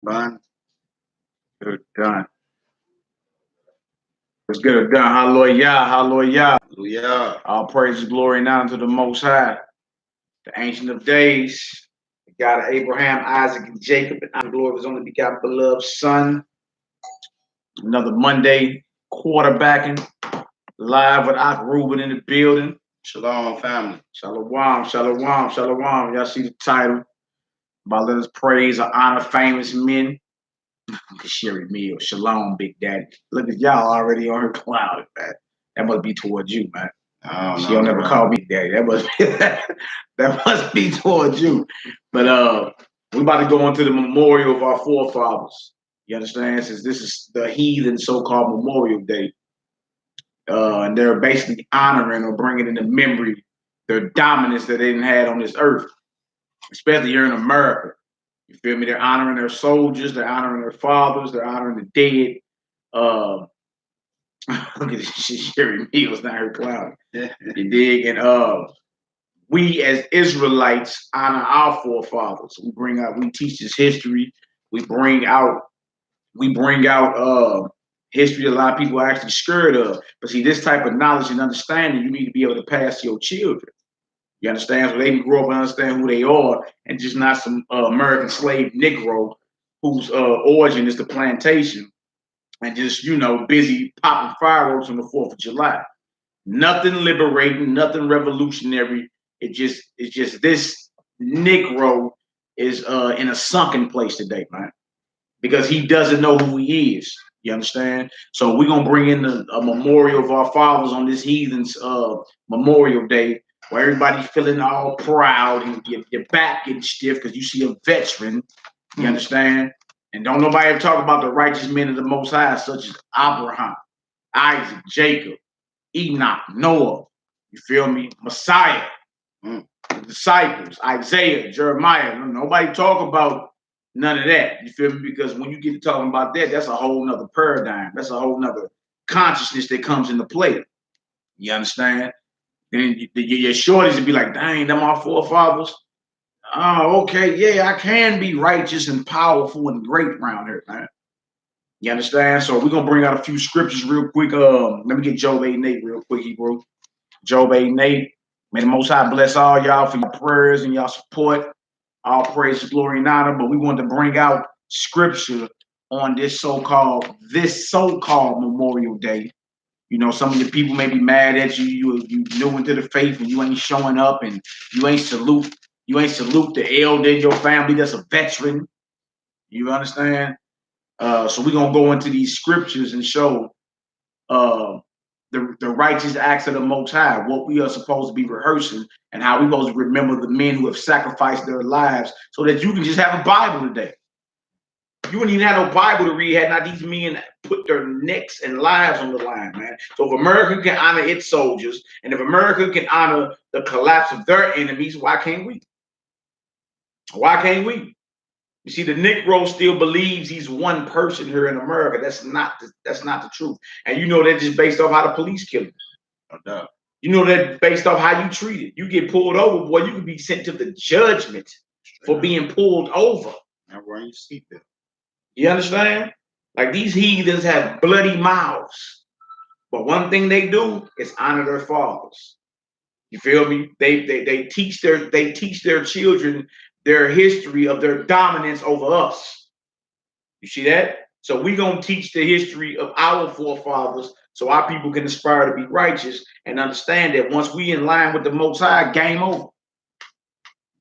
Done. Good done. It's good done. Hallelujah. Hallelujah. Hallelujah. All praise, glory, and honor to the Most High, the Ancient of Days, the God of Abraham, Isaac, and Jacob, and honor, glory of his only begotten beloved Son. Another Monday quarterbacking live with Ak Ruben in the building. Shalom, family. Shalom, shalom, shalom. Y'all see the title. About let us praise or honor famous men. Sherry Meal. Shalom, Big Daddy. Look at y'all already on her cloud, man. That must be towards you, man. Oh, She'll never call me Daddy. That must be that must be towards you. But we're about to go into the memorial of our forefathers. You understand? Since this is the heathen so-called Memorial Day, and they're basically honoring or bringing into memory their dominance that they didn't had on this earth, especially here in America. You feel me? They're honoring their soldiers, they're honoring their fathers, they're honoring the dead. Uh, look at this shit, Sherry Meals, not her cloud. You dig? And we as Israelites honor our forefathers. We teach this history. We bring out, history a lot of people are actually scared of. But see, this type of knowledge and understanding, you need to be able to pass to your children. You understand? So they can grow up and understand who they are, and just not some American slave Negro whose origin is the plantation, and just busy popping fireworks on the 4th of July. Nothing liberating, nothing revolutionary. It's just this Negro is in a sunken place today, man, because he doesn't know who he is. You understand? So we're gonna bring in a memorial of our fathers on this heathen's Memorial Day, where everybody's feeling all proud and your back getting stiff because you see a veteran. You understand? And don't nobody ever talk about the righteous men of the Most High, such as Abraham, Isaac, Jacob, Enoch, Noah. You feel me? Messiah, the disciples, Isaiah, Jeremiah. Nobody talk about none of that. You feel me? Because when you get to talking about that, that's a whole nother paradigm. That's a whole nother consciousness that comes into play. You understand? Then your shorties would be like, dang, them our forefathers. Oh, okay, yeah, I can be righteous and powerful and great around here, man. You understand? So we're gonna bring out a few scriptures real quick. Let me get Job 8:8 real quick, Hebrew. Job 8:8. May the Most High bless all y'all for your prayers and y'all support. All praise, glory, and honor. But we want to bring out scripture on this so-called Memorial Day. You know, some of the people may be mad at you. You new into the faith and you ain't showing up and you ain't salute the elder in your family that's a veteran. You understand? So we're gonna go into these scriptures and show uh, the righteous acts of the Most High, what we are supposed to be rehearsing, and how we're supposed to remember the men who have sacrificed their lives so that you can just have a Bible today. You wouldn't even have no Bible to read had not these men put their necks and lives on the line, man. So if America can honor its soldiers, and if America can honor the collapse of their enemies, why can't we? Why can't we? You see, the Negro still believes he's one person here in America. That's not the truth. And you know that just based off how the police kill him. No doubt. You know that based off how you treat it. You get pulled over, boy, you can be sent to the judgment for being pulled over. Now, where you see that? You understand? Like these heathens have bloody mouths. But one thing they do is honor their fathers. You feel me? They teach their children their history of their dominance over us. You see that? So we're gonna teach the history of our forefathers so our people can aspire to be righteous and understand that once we in line with the Most High, game over.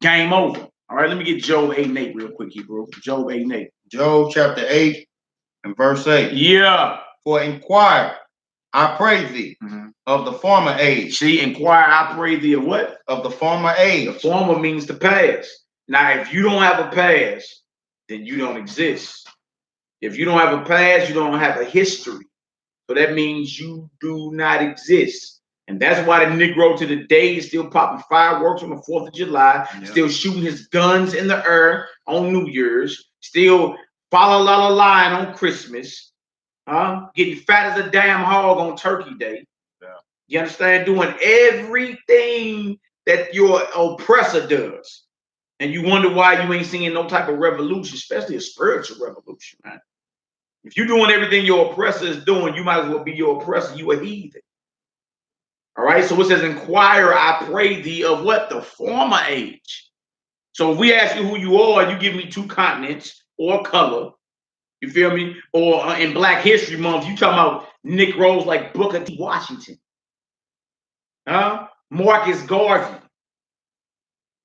Game over. All right, let me get Job 8:8 real quick, Hebrew. Job 8:8. Job chapter 8 and verse 8. Yeah. For inquire, I pray thee, of the former age. See, inquire, I pray thee of what? Of the former age. The former means the past. Now, if you don't have a past, then you don't exist. If you don't have a past, you don't have a history. So that means you do not exist. And that's why the Negro to the day is still popping fireworks on the 4th of July, still shooting his guns in the air on New Year's, still follow la la line on Christmas, getting fat as a damn hog on Turkey Day. Yeah. You understand? Doing everything that your oppressor does. And you wonder why you ain't seeing no type of revolution, especially a spiritual revolution, man. If you're doing everything your oppressor is doing, you might as well be your oppressor. You a heathen. All right. So it says, inquire, I pray thee, of what? The former age. So if we ask you who you are, you give me 2 continents or color. You feel me? Or in Black History Month, you talking about Negroes like Booker T. Washington. Marcus Garvey.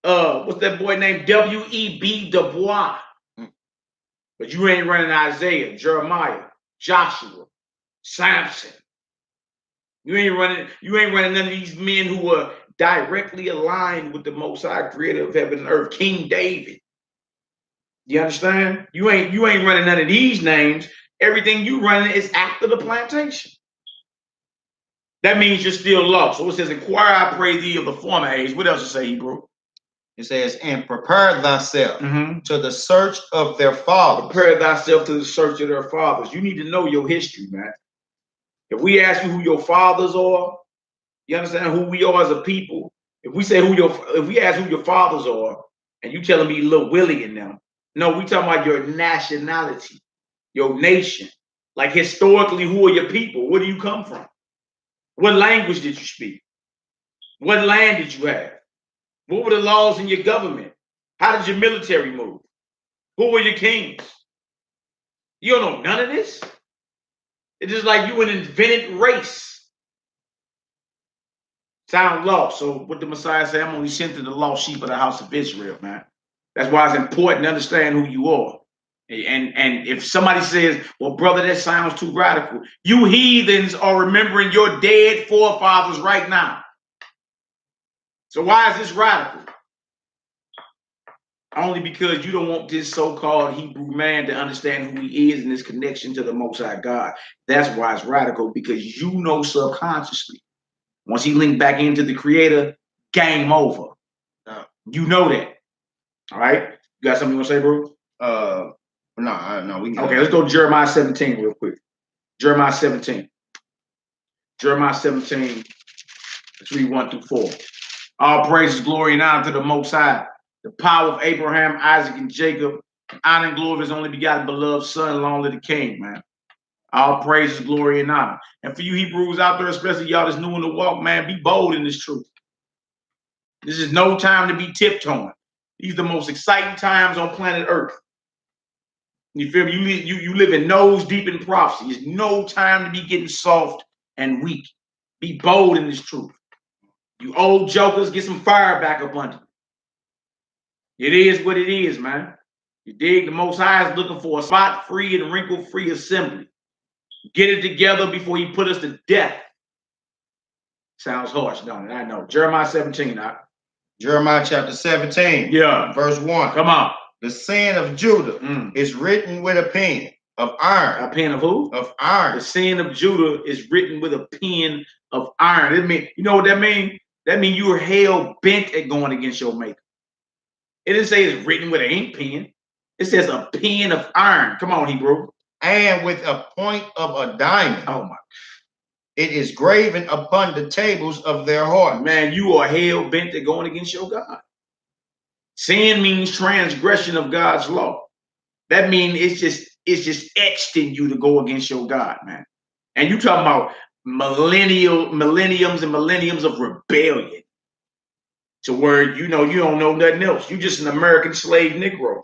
What's that boy named? W.E.B. Du Bois. But you ain't running Isaiah, Jeremiah, Joshua, Samson. You ain't running none of these men who were directly aligned with the Most High Creator of heaven and earth, King David. You understand? You ain't running none of these names. Everything you running is after the plantation. That means you're still lost. So it says, inquire, I pray thee, of the former age. What else it say, Hebrew? It says, and prepare thyself to the search of their fathers. Prepare thyself to the search of their fathers. You need to know your history, man. If we ask you who your fathers are, you understand who we are as a people. If we ask who your fathers are, and you telling me Lil Willie and them, no, we talking about your nationality, your nation. Like historically, who are your people? Where do you come from? What language did you speak? What land did you have? What were the laws in your government? How did your military move? Who were your kings? You don't know none of this? It's just like you an invented race. Sound lost. So what the Messiah said, I'm only sent to the lost sheep of the house of Israel, man. That's why it's important to understand who you are. And if somebody says, well, brother, that sounds too radical, you heathens are remembering your dead forefathers right now. So why is this radical? Only because you don't want this so-called Hebrew man to understand who he is and his connection to the Most High God. That's why it's radical, because you know subconsciously, once he linked back into the Creator, game over. You know that. All right? You got something you want to say, bro? No, we can. Okay, let's go to Jeremiah 17 real quick. Jeremiah 17. Jeremiah 17, 3, 1 through 4. All praises, glory, and honor to the Most High, the power of Abraham, Isaac, and Jacob, honor and glory of his only begotten beloved son, long live the king, man. All praises, glory, and honor. And for you Hebrews out there, especially y'all that's new in the walk, man, be bold in this truth. This is no time to be tiptoeing. These are the most exciting times on planet Earth. You feel me? You live in nose deep in prophecy. It's no time to be getting soft and weak. Be bold in this truth. You old jokers, get some fire back up under you. It is what it is, man. You dig? The Most High is looking for a spot-free and wrinkle-free assembly. Get it together before he put us to death. Sounds harsh, don't it? I know. Jeremiah 17, now. Jeremiah chapter 17. Yeah. Verse 1. Come on. The sin of Judah is written with a pen of iron. A pen of who? Of iron. The sin of Judah is written with a pen of iron. It mean, you know what that means? That means you are hell bent at going against your maker. It didn't say it's written with an ink pen. It says a pen of iron. Come on, Hebrew. And with a point of a diamond. Oh my. It is graven upon the tables of their heart. Man, you are hell bent at going against your God. Sin means transgression of God's law. That means it's just etched in you to go against your God, man. And you talking about millenniums and millenniums of rebellion. To where you don't know nothing else. You just an American slave Negro.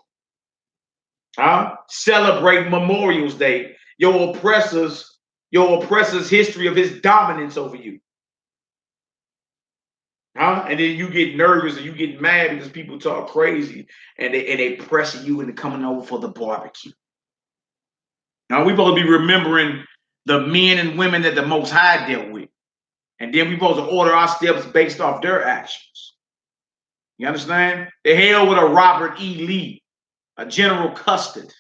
Celebrate Memorial Day. Your oppressor's history of his dominance over you. And then you get nervous and you get mad because people talk crazy and they pressure you into coming over for the barbecue. Now we supposed to be remembering the men and women that the Most High dealt with. And then we supposed to order our steps based off their actions. You understand? The hell with a Robert E. Lee, a General Custard,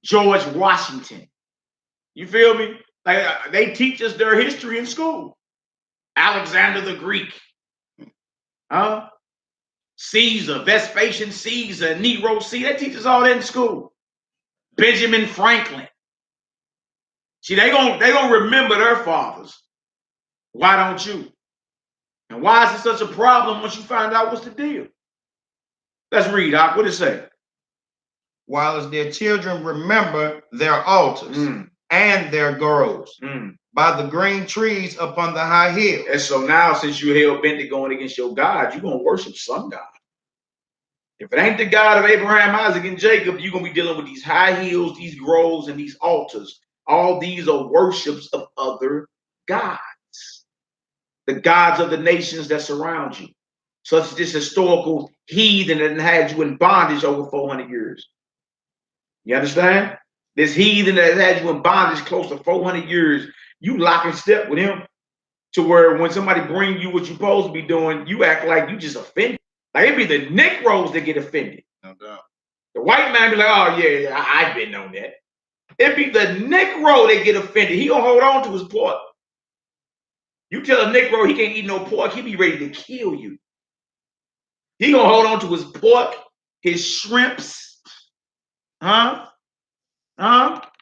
George Washington. You feel me? Like they teach us their history in school. Alexander the Greek. Caesar, Vespasian Caesar, Nero Caesar. They teach us all that in school. Benjamin Franklin. See, they gonna remember their fathers. Why don't you? And why is it such a problem once you find out what's the deal? Let's read, Doc. What did it say? While their children remember their altars and their groves by the green trees upon the high hill. And so now, since you're hell-bent to going against your God, you're going to worship some God. If it ain't the God of Abraham, Isaac, and Jacob, you're going to be dealing with these high hills, these groves, and these altars. All these are worships of other gods. The gods of the nations that surround you. Such as this historical heathen that had you in bondage over 400 years. You understand? This heathen that had you in bondage close to 400 years, you lock in step with him to where when somebody bring you what you're supposed to be doing, you act like you just offended. Like it be the Negroes that get offended. No doubt. The white man be like, oh yeah, I've been on that. It be the Negro that get offended. He gonna hold on to his pork. You tell a Negro he can't eat no pork, he be ready to kill you. He gonna hold on to his pork, his shrimps,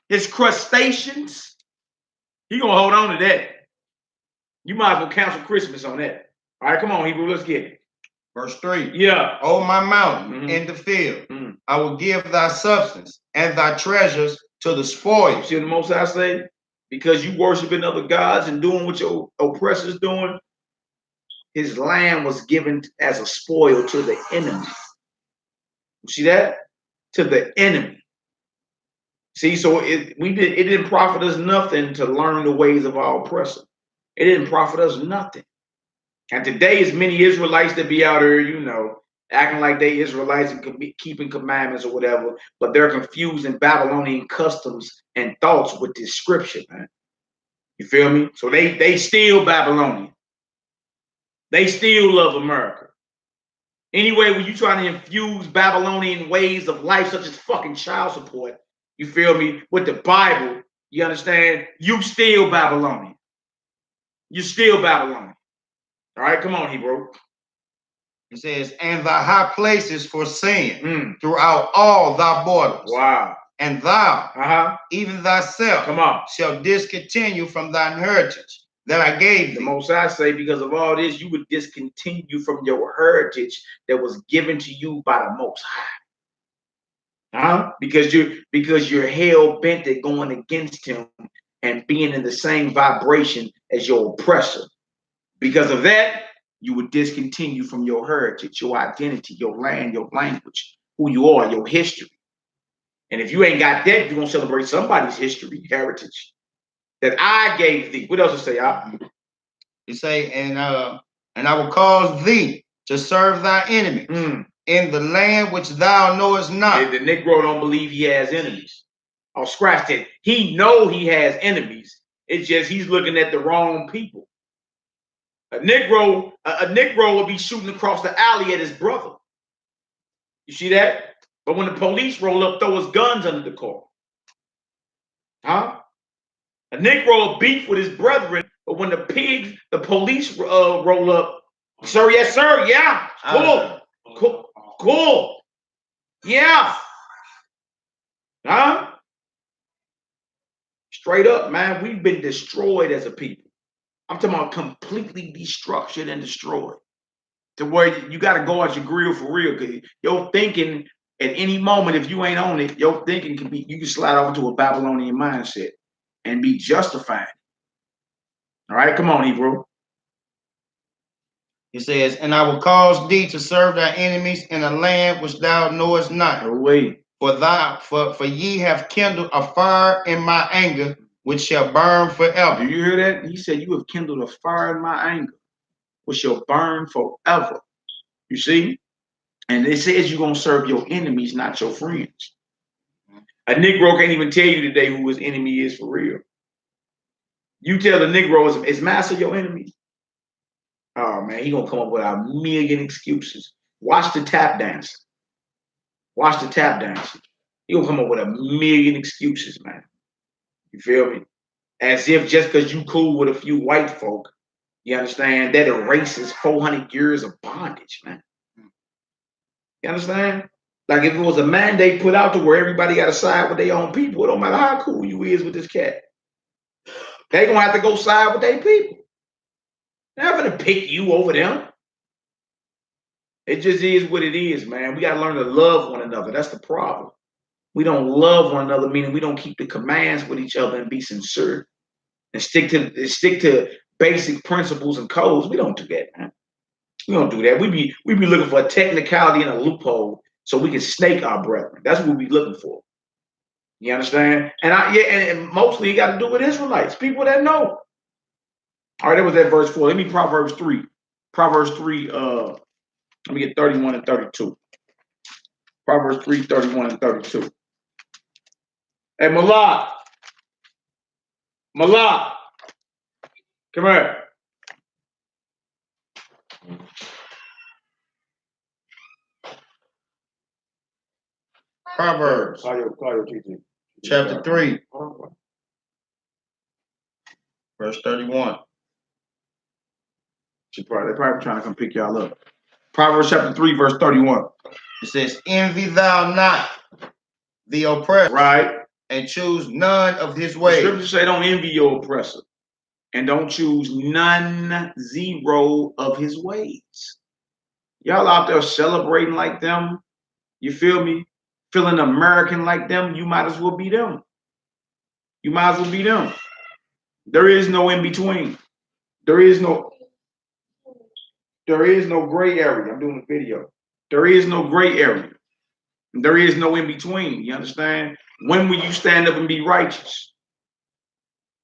his crustaceans. He gonna hold on to that. You might as well cancel Christmas on that. All right, come on, Hebrew, let's get it. Verse 3. Yeah. O my mountain in the field, I will give thy substance and thy treasures to the spoil. See what the Most High say? Because you worshiping other gods and doing what your oppressors doing, his land was given as a spoil to the enemy. You see that? To the enemy. See, so it didn't profit us nothing to learn the ways of our oppressor. It didn't profit us nothing. And today is many Israelites that be out there, you know, acting like they Israelites and keeping commandments or whatever, but they're confusing Babylonian customs and thoughts with this scripture, man. You feel me? So they still Babylonian. They still love America. Anyway, when you trying to infuse Babylonian ways of life, such as fucking child support, you feel me, with the Bible, you understand? You still Babylonian. You still Babylonian. All right, come on, Hebrew. It says, and thy high places for sin throughout all thy borders. Wow. And thou, even thyself, come on, shall discontinue from thine heritage that I gave thee. The Most High say, because of all this, you would discontinue from your heritage that was given to you by the Most High. Because you're hell bent at going against him and being in the same vibration as your oppressor. Because of that, you would discontinue from your heritage, your identity, your land, your language, who you are, your history. And if you ain't got that, you're gonna celebrate somebody's history, heritage that I gave thee. What else to say? You say, and I will cause thee to serve thy enemies in the land which thou knowest not. The Negro don't believe he has enemies. I'll scratch that. He know he has enemies. It's just he's looking at the wrong people. A Negro will be shooting across the alley at his brother. You see that? But when the police roll up, throw his guns under the car. A Negro will beef with his brethren, but when the police roll up, sir, yes, sir, yeah, cool, yeah. Straight up, man, we've been destroyed as a people. I'm talking about completely destruction and destroyed. To where you got to go out your grill for real, because your thinking at any moment, if you ain't on it, your thinking can be, you can slide off into a Babylonian mindset and be justified. All right, come on, Hebrew. He says, and I will cause thee to serve thy enemies in a land which thou knowest not. No way. For ye have kindled a fire in my anger, which shall burn forever. Do you hear that? He said, you have kindled a fire in my anger, which shall burn forever. You see? And it says you're going to serve your enemies, not your friends. A Negro can't even tell you today who his enemy is for real. You tell the Negro, is master your enemy? Oh, man, he going to come up with a million excuses. Watch the tap dance. Watch the tap dance. He going to come up with a million excuses, man. You feel me? As if just because you cool with a few white folk, you understand, that erases 400 years of bondage, man. You understand? Like if it was a mandate put out to where everybody got to side with their own people, it don't matter how cool you is with this cat. They gonna have to go side with their people. They're not gonna pick you over them. It just is what it is, man. We got to learn to love one another. That's the problem. We don't love one another, meaning we don't keep the commands with each other and be sincere and stick to basic principles and codes. We don't do that, man. We don't do that. We be looking for a technicality and a loophole so we can snake our brethren. That's what we be looking for. You understand? And and mostly you got to do with Israelites, people that know. All right, that was that verse 4. Let me Proverbs 3. Proverbs 3, let me get 31 and 32. Proverbs 3, 31 and 32. Hey, Malak, come here. Proverbs, Call your teacher. chapter 3, verse 31. They're probably trying to come pick y'all up. Proverbs chapter 3, verse 31. It says, envy thou not the oppressor, Right. and choose none of his The ways. scriptures say don't envy your oppressor. And don't choose zero of his ways. Y'all out there celebrating like them. You feel me? Feeling American like them. You might as well be them. You might as well be them. There is no in between. There is no gray area. I'm doing a video. There is no gray area. There is no in between. You understand? When will you stand up and be righteous?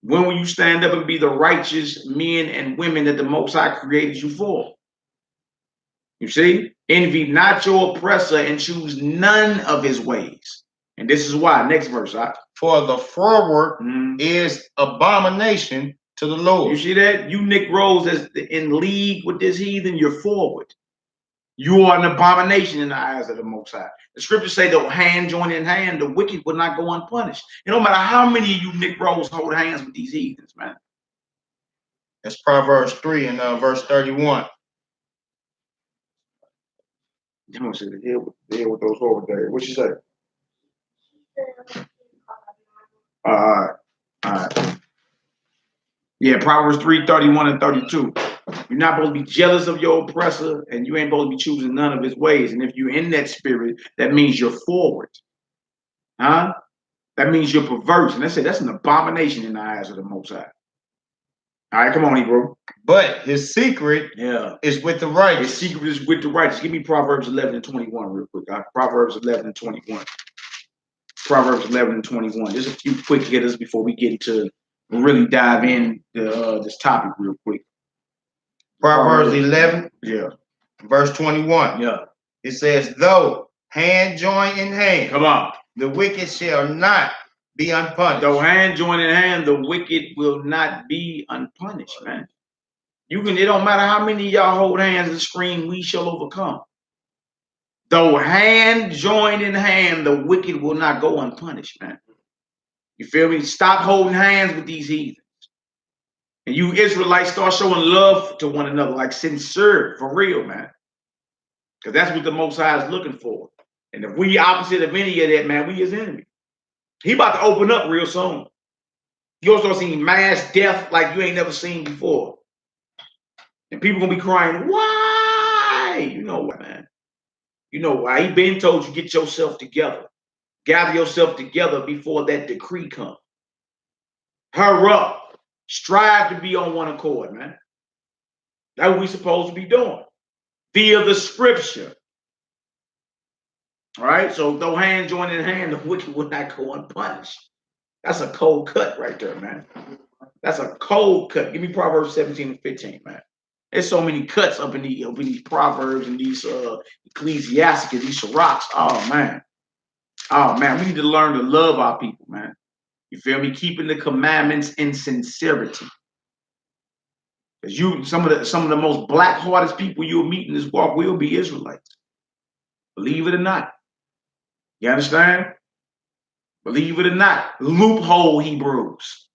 When will you stand up and be the righteous men and women that the Most High created you for? You see? Envy not your oppressor and choose none of his ways. And this is why. Next verse. For the froward is abomination to the Lord. You see that? You Negroes that's in league with this heathen, you're forward. You are an abomination in the eyes of the Most High. The scriptures say the hand joined in hand, the wicked will not go unpunished. It don't matter how many of you Negroes hold hands with these heathens, man. That's Proverbs 3 and verse 31. I'm gonna say the deal with those over there. What you say? All right. Yeah, Proverbs 3, 31 and 32. You're not supposed to be jealous of your oppressor, and you ain't supposed to be choosing none of his ways. And if you're in that spirit, that means you're forward. Huh? That means you're perverse. And that's an abomination in the eyes of the Most High. All right, come on, Hebrew. But his secret is with the righteous. His secret is with the righteous. Give me Proverbs 11 and 21 real quick. Proverbs 11 and 21. Proverbs 11 and 21. Just a few quick hitters before we get into really dive in this topic real quick. Proverbs 11, verse 21. Yeah. It says, though hand join in hand, come on, the wicked shall not be unpunished. Though hand join in hand, the wicked will not be unpunished, man. It don't matter how many of y'all hold hands and scream, we shall overcome. Though hand join in hand, the wicked will not go unpunished, man. You feel me? Stop holding hands with these heathens. And you Israelites start showing love to one another, like sincere, for real, man. Because that's what the Most High is looking for. And if we opposite of any of that, man, we his enemy. He about to open up real soon. You'll start seeing mass death like you ain't never seen before. And people gonna be crying, why? You know what, man? You know why? He been told you get yourself together. Gather yourself together before that decree comes. Hurry up. Strive to be on one accord, man. That's what we supposed to be doing. Via the scripture. All right? So though hand join in hand, the wicked will not go unpunished. That's a cold cut right there, man. That's a cold cut. Give me Proverbs 17 and 15, man. There's so many cuts up in these Proverbs and these Ecclesiasticus, these Sirachs. Oh, man. We need to learn to love our people, man. You feel me? Keeping the commandments in sincerity. Because some of the most black-hearted people you'll meet in this walk will be Israelites. Believe it or not. You understand? Believe it or not. Loophole Hebrews.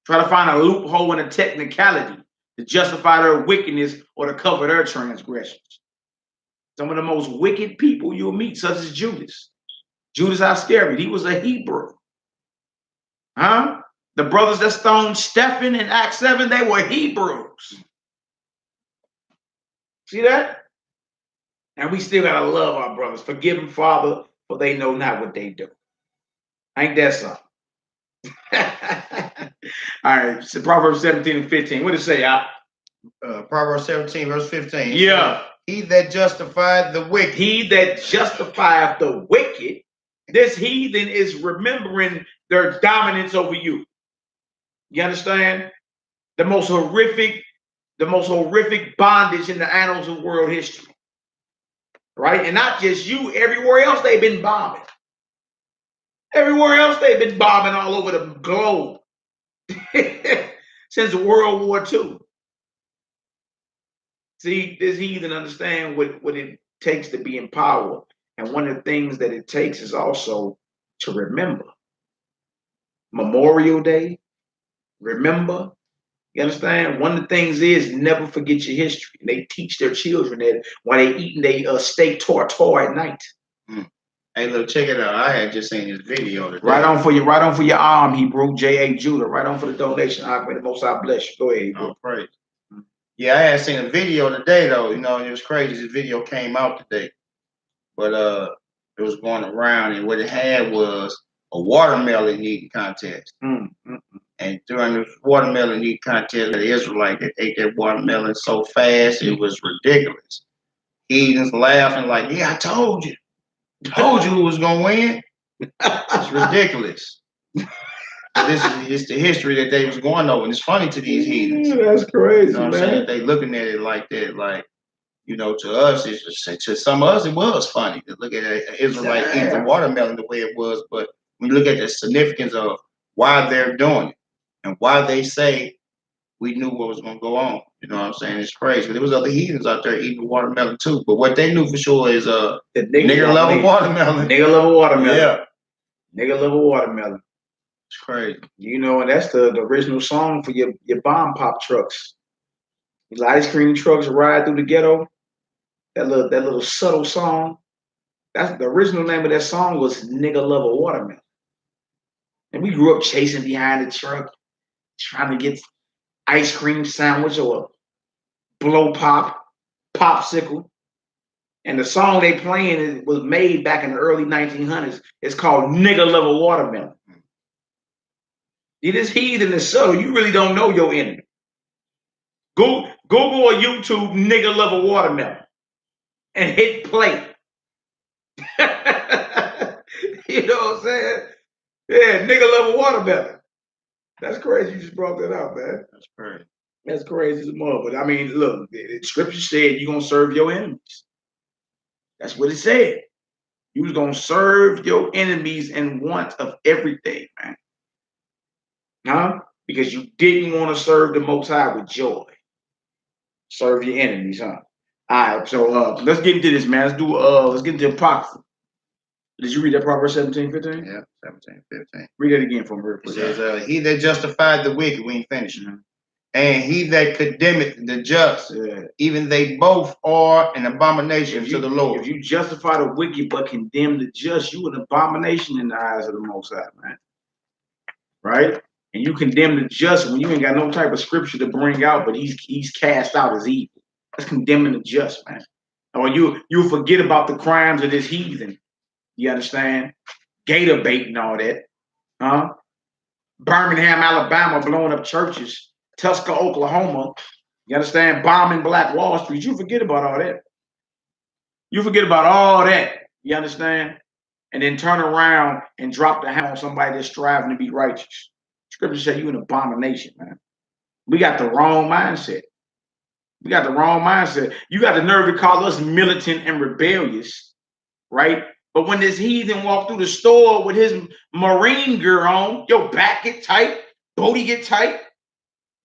Try to find a loophole in a technicality to justify their wickedness or to cover their transgressions. Some of the most wicked people you'll meet, such as Judas. Judas Iscariot, he was a Hebrew. Huh? The brothers that stoned Stephen in Acts 7, they were Hebrews. See that? And we still gotta love our brothers. Forgive them, Father, for they know not what they do. Ain't that something? All right, so Proverbs 17 and 15. What does it say, y'all? Proverbs 17, verse 15. Yeah. Says, he that justified the wicked. He that justifieth the wicked, this heathen is remembering their dominance over you. You understand? The most horrific bondage in the annals of world history. Right? And not just you, everywhere else they've been bombing. Everywhere else they've been bombing all over the globe since World War II. See, this heathen understand what it takes to be in power. And one of the things that it takes is also to remember. Memorial Day, remember. You understand? One of the things is never forget your history. They teach their children that while they eating they steak tartare at night. Hey, look, check it out. I had just seen this video today. Right on for your arm, Hebrew, J.A. Judah. Right on for the donation. May the Most High bless you. Go ahead, Hebrew. Oh, praise. Yeah, I had seen a video today though. You know, it was crazy. This video came out today, but it was going around, and what it had was a watermelon eating contest. And during the watermelon eating contest, the Israelite that ate that watermelon so fast, it was ridiculous. Heathens laughing like, "Yeah, I told you who was gonna win." It's ridiculous. It's the history that they was going over, and it's funny to these heathens. That's crazy, you know what I'm saying? They looking at it like that, like, you know, to us, to some of us, it was funny to look at an Israelite eat the watermelon the way it was. But when you look at the significance of why they're doing it and why they say we knew what was going to go on, you know what I'm saying? It's crazy. There was other heathens out there eating watermelon too. But what they knew for sure is the nigger level watermelon. Nigger level watermelon. Yeah. Nigger level watermelon. It's crazy. You know, and that's the original song for your bomb pop trucks. These ice cream trucks ride through the ghetto. That little subtle song. That's the original name of that song was Nigger Level Watermelon. And we grew up chasing behind the truck, trying to get ice cream sandwich or blow pop, popsicle. And the song they playing was made back in the early 1900s. It's called Nigger Level Watermelon. This heathen is subtle. You really don't know your enemy. Google or YouTube Nigger Level Watermelon and hit play. You know what I'm saying? Yeah, nigger level watermelon. That's crazy. You just brought that out, man. That's crazy. That's crazy as a mother. But I mean, look, the scripture said you're gonna serve your enemies. That's what it said. You was gonna serve your enemies in want of everything, man. Huh? Because you didn't want to serve the Most High with joy. Serve your enemies, huh? All right, so let's get into this, man. Let's get into Apocrypha. Did you read that Proverbs 17, 15? Yeah, 17, 15. Read that again for me. It says, he that justified the wicked, we ain't finished. And he that condemneth the just, even they both are an abomination to the Lord. If you justify the wicked but condemn the just, you an abomination in the eyes of the Most High, man. Right? And you condemn the just when you ain't got no type of scripture to bring out, but he's cast out as evil. That's condemning the just, man. Or you forget about the crimes of this heathen. You understand? Gator bait and all that. Huh? Birmingham, Alabama, blowing up churches. Tusker, Oklahoma. You understand? Bombing Black Wall Street. You forget about all that. You forget about all that. You understand? And then turn around and drop the hammer on somebody that's striving to be righteous. Scripture said you an abomination, man. We got the wrong mindset. We got the wrong mindset. You got the nerve to call us militant and rebellious, right? But when this heathen walk through the store with his Marine gear on, your back get tight, booty get tight.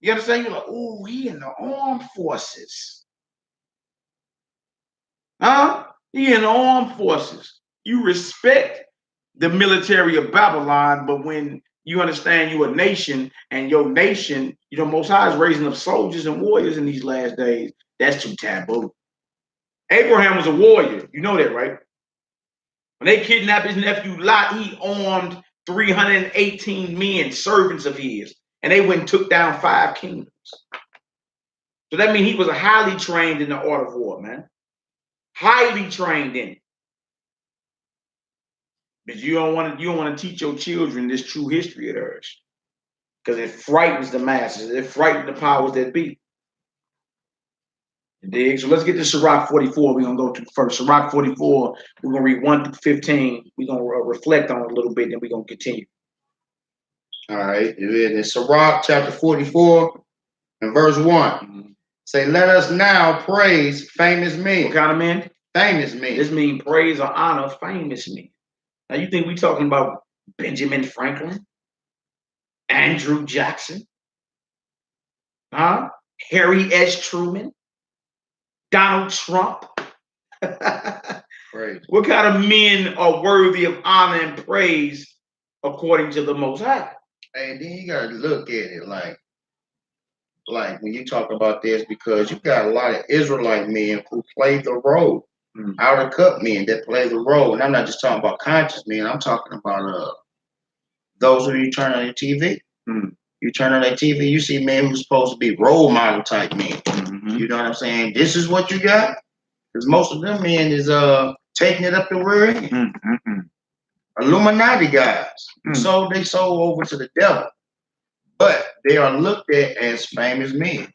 You understand? You're like, ooh, he in the armed forces. Huh? He in the armed forces. You respect the military of Babylon, but when you understand you're a nation and your nation, you know, Most High is raising up soldiers and warriors in these last days, that's too taboo. Abraham was a warrior. You know that, right? When they kidnapped his nephew Lot, he armed 318 men, servants of his, and they went and took down 5 kingdoms. So that means he was highly trained in the art of war, man. highly trained in it. But you don't want to teach your children this true history of theirs. Because it frightens the masses. It frightens the powers that be. You dig? So let's get to Sirach 44. We're going to go to first. Sirach 44, we're going to read 1 through 15. We're going to reflect on it a little bit, then we're going to continue. All right. In Sirach chapter 44 and verse 1. Mm-hmm. Say, let us now praise famous men. What kind of men? Famous men. This means praise or honor famous men. Now, you think we talking about Benjamin Franklin? Andrew Jackson? Huh? Harry S. Truman? Donald Trump? Right. What kind of men are worthy of honor and praise according to the Most High? And then you got to look at it like when you talk about this, because you got a lot of Israelite men who play the role, out of cut men that play the role. And I'm not just talking about conscious men. I'm talking about those who you turn on your TV. You turn on that TV, you see men who's supposed to be role model type men. You know what I'm saying? This is what you got. Because most of them men is taking it up the rear end. Illuminati guys. So they sold over to the devil. But they are looked at as famous men.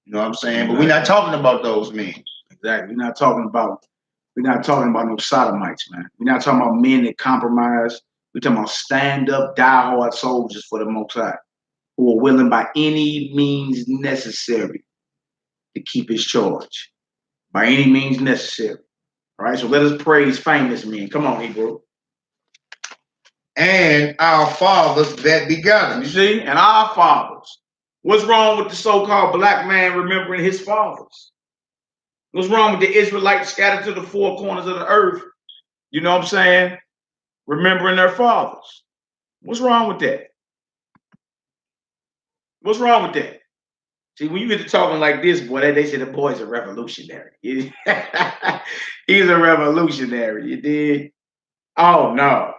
You know what I'm saying? But we're not talking about those men. Exactly. We're not talking about no sodomites, man. We're not talking about men that compromise. We're talking about stand-up, die-hard soldiers for the Most High, who are willing by any means necessary to keep his charge. By any means necessary. All right, so let us praise famous men. Come on, Hebrew. And our fathers that begot us. You see? And our fathers. What's wrong with the so-called black man remembering his fathers? What's wrong with the Israelites scattered to the four corners of the earth? You know what I'm saying? Remembering their fathers. What's wrong with that? What's wrong with that? See, when you get to talking like this, boy, they say the boy's a revolutionary. He's a revolutionary. You did? Oh no.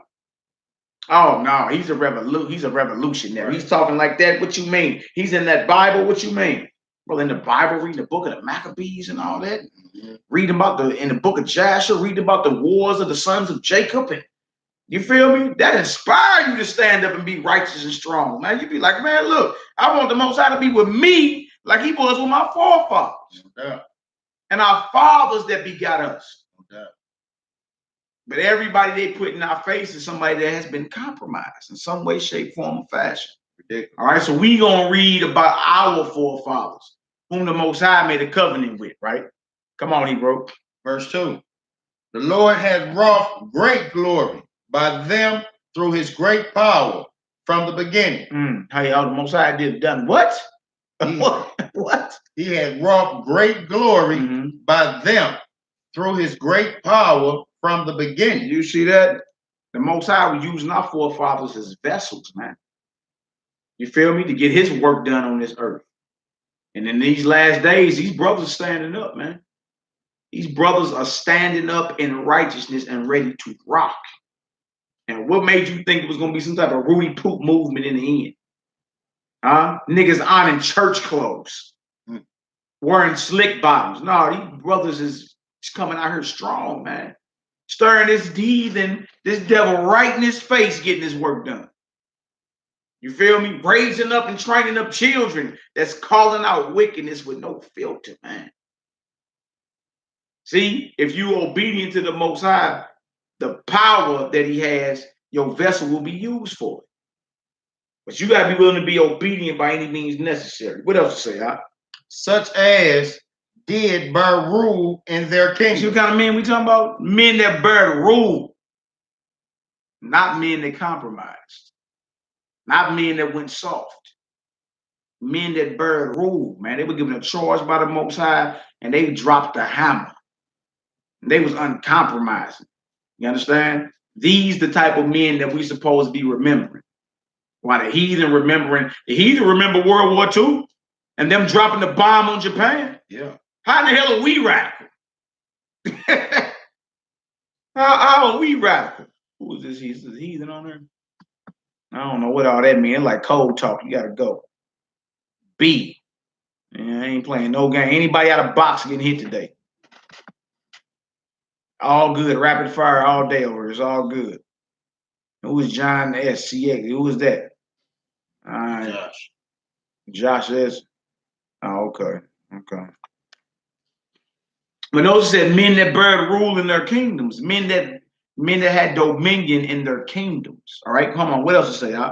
Oh no, he's a revolutionary. He's talking like that. What you mean? He's in that Bible. What you mean? Well, in the Bible, reading the book of the Maccabees and all that. Reading about in the book of Joshua, reading about the wars of the sons of Jacob. And you feel me? That inspired you to stand up and be righteous and strong, man. You be like, man, look, I want the Most High to be with me like he was with my forefathers. And our fathers that begot us. But everybody they put in our face is somebody that has been compromised in some way, shape, form, or fashion. All right, so we gonna read about our forefathers, whom the Most High made a covenant with, right? Come on, Hebrew. Verse 2. The Lord has wrought great glory by them through his great power from the beginning. How y'all the Most High done what? What? He has wrought great glory by them through his great power from the beginning. You see that? The Most High was using our forefathers as vessels, man. You feel me? To get his work done on this earth. And in these last days, these brothers are standing up, man. These brothers are standing up in righteousness and ready to rock. And what made you think it was going to be some type of Rudy Poop movement in the end? Huh? Niggas on in church clothes. Wearing slick bottoms. No, these brothers is coming out here strong, man. Stirring this heathen, this devil right in his face, getting his work done. You feel me? Raising up and training up children that's calling out wickedness with no filter, man. See, if you are obedient to the Most High, the power that he has, your vessel will be used for it. But you got to be willing to be obedient by any means necessary. What else to say, huh? Such as did bear rule in their kingdom. See what kind of men we talking about? Men that bear rule. Not men that compromised. Not men that went soft. Men that bear rule, man. They were given a charge by the Most High and they dropped the hammer. They was uncompromising. You understand? These the type of men that we supposed to be remembering. Why the heathen remembering? The heathen remember World War II and them dropping the bomb on Japan. Yeah. How in the hell are we radical? how are we radical? Who is this? He's the heathen on there. I don't know what all that means. Like cold talk. You gotta go. B. Yeah, I ain't playing no game. Anybody out of box getting hit today? All good. Rapid fire all day over. It's all good. Who is John SCX? Who is that? All right. Josh. Josh S. Oh, okay. Okay. But those said men that bear rule in their kingdoms, men that had dominion in their kingdoms. All right, come on. What else to say?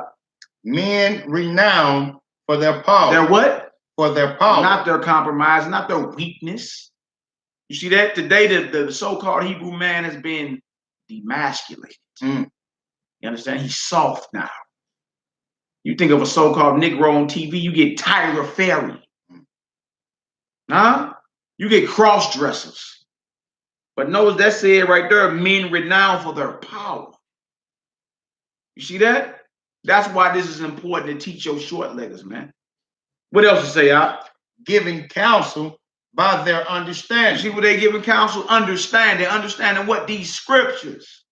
Men renowned for their power. Their what? For their power. Not their compromise, not their weakness. You see that? Today, the so-called Hebrew man has been demasculated. You understand? He's soft now. You think of a so-called Negro on TV, you get Tyra Ferry. Huh? You get cross-dressers. But notice that said right there, men renowned for their power. You see that? That's why this is important to teach your short letters, man. What else to say, Giving counsel by their understanding. You see what they giving counsel? Understanding what these scriptures.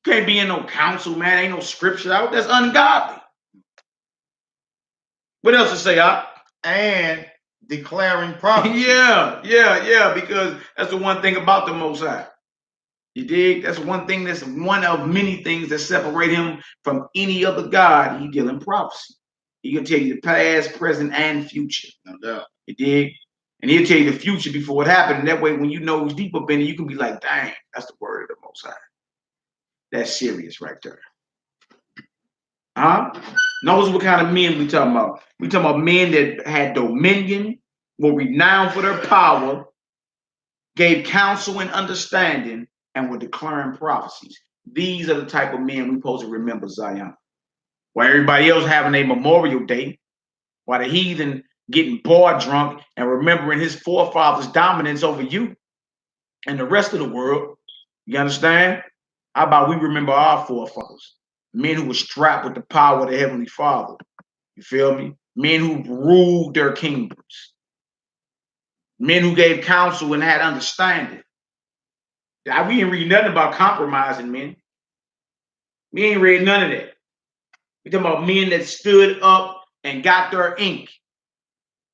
Can't be in no counsel, man. Ain't no scripture out. That's ungodly. What else to say, And declaring prophecy. Yeah, because that's the one thing about the Most High. You dig? That's one thing, that's one of many things that separate him from any other God. He dealing prophecy. He can tell you the past, present, and future. No doubt. You dig? And he'll tell you the future before it happened. And that way, when you know who's deep up in it, you can be like, dang, that's the word of the Most High. That's serious right there. Notice what kind of men we talking about. We talking about men that had dominion, were renowned for their power, gave counsel and understanding, and were declaring prophecies. These are the type of men we supposed to remember, Zion. While everybody else having a Memorial Day, while the heathen getting bored drunk and remembering his forefathers' dominance over you and the rest of the world. You understand? How about we remember our forefathers? Men who were strapped with the power of the Heavenly Father. You feel me? Men who ruled their kingdoms. Men who gave counsel and had understanding. We ain't read nothing about compromising men. We ain't read none of that. We talking about men that stood up and got their ink.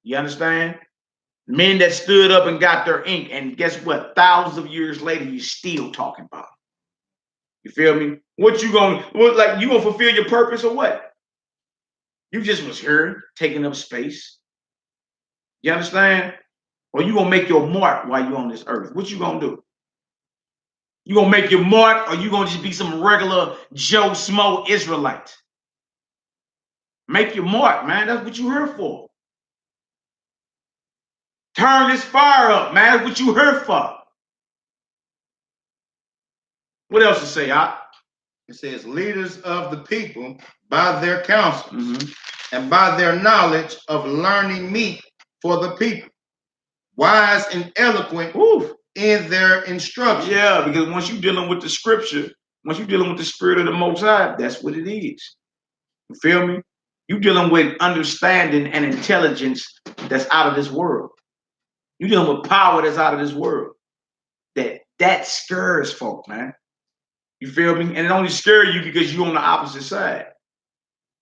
You understand? Men that stood up and got their ink. And guess what? Thousands of years later, you still talking about it. You feel me? What you gonna fulfill your purpose or what? You just was here taking up space. You understand? Or you gonna make your mark while you on this earth? What you gonna do? You gonna make your mark, or you gonna just be some regular Joe Smo Israelite? Make your mark, man. That's what you here for. Turn this fire up, man. That's what you here for. What else to say, It says leaders of the people by their counsel and by their knowledge of learning meet for the people, wise and eloquent in their instruction. Yeah, because once you're dealing with the scripture, once you're dealing with the spirit of the Most High, that's what it is. You feel me? You're dealing with understanding and intelligence that's out of this world. You're dealing with power that's out of this world. That scares folk, man. You feel me? And it only scares you because you're on the opposite side.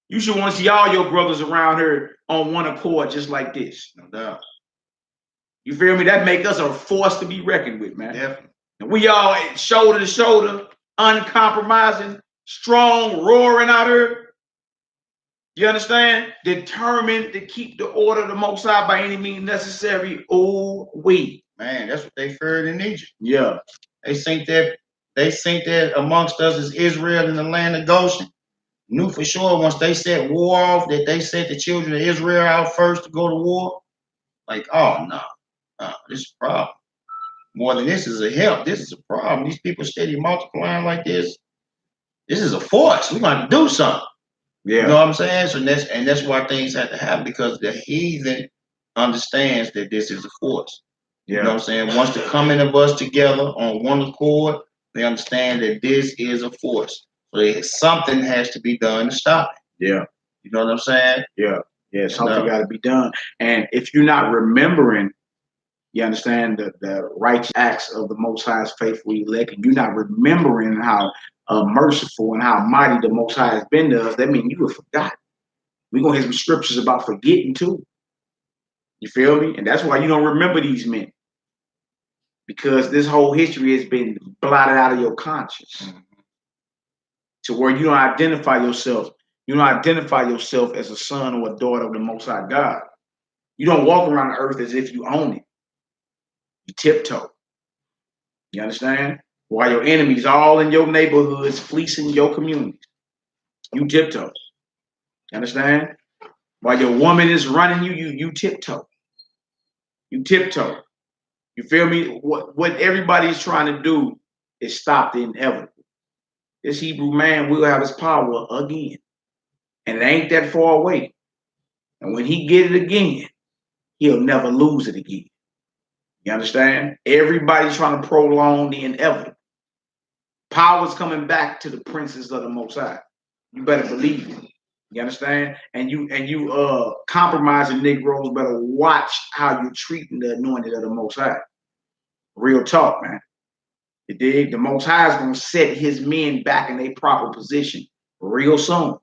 You should want to see all your brothers around here on one accord just like this. No doubt. You feel me? That make us a force to be reckoned with, man. Definitely. And we all shoulder to shoulder, uncompromising, strong, roaring out here. You understand? Determined to keep the order of the Most High by any means necessary. Oh, we. Man, that's what they feared in Egypt. Yeah. They think that amongst us is Israel in the land of Goshen. Knew for sure once they set war off that they set the children of Israel out first to go to war. Like, oh no, this is a problem. More than this is a help. This is a problem. These people steady multiplying like this. This is a force. We're gonna do something. Yeah. You know what I'm saying? So that's why things have to happen, because the heathen understands that this is a force. Yeah. You know what I'm saying? Once the coming of us together on one accord, they understand that this is a force. So something has to be done to stop it. Yeah. You know what I'm saying? Yeah. Yeah. Something got to be done. And if you're not remembering, you understand the righteous acts of the Most High's faithful elect, and you're not remembering how merciful and how mighty the Most High has been to us, that means you have forgotten. We're going to have some scriptures about forgetting too. You feel me? And that's why you don't remember these men. because this whole history has been blotted out of your conscience to where you don't identify yourself. You don't identify yourself as a son or a daughter of the Most High God. You don't walk around the earth as if you own it. You tiptoe. You understand? While your enemies all in your neighborhoods fleecing your communities, you tiptoe. You understand? While your woman is running you tiptoe. You tiptoe. You feel me? What everybody's trying to do is stop the inevitable. This Hebrew man will have his power again. And it ain't that far away. And when he get it again, he'll never lose it again. You understand? Everybody's trying to prolong the inevitable. Power's coming back to the princes of the Most High. You better believe it. You understand? And you compromising Negroes better watch how you're treating the anointed of the Most High. Real talk, man. You dig? The Most High is gonna set his men back in their proper position real soon.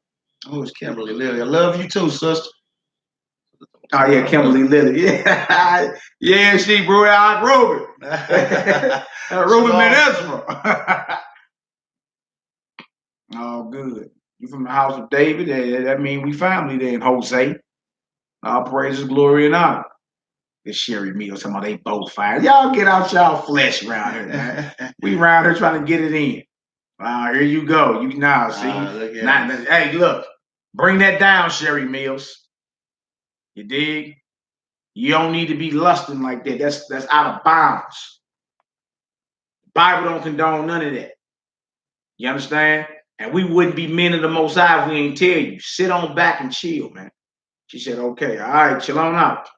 Oh, it's Kimberly Lily. I love you too, sister. Oh yeah, Kimberly Lily. Yeah, yeah, she bro out Ruben. Ruben Ben Oh, good. You from the house of David? That means we family then, Jose. All praises, glory, and honor. This Sherry Mills talking about they both fire. Y'all get out y'all flesh around here, man. We around here trying to get it in. Here you go. You now see. Hey, look, bring that down, Sherry Mills. You dig? You don't need to be lusting like that. That's out of bounds. The Bible don't condone none of that. You understand? And we wouldn't be men of the Most High if we ain't tell you. Sit on back and chill, man. She said, okay, all right, chill on out.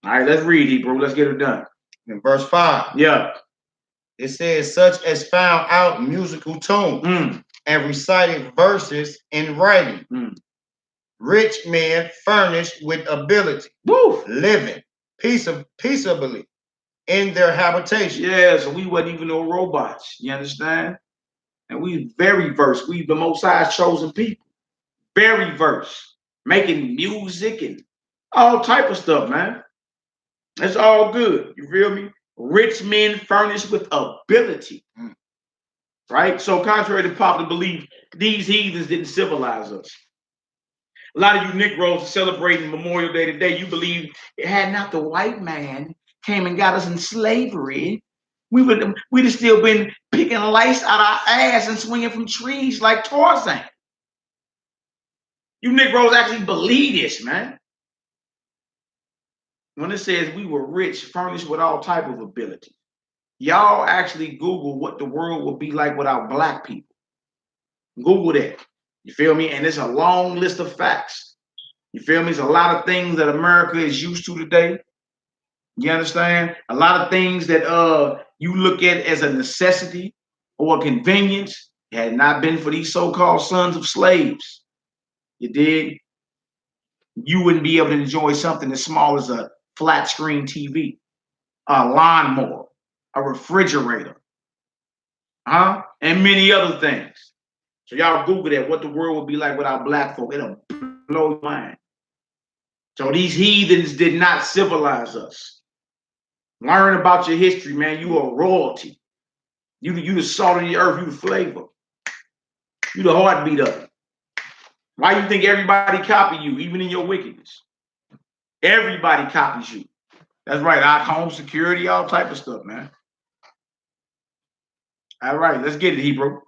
All right, let's read, Hebrew. Let's get it done. In verse 5. Yeah. It says, such as found out musical tunes and recited verses in writing. Rich men furnished with ability, living peaceably in their habitation. Yeah, so we wasn't even no robots. You understand? And we very versed. We the Most High's chosen people. Very versed. Making music and all type of stuff, man. It's all good. You feel me? Rich men furnished with ability. Right? So contrary to popular belief, these heathens didn't civilize us. A lot of you Negroes are celebrating Memorial Day today. You believe it had not the white man came and got us in slavery, we'd have still been picking lice out our ass and swinging from trees like Tarzan. You Negroes actually believe this, man. When it says we were rich, furnished with all type of ability, y'all actually Google what the world would be like without black people. Google that. You feel me? And it's a long list of facts. You feel me? There's a lot of things that America is used to today. You understand? A lot of things that you look at as a necessity or a convenience had not been for these so-called sons of slaves. You dig? You wouldn't be able to enjoy something as small as a flat screen TV, a lawnmower, a refrigerator, and many other things. So y'all Google that, what the world would be like without black folk. It'll blow your mind. So these heathens did not civilize us. Learn about your history, man. You are royalty. You the salt of the earth. You the flavor. You the heartbeat of it. Why you think everybody copy you, even in your wickedness? Everybody copies you. That's right. Our home security, all type of stuff, man. All right, let's get it, Hebrew.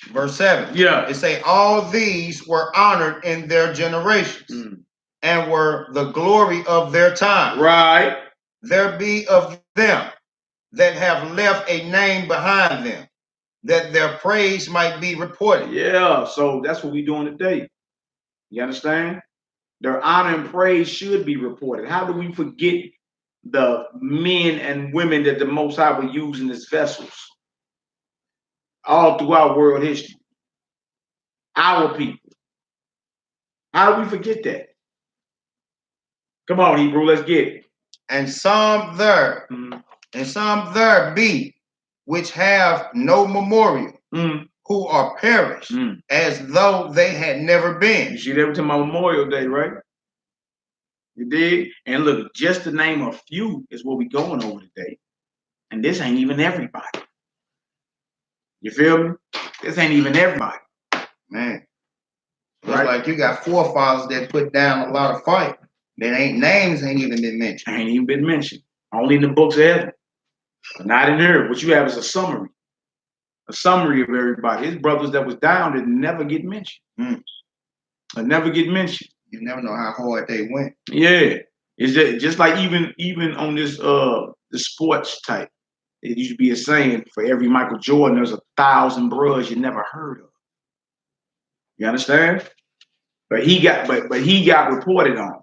Verse 7. Yeah. It say, all these were honored in their generations and were the glory of their time. Right. There be of them that have left a name behind them, that their praise might be reported. Yeah, so that's what we're doing today. You understand? Their honor and praise should be reported. How do we forget the men and women that the Most High were using as vessels all throughout world history? Our people. How do we forget that? Come on, Hebrew, let's get it. And some there be which have no memorial, who are perished as though they had never been. You see, they were talking about Memorial Day, right? You dig? And look, just to name a few is what we're going over today. And this ain't even everybody. You feel me? This ain't even everybody. Man. It's Right? like you got forefathers that put down a lot of fight. That names ain't even been mentioned. Ain't even been mentioned. Only in the books of heaven. But not in here. What you have is a summary. A summary of everybody. His brothers that was down that never get mentioned. They never get mentioned. You never know how hard they went. Yeah. It's just like even on this the sports type. It used to be a saying, for every Michael Jordan, there's 1,000 bros you never heard of. You understand? But he got reported on.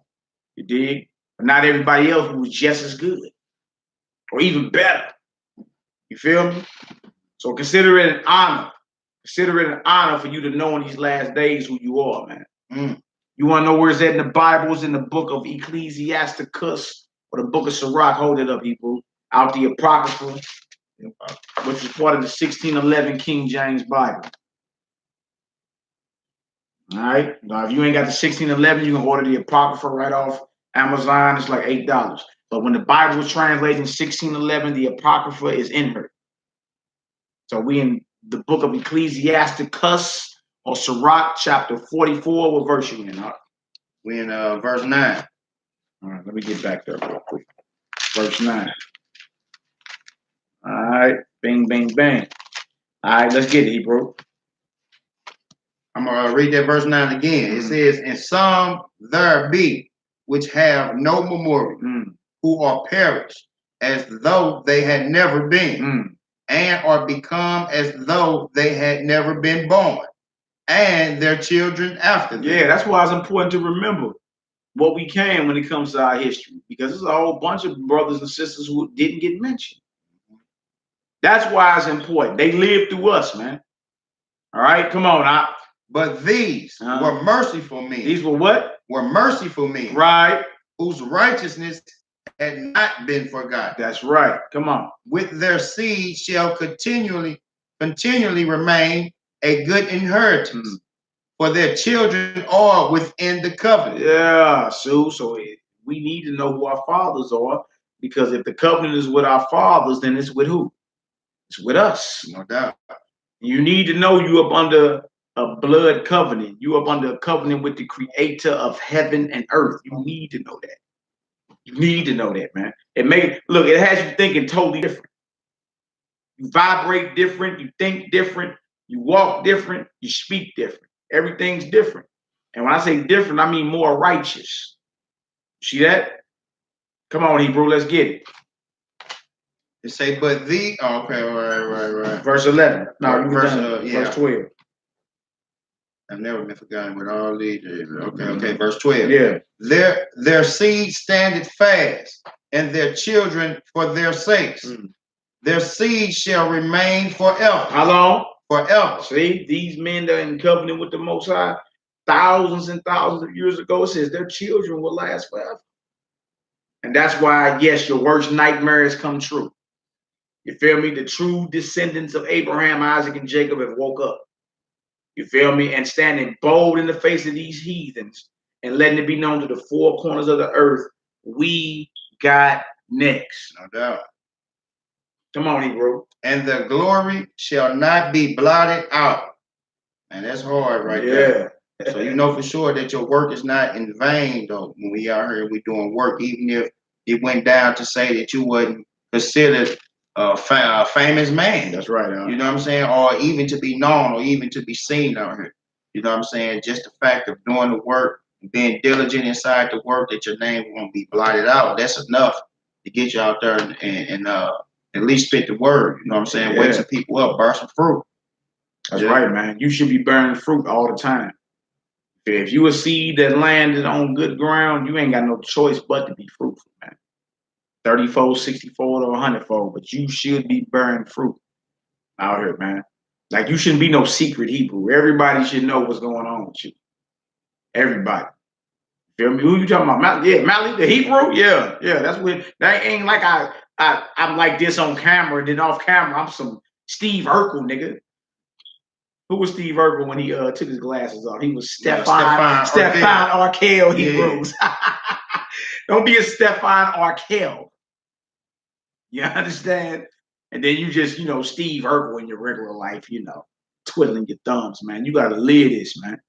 You dig? But not everybody else was just as good. Or even better. You feel me? So consider it an honor. Consider it an honor for you to know in these last days who you are, man. You want to know where it's at in the Bible? It's in the book of Ecclesiasticus or the book of Sirach. Hold it up, people. Out the Apocrypha, which is part of the 1611 King James Bible. All right. Now, if you ain't got the 1611, you can order the Apocrypha right off Amazon. It's like $8. But when the Bible was translated in 1611, the Apocrypha is in her. So we in the book of Ecclesiasticus or Sirach, chapter 44. What verse you in? We in verse 9. All right, let me get back there real quick. Verse 9. All right, bing, bing, bang. All right, let's get it, Hebrew. I'm going to read that verse 9 again. It says, and some there be which have no memorial, who are perished as though they had never been, and are become as though they had never been born, and their children after them. Yeah, that's why it's important to remember what we can when it comes to our history, because there's a whole bunch of brothers and sisters who didn't get mentioned. That's why it's important. They lived through us, man. All right, come on now. But these were merciful men. These were what? Were merciful men. Right. Whose righteousness had not been forgotten. That's right. Come on. With their seed shall continually remain a good inheritance. For their children are within the covenant. Yeah, so we need to know who our fathers are, because if the covenant is with our fathers, then it's with who? It's with us. No doubt. You need to know you up under a blood covenant. You up under a covenant with the creator of heaven and earth. You need to know that. You need to know that, man. It has you thinking totally different. You vibrate different, you think different, you walk different, you speak different. Everything's different. And when I say different, I mean more righteous. See that? Come on, Hebrew, let's get it. It say, but the okay, right. Verse 11. No, verse 12. I've never been forgotten with all these. Okay, verse 12. Yeah. Their seed standeth fast, and their children for their sakes. Their seed shall remain forever. How long? Forever. See, these men that are in covenant with the Most High, thousands and thousands of years ago, it says their children will last forever. And that's why, yes, your worst nightmares come true. You feel me? The true descendants of Abraham, Isaac, and Jacob have woke up. You feel me? And standing bold in the face of these heathens and letting it be known to the four corners of the earth, we got next. No doubt. Come on, Hebrew. And the glory shall not be blotted out. And that's hard right there. So you know for sure that your work is not in vain, though. When we out here, we doing work, even if it went down to say that you wasn't considered a famous man. That's right. You know what I'm saying? Or even to be known, or even to be seen out here. You know what I'm saying? Just the fact of doing the work, being diligent inside the work, that your name won't be blotted out. That's enough to get you out there and at least spit the word. You know what I'm saying? Wake some people up, burn some fruit. That's right, man. You should be burning fruit all the time. If you a seed that landed on good ground, you ain't got no choice but to be fruitful, man. 30-fold, 60-fold, or 100-fold, but you should be burning fruit out here, man. Like, you shouldn't be no secret Hebrew. Everybody should know what's going on with you. Everybody. Feel me? Who you talking about? Mally, the Hebrew? Yeah. That's what. That ain't like I'm like this on camera, then off camera I'm some Steve Urkel, nigga. Who was Steve Urkel when he took his glasses off? He was Stefan Arkell Hebrews. Don't be a Stefan Arkell. You understand? And then you just, Steve Urkel in your regular life, twiddling your thumbs, man. You got to live this, man.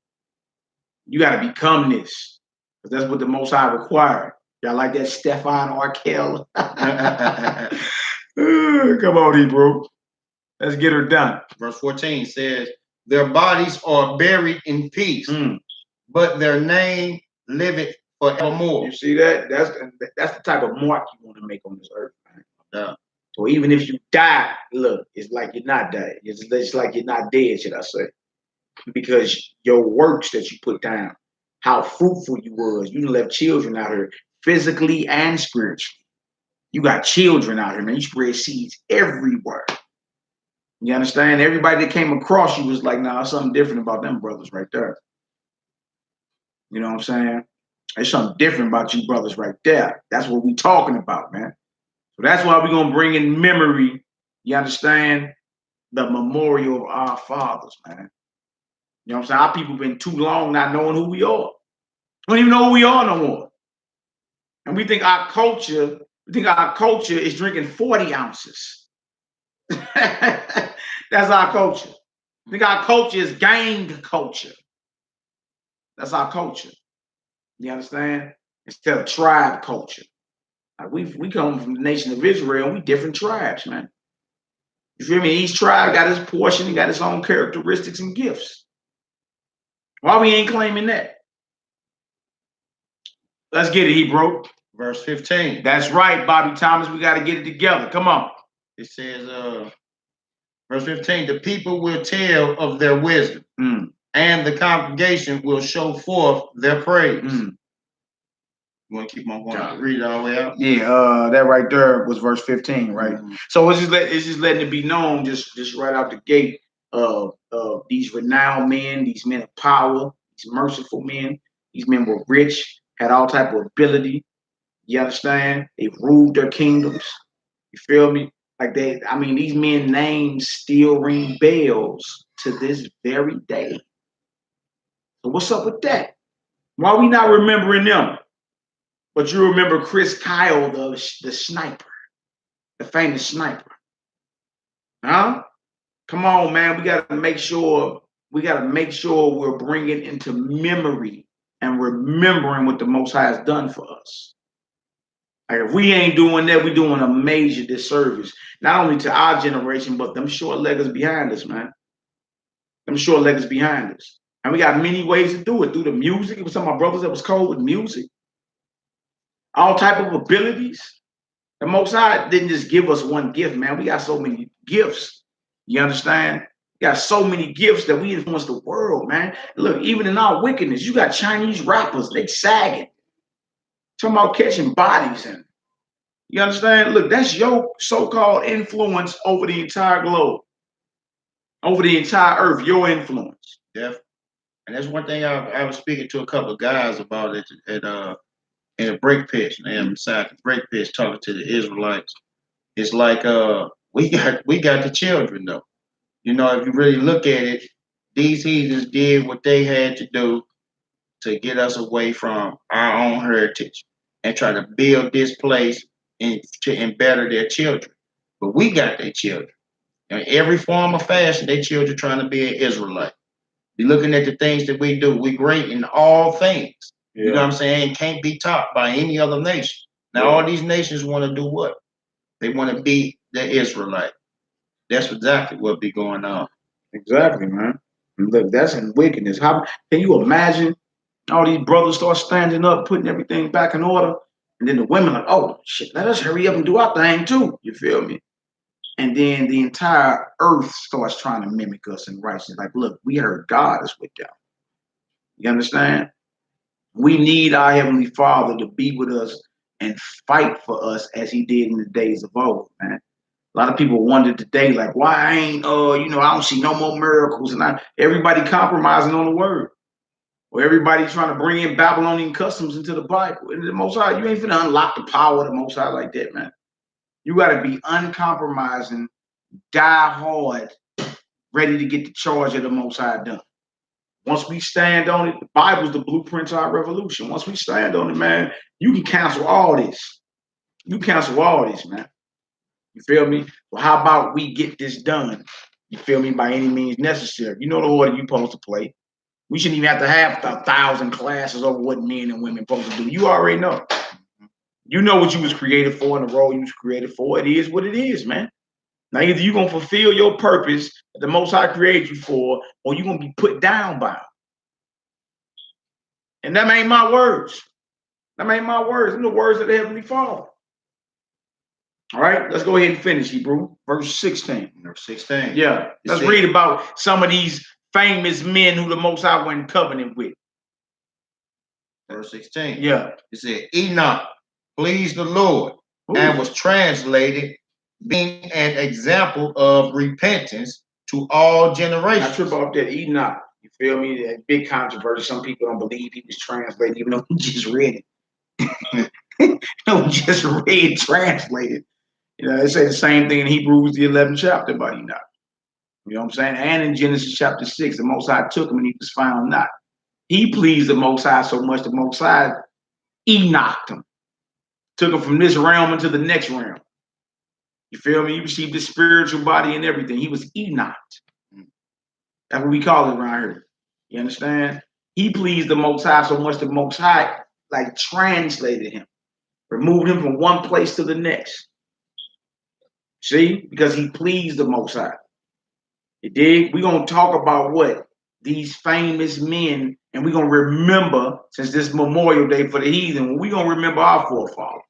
You got to become this. Because that's what the Most High required. Y'all like that Stefan Arkell? Come on, Hebrew. Let's get her done. Verse 14 says, their bodies are buried in peace, but their name liveth forevermore. You see that? That's the type of mark you want to make on this earth, man. Yeah. So even if you die, look, it's like you're not dead. It's like you're not dead, should I say. Because your works that you put down, how fruitful you was. You left children out here, physically and spiritually. You got children out here, man. You spread seeds everywhere. You understand? Everybody that came across you was like, nah, something different about them brothers right there. You know what I'm saying? There's something different about you brothers right there. That's what we talking about, man. So that's why we're going to bring in memory, you understand, the memorial of our fathers, man. You know what I'm saying? Our people been too long not knowing who we are. We don't even know who we are no more. And we think our culture is drinking 40 ounces. That's our culture. We think our culture is gang culture. That's our culture. You understand? Instead of tribe culture. Like we come from the nation of Israel, and we different tribes, man. You feel me? Each tribe got its portion and got its own characteristics and gifts. Why we ain't claiming that? Let's get it, Hebrew. Verse 15. That's right, Bobby Thomas. We got to get it together. Come on. It says, verse 15, the people will tell of their wisdom, and the congregation will show forth their praise. You want to keep on going? Read it all the way out. Yeah, that right there was verse 15, right? So it's just letting it be known, just right out the gate, of these renowned men, these men of power, these merciful men. These men were rich, had all type of ability. You understand? They ruled their kingdoms. You feel me? Like these men names still ring bells to this very day. So what's up with that? Why we not remembering them? But you remember Chris Kyle, the sniper, the famous sniper. Huh? Come on, man. We got to make sure we're bringing into memory and remembering what the Most High has done for us. Like if we ain't doing that, we're doing a major disservice, not only to our generation, but them short leggers behind us, man. Them short leggers behind us. And we got many ways to do it. Through the music. It was some of my brothers that was cold with music. All type of abilities. The Most High didn't just give us one gift, man. We got so many gifts. You understand? We got so many gifts that we influence the world, man. Look, even in our wickedness, you got Chinese rappers, they sagging. Talking about catching bodies and you understand? Look, that's your so-called influence over the entire globe, over the entire earth, your influence. Yeah. And that's one thing I was speaking to a couple of guys about it in a break pitch, man, inside the break pitch, talking to the Israelites. It's like we got the children though. You know, if you really look at it, these heathens did what they had to do to get us away from our own heritage and try to build this place and to embetter their children. But we got their children. In every form of fashion, their children trying to be an Israelite. Be looking at the things that we do. We great in all things. Yeah. You know what I'm saying? Can't be taught by any other nation. Now, all these nations want to do what? They want to be the Israelite. That's exactly what be going on. Exactly, man. Look, that's in wickedness. How can you imagine all these brothers start standing up, putting everything back in order, and then the women like, oh shit, let us hurry up and do our thing too. You feel me? And then the entire earth starts trying to mimic us in righteousness. Like, look, we heard God is with them. You understand? We need our Heavenly Father to be with us and fight for us as he did in the days of old, man. A lot of people wonder today, like, why ain't, I don't see no more miracles. And everybody compromising on the word. Or everybody trying to bring in Babylonian customs into the Bible. And the Most High, you ain't finna unlock the power of the Most High like that, man. You got to be uncompromising, die hard, ready to get the charge of the Most High done. Once we stand on it, the Bible's the blueprint to our revolution. Once we stand on it, man, you can cancel all this. You cancel all this, man. You feel me? Well, how about we get this done? You feel me? By any means necessary. You know the order you're supposed to play. We shouldn't even have to have 1,000 classes over what men and women supposed to do. You already know. You know what you was created for and the role you was created for. It is what it is, man. Now either you're gonna fulfill your purpose that the Most High created you for, or you're gonna be put down by him. And that ain't my words. That ain't my words. Them the words of the Heavenly Father. All right, let's go ahead and finish, Hebrew. Verse 16. Verse 16. Yeah, let's read about some of these famous men who the Most High went in covenant with. Verse 16. Yeah. It said, Enoch pleased the Lord and was translated, being an example of repentance to all generations. I trip off that Enoch. You feel me? That big controversy. Some people don't believe he was translated, even though we just read it. No, we just read translated. You know, they say the same thing in Hebrews, the 11th chapter about Enoch. You know what I'm saying? And in Genesis chapter 6, the Most High took him and he was found not. He pleased the Most High so much, the Most High Enocked him. Took him from this realm into the next realm. You feel me? He received his spiritual body and everything. He was Enocked. That's what we call it around here. You understand? He pleased the Most High so much, the Most High like translated him. Removed him from one place to the next. See? Because he pleased the Most High. You dig? We're going to talk about what? These famous men, and we're going to remember, since this Memorial Day for the heathen, we're going to remember our forefathers.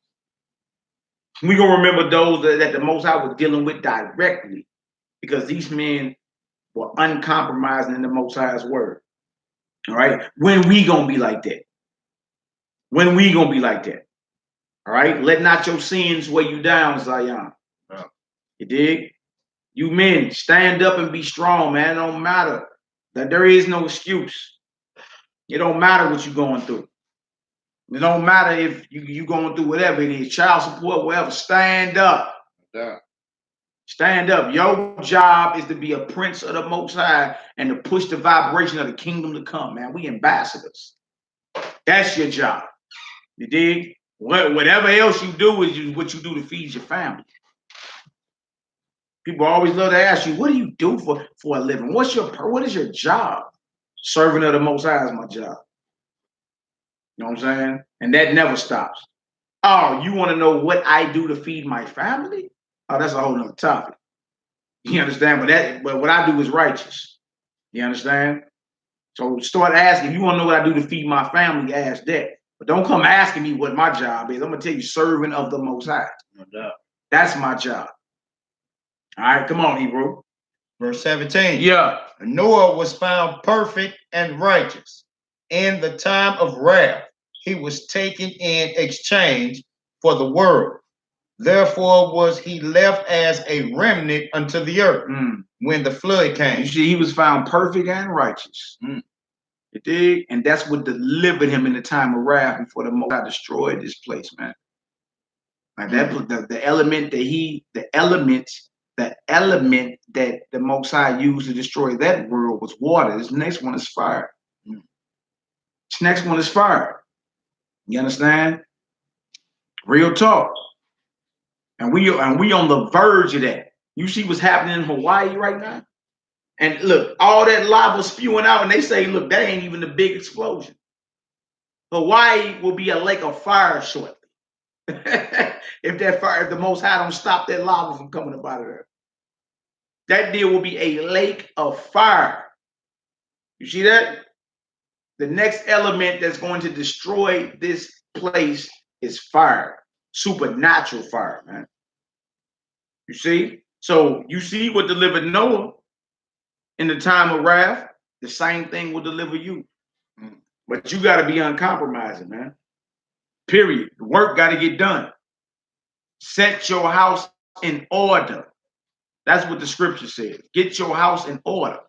We're going to remember those that the Most High was dealing with directly, because these men were uncompromising in the Most High's word. All right? When we going to be like that? When we going to be like that? All right? Let not your sins weigh you down, Zion. Yeah. You dig? You men, stand up and be strong, man. It don't matter. That there is no excuse. It don't matter what you're going through. It don't matter if you going through whatever it is, child support, whatever. Stand up. Yeah. Stand up. Your job is to be a prince of the Most High and to push the vibration of the kingdom to come, man. We ambassadors. That's your job. You dig? Whatever else you do is what you do to feed your family. People always love to ask you, what do you do for a living? What is your job? Serving of the Most High is my job. You know what I'm saying? And that never stops. Oh, you want to know what I do to feed my family? Oh, that's a whole nother topic. You understand? But what I do is righteous. You understand? So start asking. If you want to know what I do to feed my family, ask that. But don't come asking me what my job is. I'm going to tell you, servant of the Most High. No doubt. That's my job. All right, come on, Hebrew. Verse 17. Yeah. Noah was found perfect and righteous. In the time of wrath, he was taken in exchange for the world. Therefore was he left as a remnant unto the earth when the flood came. You see, he was found perfect and righteous. You dig? And that's what delivered him in the time of wrath before the Most High destroyed this place, man. Like that, the element that the Most High used to destroy that world was water. This next one is fire. This next one is fire. You understand? Real talk. And we on the verge of that. You see what's happening in Hawaii right now? And look, all that lava spewing out, and they say, look, that ain't even a big explosion. Hawaii will be a lake of fire shortly. If the Most High don't stop that lava from coming up out of there. That deal will be a lake of fire. You see that? The next element that's going to destroy this place is fire. Supernatural fire, man. You see? So you see what delivered Noah in the time of wrath? The same thing will deliver you. But you got to be uncompromising, man. Period. The work got to get done. Set your house in order. That's what the scripture says. Get your house in order.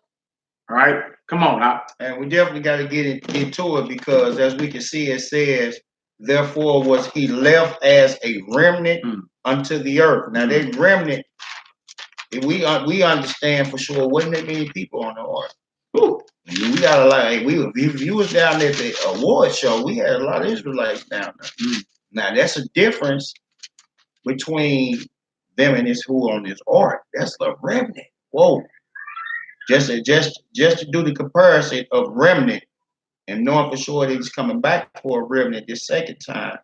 All right? Come on now. And we definitely got to get into it, because as we can see, it says, therefore was he left as a remnant unto the earth. Now that remnant, we understand for sure wasn't that many people on the earth. Ooh. We got a lot. If you was down at the award show, we had a lot of Israelites down there. Now that's a difference between them and his who on this ark. That's a remnant. Whoa. Just to do the comparison of remnant and knowing for sure that he's coming back for a remnant this second time,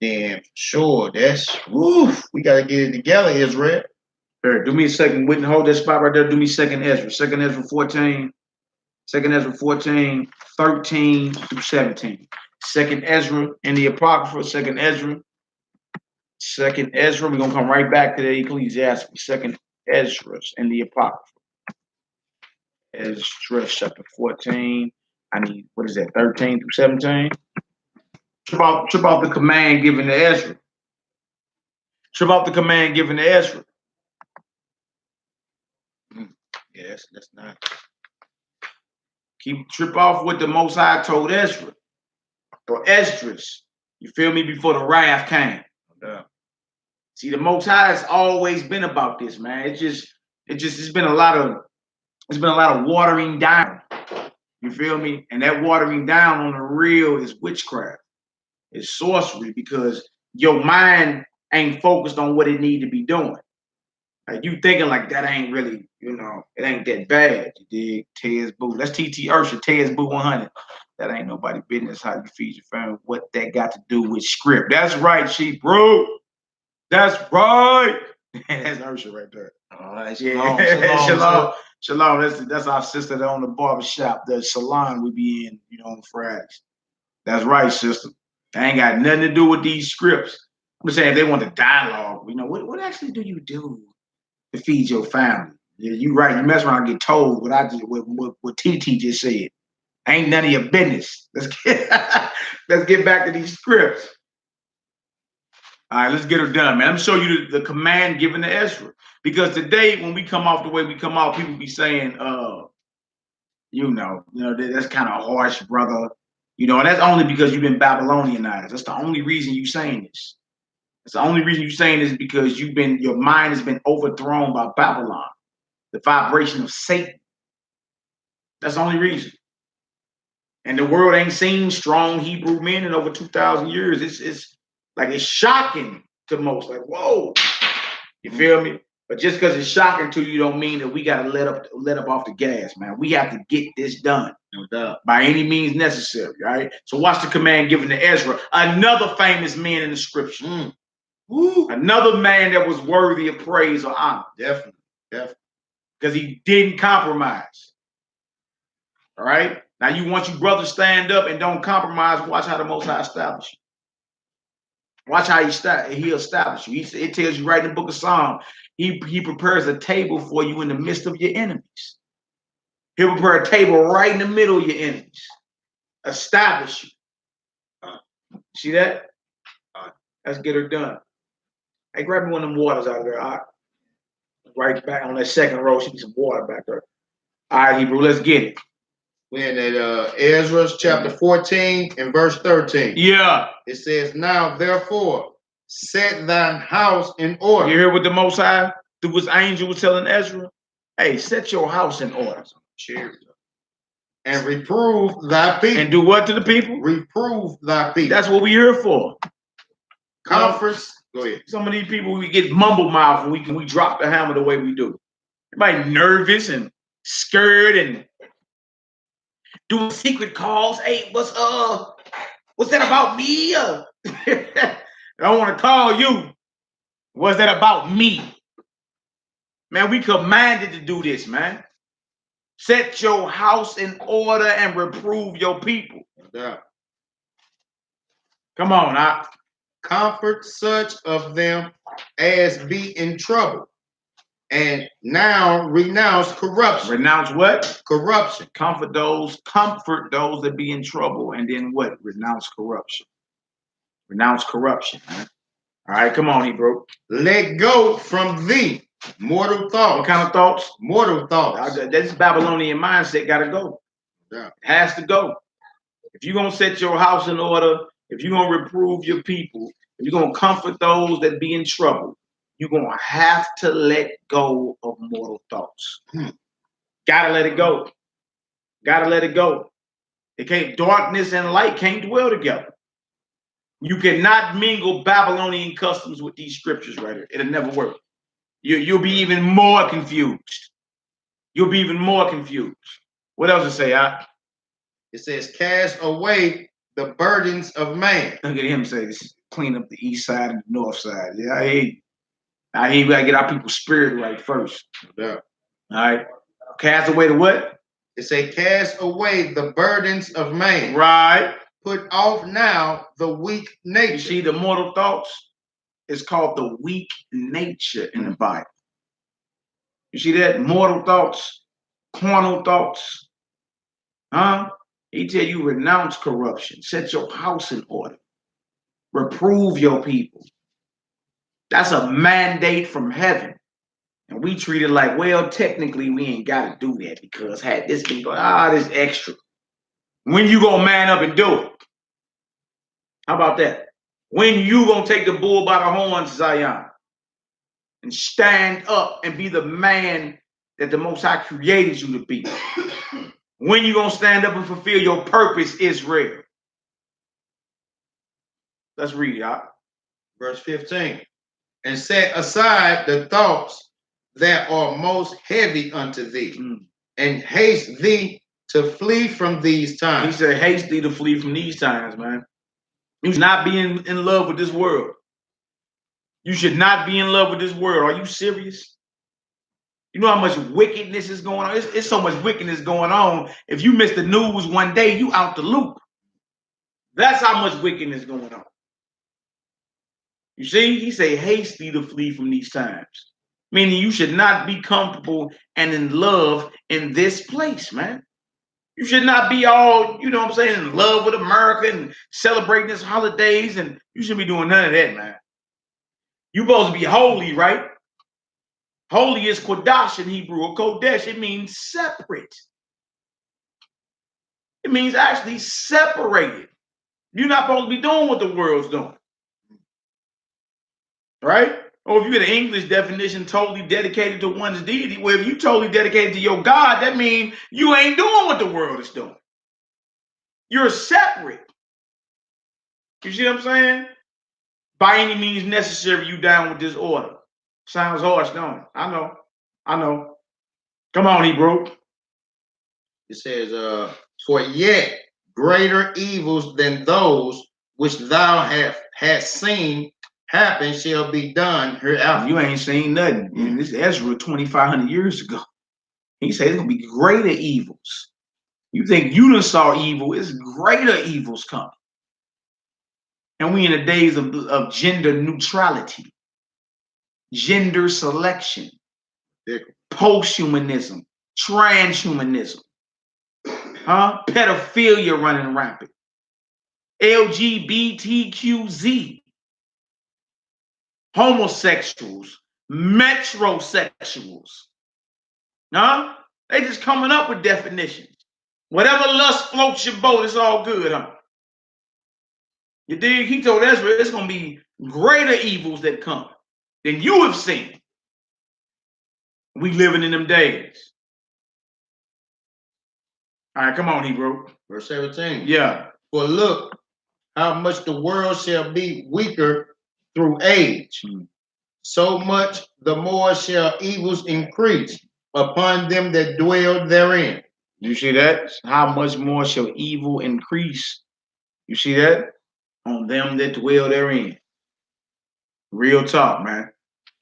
then sure, that's woof. We gotta get it together, Israel. Here, do me a second. Wouldn't hold that spot right there. Do me second Ezra. Second Ezra 14. Second Ezra 14, 13 through 17. Second Ezra in the Apocrypha. Second Ezra. Second Ezra. We're gonna come right back to the Ecclesiastes. Second Ezra in the Apocrypha. Ezra chapter 14. I need, what is that, 13 through 17? Trip out the command given to Ezra. Trip out the command given to Ezra. Yes, that's not. Trip off what the Most High told Ezra. Or Esdras. You feel me? Before the wrath came. Yeah. See, the Most High has always been about this, man. It's been a lot of watering down. You feel me? And that watering down on the real is witchcraft. It's sorcery, because your mind ain't focused on what it need to be doing. Like, you thinking like that ain't really, it ain't that bad. You dig? Tez Boo. That's TT Ursha, Tez Boo 100. That ain't nobody business how you feed your family. What that got to do with script. That's right, she bro. That's right. That's Ursha right there. All right, Shalom. Shalom. That's our sister that own the barbershop, the salon we be in, on Fridays. That's right, sister. That ain't got nothing to do with these scripts. I'm just saying, if they want the dialogue, what actually do you do to feed your family? Yeah, you right. You mess around and get told what TT just said. Ain't none of your business. Let's get back to these scripts. All right, let's get her done, man. I'm show you the command given to Ezra. Because today, when we come off the way we come off, people be saying, that's kind of harsh, brother. And that's only because you've been Babylonianized. That's the only reason you saying this. That's the only reason you saying this, because your mind has been overthrown by Babylon, the vibration of Satan. That's the only reason. And the world ain't seen strong Hebrew men in over 2,000 years. It's shocking to most. Like, whoa, you feel me? But just because it's shocking to you don't mean that we got to let up off the gas, man. We have to get this done. No doubt. By any means necessary, right? So watch the command given to Ezra, another famous man in the scripture. Another man that was worthy of praise or honor. Definitely. Because he didn't compromise. All right? Now, once you brothers stand up and don't compromise, watch how the Most High establish you. Watch how he'll establish you. It tells you right in the book of Psalm, he prepares a table for you in the midst of your enemies. He'll prepare a table right in the middle of your enemies. Establish you. See that? Let's get her done. Hey, grab me one of them waters out of there. All right. Right back on that second row. She needs some water back there. All right, Hebrew, let's get it. We're in Ezra chapter 14 and verse 13. Yeah. It says, now, therefore, set thine house in order. You hear what the Most High, through his angel, was telling Ezra? Hey, set your house in order. Cheers. And reprove thy people. And do what to the people? Reprove thy people. That's what we're here for. Conference. Go ahead. Some of these people, we get mumble mouth and we drop the hammer the way we do. Everybody nervous and scared and doing secret calls. Hey, what's that about me? I don't want to call you. What's that about me? Man, we commanded to do this, man. Set your house in order and reprove your people. Yeah. Come on, now. Comfort such of them as be in trouble. And now renounce corruption. Renounce what? Corruption. Comfort those that be in trouble. And then what? Renounce corruption. Renounce corruption, man. All right, come on, Hebrew. Let go from thee mortal thoughts. What kind of thoughts? Mortal thoughts. This Babylonian mindset got to go. Yeah. It has to go. If you're going to set your house in order, if you're going to reprove your people, if you're going to comfort those that be in trouble, you're going to have to let go of mortal thoughts. Got to let it go. Got to let it go. Darkness and light can't dwell together. You cannot mingle Babylonian customs with these scriptures right here. It'll never work. You'll be even more confused. You'll be even more confused. What else to say? It says, cast away the burdens of man. Look at him say this. Clean up the east side and the north side. Yeah, I hear you. We gotta get our people's spirit right first. Yeah. All right. Cast away the what? It says, cast away the burdens of man. Right. Put off now the weak nature. You see, the mortal thoughts is called the weak nature in the Bible. You see that? Mortal thoughts, carnal thoughts. Huh? He tell you renounce corruption, set your house in order, reprove your people. That's a mandate from heaven. And we treat it like, well, technically we ain't got to do that because had this been going, this extra. When you gonna man up and do it? How about that? When you gonna take the bull by the horns, Zion, and stand up and be the man that the Most High created you to be? When you gonna stand up and fulfill your purpose, Israel? Let's read it out. Verse 15. And set aside the thoughts that are most heavy unto thee, and haste thee to flee from these times. He said, haste thee to flee from these times, man. You should not be in love with this world. You should not be in love with this world. Are you serious? You know how much wickedness is going on? It's so much wickedness going on. If you miss the news one day, you out the loop. That's how much wickedness going on. You see, he say, haste thee to flee from these times. Meaning you should not be comfortable and in love in this place, man. You should not be all, you know what I'm saying, in love with America and celebrating this holidays, and you shouldn't be doing none of that, man. You're supposed to be holy, right? Holy is Kodash in Hebrew, or Kodesh. It means separate. It means actually separated. You're not supposed to be doing what the world's doing. Right? Or if you get an English definition, totally dedicated to one's deity, well, if you totally dedicated to your God, that means you ain't doing what the world is doing. You're separate. You see what I'm saying? By any means necessary, you down with this order. Sounds harsh, don't it? I know. Come on, Hebrew. It says, for yet greater evils than those which thou hast seen happen shall be done hereafter. You ain't seen nothing. And this is Ezra 2,500 years ago. He said there's going to be greater evils. You think you done saw evil, it's greater evils coming. And we in the days of gender neutrality, gender selection, posthumanism, transhumanism, pedophilia running rampant, LGBTQZ, homosexuals, metrosexuals. They just coming up with definitions. Whatever lust floats your boat, it's all good, huh? You dig? He told Ezra it's going to be greater evils that come than you have seen. We living in them days. All right, come on, Hebrew. Verse 17. Yeah. For look, how much the world shall be weaker through age. So much the more shall evils increase upon them that dwell therein. You see that? How much more shall evil increase? You see that? On them that dwell therein. Real talk, man.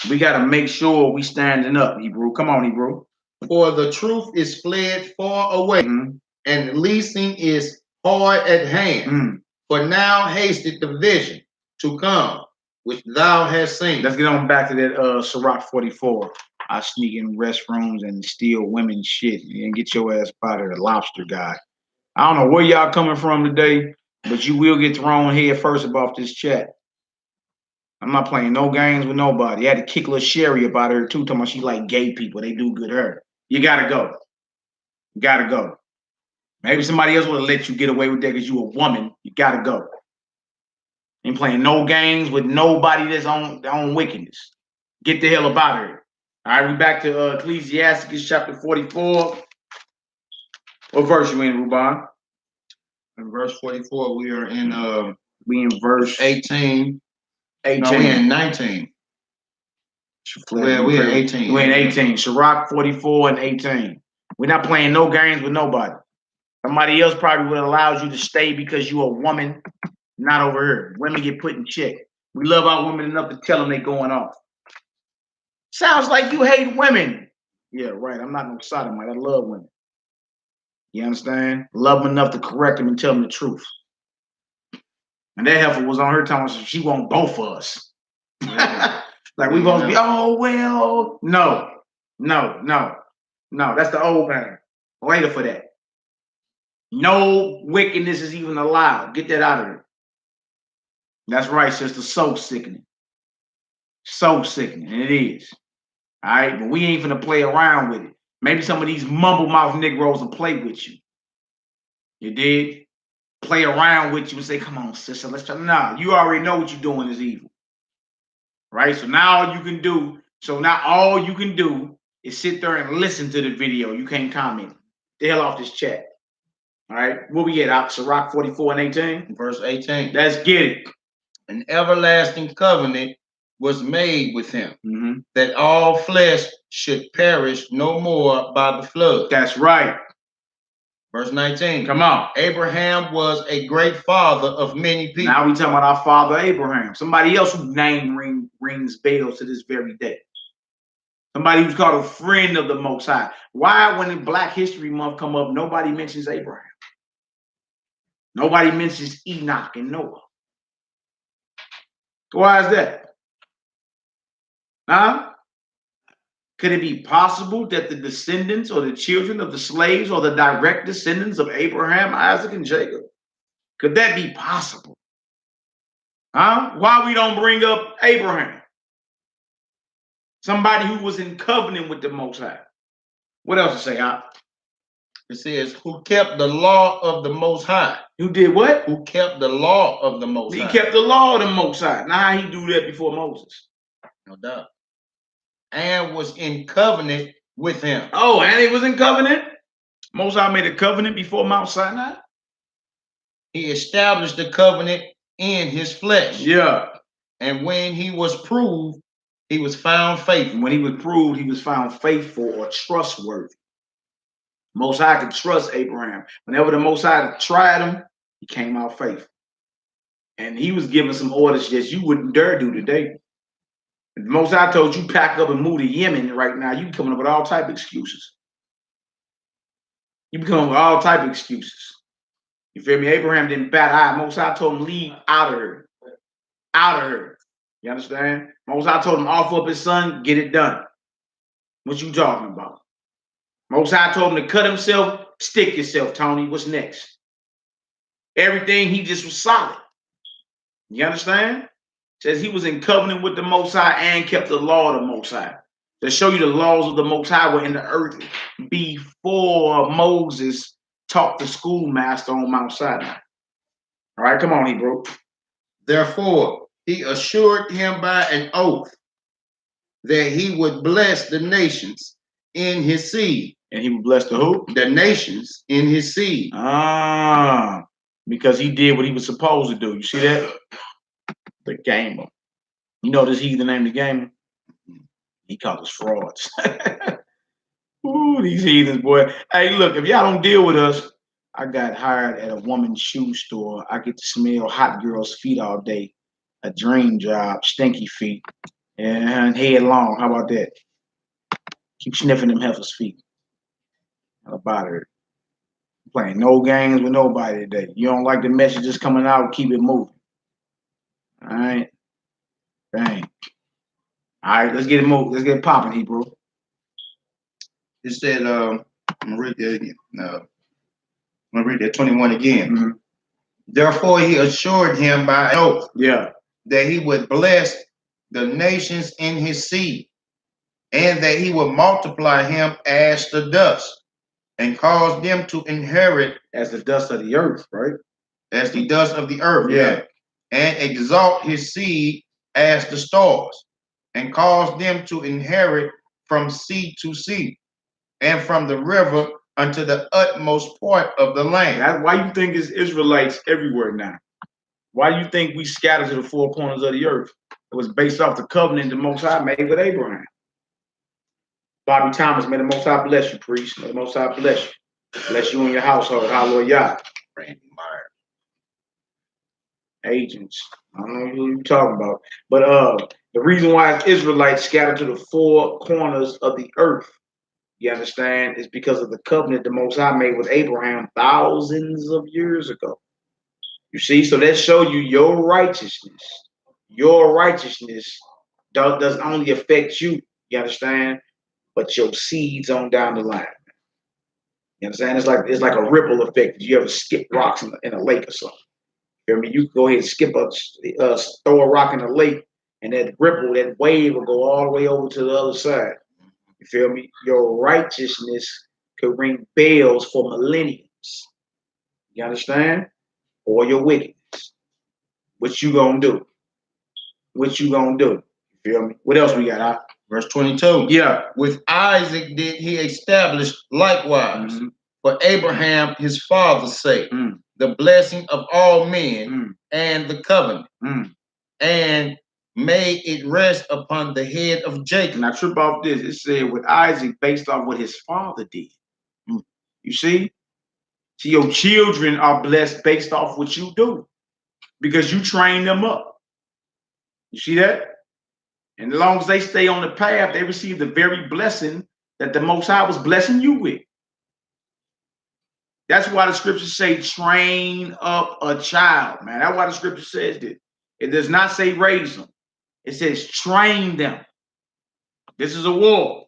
We got to make sure we standing up, Hebrew. Come on, Hebrew. For the truth is fled far away, and leasing is hard at hand. For now hasted the vision to come, which thou hast seen. Let's get on back to that Sirach 44. I sneak in restrooms and steal women's shit and get your ass out of the lobster guy. I don't know where y'all coming from today, but you will get thrown head first off this chat. I'm not playing no games with nobody. I had to kick little Sherry about her too, talking about she like gay people. They do good her. You gotta go. You gotta go. Maybe somebody else would have let you get away with that because you a woman. You gotta go. Ain't playing no games with nobody that's on wickedness. Get the hell about here. All right, we back to Ecclesiasticus chapter 44. What verse you in, Ruban? In verse 44, we are in We in verse 18. 18. No, we in 19. Well, we in 18. We in 18. Sirach 44 and 18. We're not playing no games with nobody. Somebody else probably would allow you to stay because you're a woman. Not over here. Women get put in check. We love our women enough to tell them they going off. Sounds like you hate women. Yeah, right. I'm not no sodomite. I love women. You understand? Love them enough to correct them and tell them the truth. And that heifer was on her tongue. So she want both of us. Like we supposed to be, oh, well. No. That's the old man. Later for that. No wickedness is even allowed. Get that out of here. That's right, sister. So sickening. So sickening. And it is. All right. But we ain't finna play around with it. Maybe some of these mumble mouth Negroes will play with you. You did? Play around with you and say, come on, sister, let's try. Nah, you already know what you're doing is evil. Right? So now all you can do is sit there and listen to the video. You can't comment. The hell off this chat. All right. What we at? Sirach 44 and 18? Verse 18. Let's get it. An everlasting covenant was made with him, that all flesh should perish no more by the flood. That's right. Verse 19. Come on. Abraham was a great father of many people. Now we talking about our father Abraham. Somebody else whose name rings bells to this very day. Somebody who's called a friend of the Most High. Why, when in Black History Month come up, nobody mentions Abraham? Nobody mentions Enoch and Noah. Why is that? Huh? Could it be possible that the descendants or the children of the slaves are the direct descendants of Abraham, Isaac, and Jacob? Could that be possible? Huh? Why we don't bring up Abraham? Somebody who was in covenant with the Most High. What else to say, huh? It says, who kept the law of the Most High. Who did what? Who kept the law of the Most High. He kept the law of the Most High. Now how he do that before Moses? No doubt. And was in covenant with him. Oh, and he was in covenant? Most High made a covenant before Mount Sinai? He established the covenant in his flesh. Yeah. And when he was proved, he was found faithful. When he was proved, he was found faithful or trustworthy. Most High could trust Abraham. Whenever the Most High tried him, he came out faithful. And he was giving some orders that you wouldn't dare do today. If the Most High told you pack up and move to Yemen right now, you coming up with all type of excuses. You coming up with all type of excuses. You feel me? Abraham didn't bat an eye. Most High told him leave out of her. Out of her. You understand? Most High told him offer up his son, get it done. What you talking about? Most High told him to cut himself, stick yourself, Tony. What's next? Everything, he just was solid. You understand? Says he was in covenant with the Most High and kept the law of the Most High. To show you the laws of the Most High were in the earth before Moses taught the schoolmaster on Mount Sinai. All right, come on, Hebrew. Therefore, he assured him by an oath that he would bless the nations in his seed. And he would bless the who? The nations in his seed. Ah, because he did what he was supposed to do. You see that? The gamer. You know this heathen named the gamer? He called us frauds. Ooh, these heathens, boy. Hey, look, if y'all don't deal with us, I got hired at a woman's shoe store. I get to smell hot girls' feet all day. A dream job, stinky feet, and head long. How about that? Keep sniffing them heifers' feet. How about it? Playing no games with nobody today. You don't like the messages coming out, keep it moving. All right. Bang. All right, let's get it moving. Let's get it popping, Hebrew. It said, I'm gonna read that again. No. I'm gonna read that 21 again. Therefore, he assured him by oath that he would bless the nations in his seed, and that he would multiply him as the dust, and cause them to inherit as the dust of the earth, right? As the dust of the earth, and exalt his seed as the stars, and cause them to inherit from sea to sea, and from the river unto the utmost part of the land. That's why you think it's Israelites everywhere now. Why do you think we scattered to the four corners of the earth? It was based off the covenant the Most High made with Abraham. Bobby Thomas, may the Most High bless you, priest. May the Most High bless you. Bless you and your household. Hallelujah. Randy Myers. Agents. I don't know who you're talking about. But the reason why Israelites scattered to the four corners of the earth, you understand, is because of the covenant the Most High made with Abraham thousands of years ago. You see, so that shows you your righteousness. Your righteousness doesn't only affect you, you understand, but your seeds on down the line. You understand? It's like a ripple effect. You ever skip rocks in a lake or something? You know what I mean? You can go ahead and skip throw a rock in the lake, and that ripple, that wave will go all the way over to the other side. You feel me? Your righteousness could ring bells for millenniums. You understand? Or your wickedness. What you gonna do? What you gonna do? You feel me? What else we got? Huh? Verse 22. Yeah. With Isaac did he establish likewise for Abraham his father's sake the blessing of all men and the covenant, and made it rest upon the head of Jacob. Now trip off this. It said with Isaac based on what his father did. You see? See, your children are blessed based off what you do because you train them up. You see that? And as long as they stay on the path, they receive the very blessing that the Most High was blessing you with. That's why the scriptures say train up a child, man. That's why the scripture says that. It does not say raise them. It says train them. This is a war.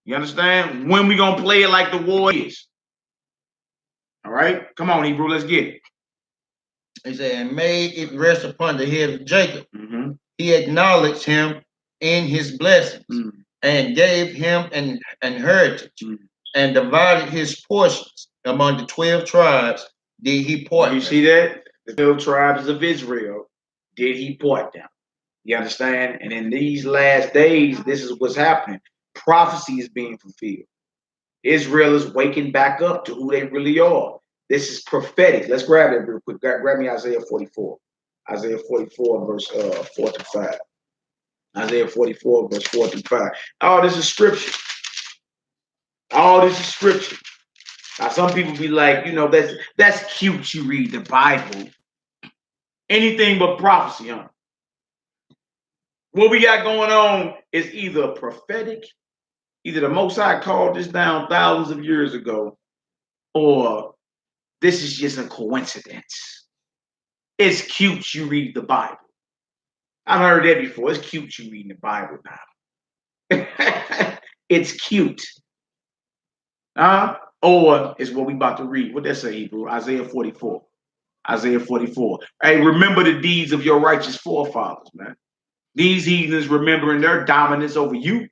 You understand? When we gonna play it like the war is? All right? Come on, Hebrew, let's get it. He said, and made it rest upon the head of Jacob. He acknowledged him in his blessings and gave him an heritage and divided his portions among the 12 tribes. Did he part? You see that? The 12 tribes of Israel, did he part them? You understand? And in these last days, this is what's happening. Prophecy is being fulfilled. Israel is waking back up to who they really are. This is prophetic. Let's grab that real quick. Grab me Isaiah 44. Isaiah 44, verse 4 to 5. Isaiah 44, verse 4 to 5. All this is scripture. All this is scripture. Now, some people be like, you know, that's cute. You read the Bible. Anything but prophecy, huh? What we got going on is either prophetic, either the Most High called this down thousands of years ago, or this is just a coincidence. It's cute you read the Bible. I've heard that before. It's cute you reading the Bible now. It's cute. Or it's what we about to read. What that say, Hebrew? Isaiah 44. Isaiah 44. Hey, remember the deeds of your righteous forefathers, man. These heathens remembering their dominance over you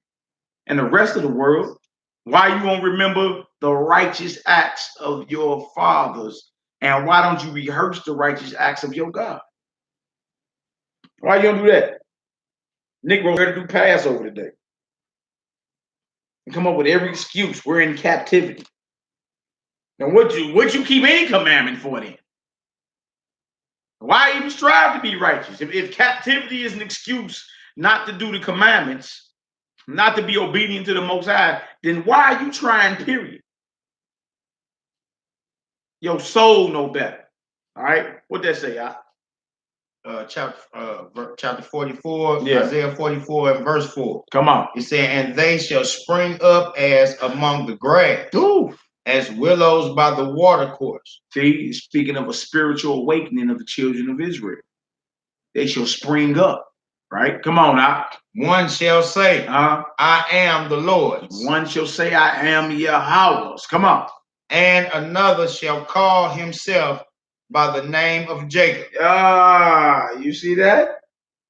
and the rest of the world. Why you won't remember the righteous acts of your fathers? And why don't you rehearse the righteous acts of your God? Why you don't do that? Negro here to do Passover today. And come up with every excuse. We're in captivity. Now what you keep any commandment for then? Why even strive to be righteous? If captivity is an excuse not to do the commandments, not to be obedient to the Most High, then why are you trying, period? Your soul know better. All right? What that say, y'all? Chapter 44, yeah. Isaiah 44 and verse 4. Come on. It said, and they shall spring up as among the grass, as willows by the watercourse. See, speaking of a spiritual awakening of the children of Israel. They shall spring up, right? Come on now. One shall say, I am the Lord's. One shall say, I am Yahweh's. Come on. And another shall call himself by the name of Jacob. You see that?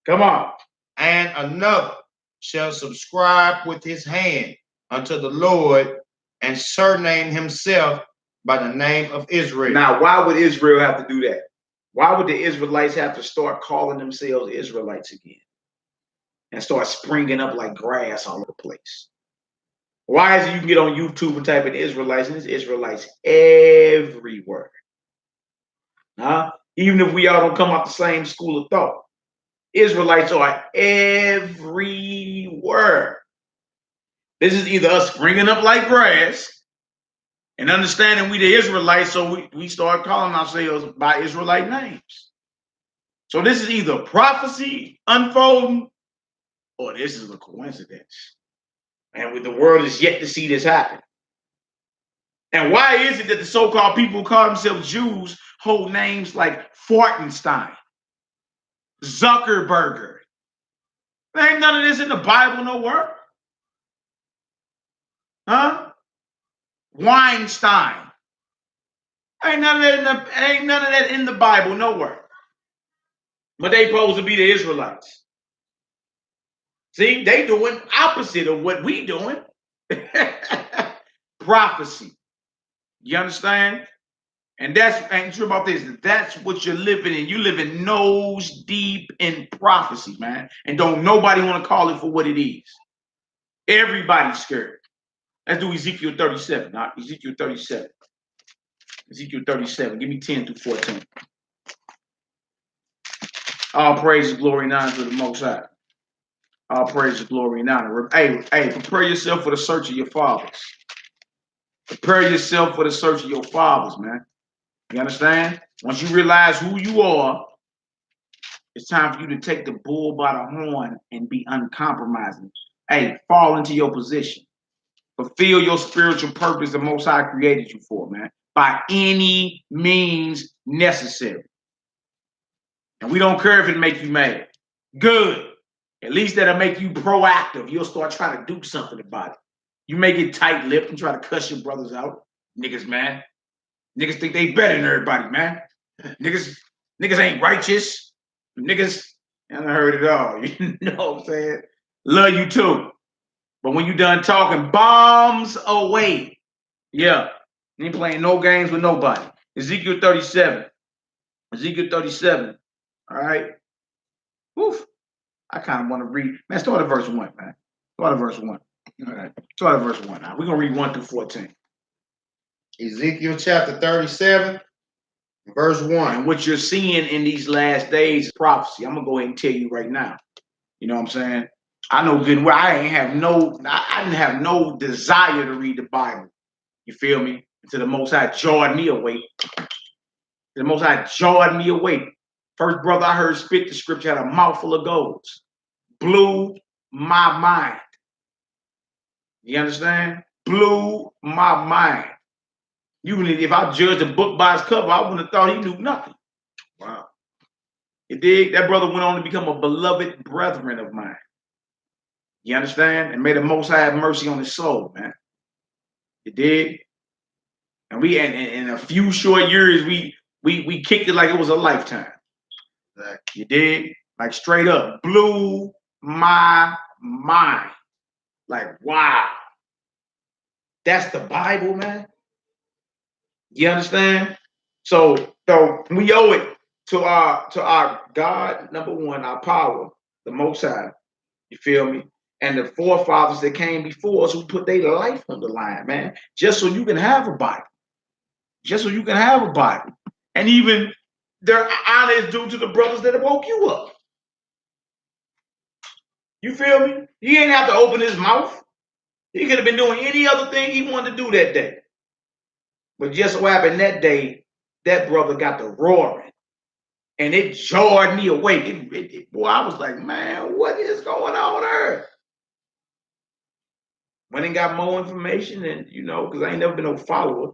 Come on. And another shall subscribe with his hand unto the Lord and surname himself by the name of Israel. Now, why would Israel have to do that? Why would the Israelites have to start calling themselves Israelites again and start springing up like grass all over the place? Why is it you can get on YouTube and type in Israelites and there's Israelites everywhere? Even if we all don't come out the same school of thought. Israelites are everywhere. This is either us springing up like grass and understanding we the Israelites, so we start calling ourselves by Israelite names. So this is either prophecy unfolding or this is a coincidence. And the world is yet to see this happen. And why is it that the so-called people who call themselves Jews hold names like Fortenstein, Zuckerberger? There ain't none of this in the Bible nowhere. Huh? Weinstein. Ain't none of that in the Bible nowhere. But they supposed to be the Israelites. See, they doing opposite of what we doing. Prophecy. You understand? And ain't true about this. That's what you're living in. You living nose deep in prophecy, man. And don't nobody want to call it for what it is. Everybody's scared. Let's do Ezekiel 37. Now, Ezekiel 37. Ezekiel 37. Give me 10 through 14. All praise, glory, and honor to the Most High. All praise, glory, and honor. Hey, prepare yourself for the search of your fathers. Prepare yourself for the search of your fathers, man. You understand? Once you realize who you are, it's time for you to take the bull by the horn and be uncompromising. Hey, fall into your position. Fulfill your spiritual purpose the Most High created you for, man, by any means necessary. And we don't care if it makes you mad. Good. At least that'll make you proactive. You'll start trying to do something about it. You may get tight-lipped and try to cuss your brothers out. Niggas, man. Niggas think they better than everybody, man. Niggas ain't righteous. Niggas, I done heard it all. You know what I'm saying? Love you too. But when you done talking, bombs away. Yeah. You ain't playing no games with nobody. Ezekiel 37. Ezekiel 37. All right. Woof. I kind of want to read. Man, start at verse 1, man. Start at verse 1. All right. Start at verse 1 now. We're going to read 1 through 14. Ezekiel chapter 37, verse 1. And what you're seeing in these last days is prophecy. I'm going to go ahead and tell you right now. You know what I'm saying? I know good well. I didn't have no desire to read the Bible. You feel me? Until the Most High jarred me away. The Most High jarred me away. First brother I heard spit the scripture had a mouthful of golds. Blew my mind. You understand? Blew my mind. If I judged a book by its cover, I wouldn't have thought he knew nothing. Wow. You dig? That brother went on to become a beloved brethren of mine. You understand? And may the Most High have mercy on his soul, man. You dig? And in a few short years, we kicked it like it was a lifetime. Exactly. You dig? Like straight up, blew my mind. Like, wow. That's the Bible, man. You understand? So we owe it to our God, number one, our power, the Most High. You feel me? And the forefathers that came before us who put their life on the line, man, just so you can have a Bible. Just so you can have a Bible. And even their honor is due to the brothers that woke you up. You feel me? He ain't have to open his mouth. He could have been doing any other thing he wanted to do that day. But just so happened that day, that brother got the roaring. And it jarred me away. Boy, I was like, man, what is going on there? Went and got more information and, because I ain't never been no follower.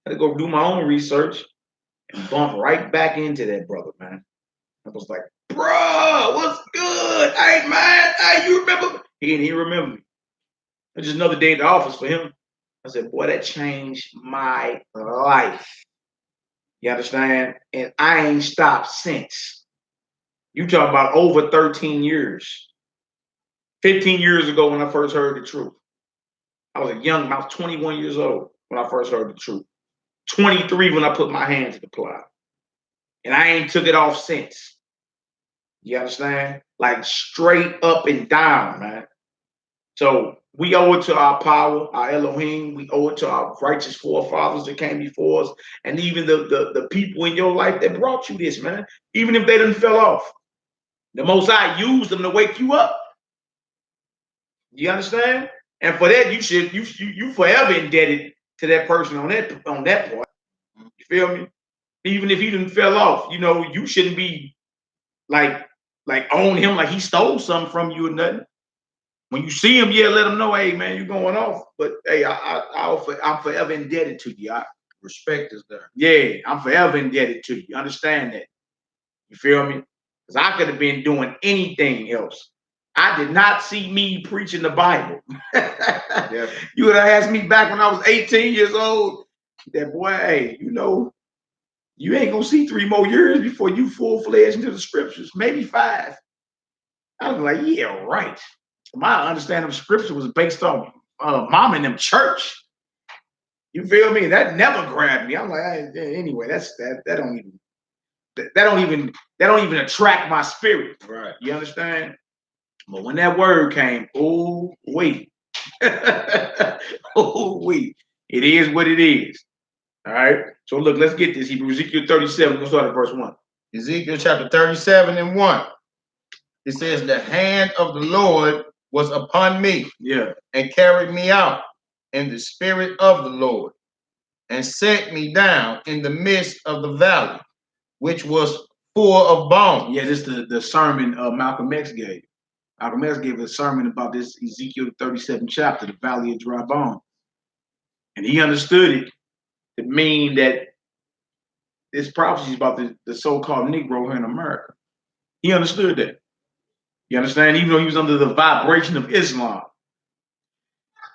I had to go do my own research and bump right back into that brother, man. I was like, bro, what's good? Hey, man, hey, you remember? He didn't even remember me. It was just another day in the office for him. I said, boy, that changed my life. You understand? And I ain't stopped since. You talking about over 13 years. 15 years ago when I first heard the truth. I was I was 21 years old when I first heard the truth. 23 when I put my hand to the plow. And I ain't took it off since. You understand? Like straight up and down, man. So We owe it to our power, our Elohim. We owe it to our righteous forefathers that came before us, and even the people in your life that brought you this, man. Even if they didn't fell off, the Most High used them to wake you up. You understand? And for that, you forever indebted to that person on that part. You feel me? Even if he didn't fell off, you know, you shouldn't be like own him like he stole something from you or nothing. When you see him, yeah, let him know, hey man, you're going off. But hey, I'm forever indebted to you. Respect is there. Yeah, I'm forever indebted to you. Understand that? You feel me? Because I could have been doing anything else. I did not see me preaching the Bible. Yeah. You would have asked me back when I was 18 years old. That boy, hey, you know, you ain't gonna see 3 more years before you full-fledged into the scriptures, maybe 5. I was like, yeah, right. My understanding of scripture was based on mom and them church. You feel me? That never grabbed me. I'm like, anyway, that don't even attract my spirit. Right. You understand? But when that word came, oh wait, oh wait, it is what it is. All right. So look, let's get this. Hebrew Ezekiel 37. We'll start at verse 1. Ezekiel chapter 37 and 1. It says, the hand of the Lord was upon me, Yeah, and carried me out in the spirit of the Lord, and set me down in the midst of the valley, which was full of bones. yeah. This is the sermon Malcolm X gave. Malcolm X gave a sermon about this Ezekiel 37 chapter, the Valley of Dry Bones, and he understood it to mean that this prophecy is about the so-called Negro here in America. He understood that. You understand? Even though he was under the vibration of Islam,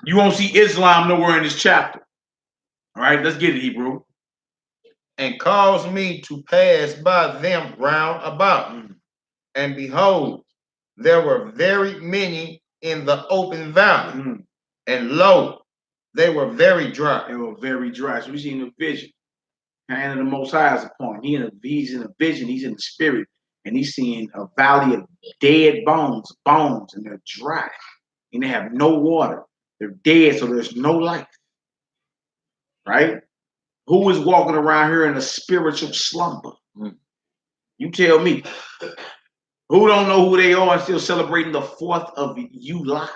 you won't see Islam nowhere in this chapter. All right, let's get it, Hebrew. And caused me to pass by them round about. And behold, there were very many in the open valley, and lo, they were very dry. They were very dry. So we see in the vision, hand of the Most High is upon him. He's in a vision. He's in the spirit, and he's seeing a valley of dead bones, and they're dry, and they have no water. They're dead, so there's no life. Right? Who is walking around here in a spiritual slumber? You tell me. Who don't know who they are and still celebrating the 4th of July?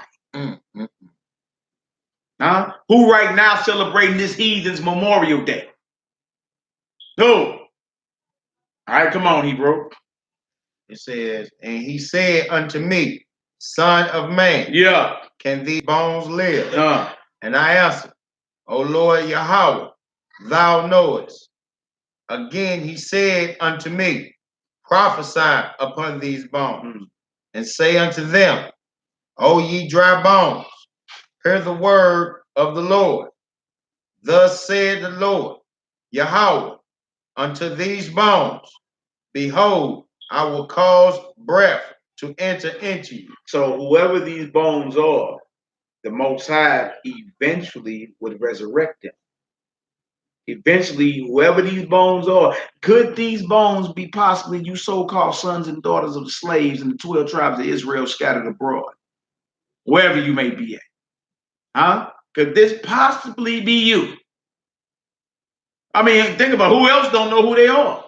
Huh? Who right now celebrating this heathen's Memorial Day? Who? All right, come on, Hebrew. It says, and he said unto me, Son of man, Yeah, can these bones live? And I answered, O Lord Yahweh, thou knowest. Again he said unto me, prophesy upon these bones, and say unto them, O ye dry bones, hear the word of the Lord. Thus said the Lord Yahweh unto these bones, behold, I will cause breath to enter into you. So whoever these bones are, the Most High eventually would resurrect them. Eventually, whoever these bones are, could these bones be possibly you so-called sons and daughters of the slaves in the 12 tribes of Israel scattered abroad, wherever you may be at? Huh? Could this possibly be you? I mean, think about who else don't know who they are.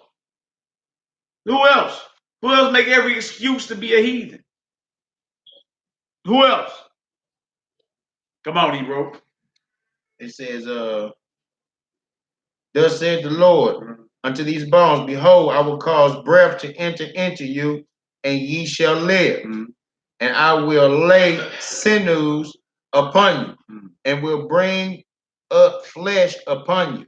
Who else? Who else make every excuse to be a heathen? Who else? Come on, Hebrew. It says, thus said the Lord unto these bones, behold, I will cause breath to enter into you, and ye shall live. And I will lay sinews upon you, and will bring up flesh upon you,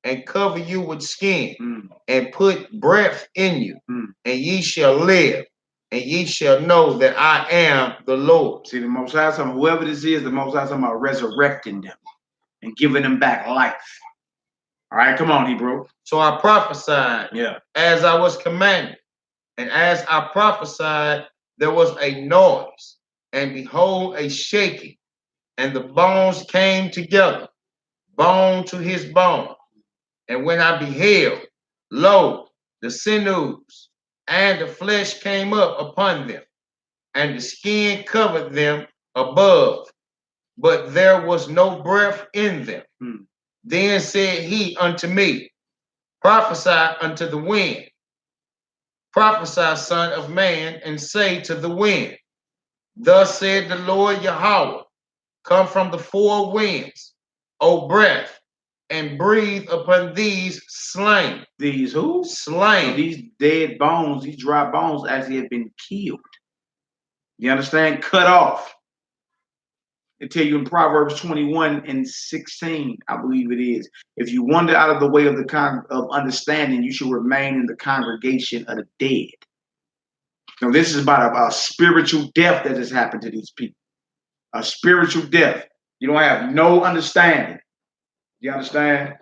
and cover you with skin, and put breath in you, and ye shall live, and ye shall know that I am the Lord. See, the Most High, whoever this is, the Most High talking about resurrecting them and giving them back life. All right, come on, Hebrew. So I prophesied as I was commanded. And as I prophesied, there was a noise, and behold, a shaking, and the bones came together, bone to his bone. And when I beheld, lo, the sinews and the flesh came up upon them, and the skin covered them above, but there was no breath in them. Hmm. Then said he unto me, prophesy unto the wind. Prophesy, son of man, and say to the wind, thus said the Lord Yahweh, come from the four winds, O breath, and breathe upon these slain. These who? Slain. So these dead bones, these dry bones actually have been killed. You understand? Cut off. They tell you in Proverbs 21:16, I believe it is. If you wander out of the way of of understanding, you should remain in the congregation of the dead. Now, this is about a spiritual death that has happened to these people. A spiritual death. You don't have no understanding. You understand?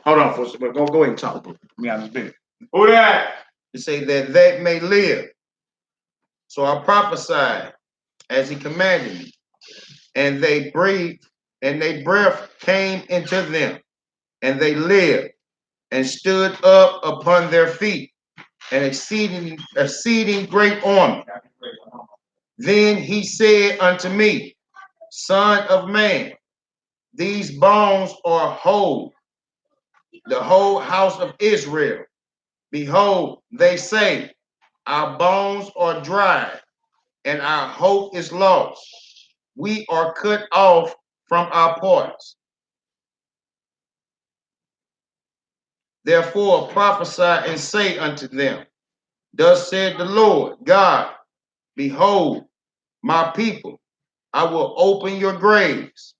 Hold on for a second. Go ahead and talk. Let me out of this bit. Who that? To say that they may live. So I prophesied as he commanded me, and they breathed, and their breath came into them, and they lived, and stood up upon their feet, an exceeding great army. Then he said unto me, Son of man, these bones are whole, the whole house of Israel. Behold, they say, our bones are dried, and our hope is lost. We are cut off from our parts. Therefore prophesy and say unto them, thus said the Lord God, behold, my people, I will open your graves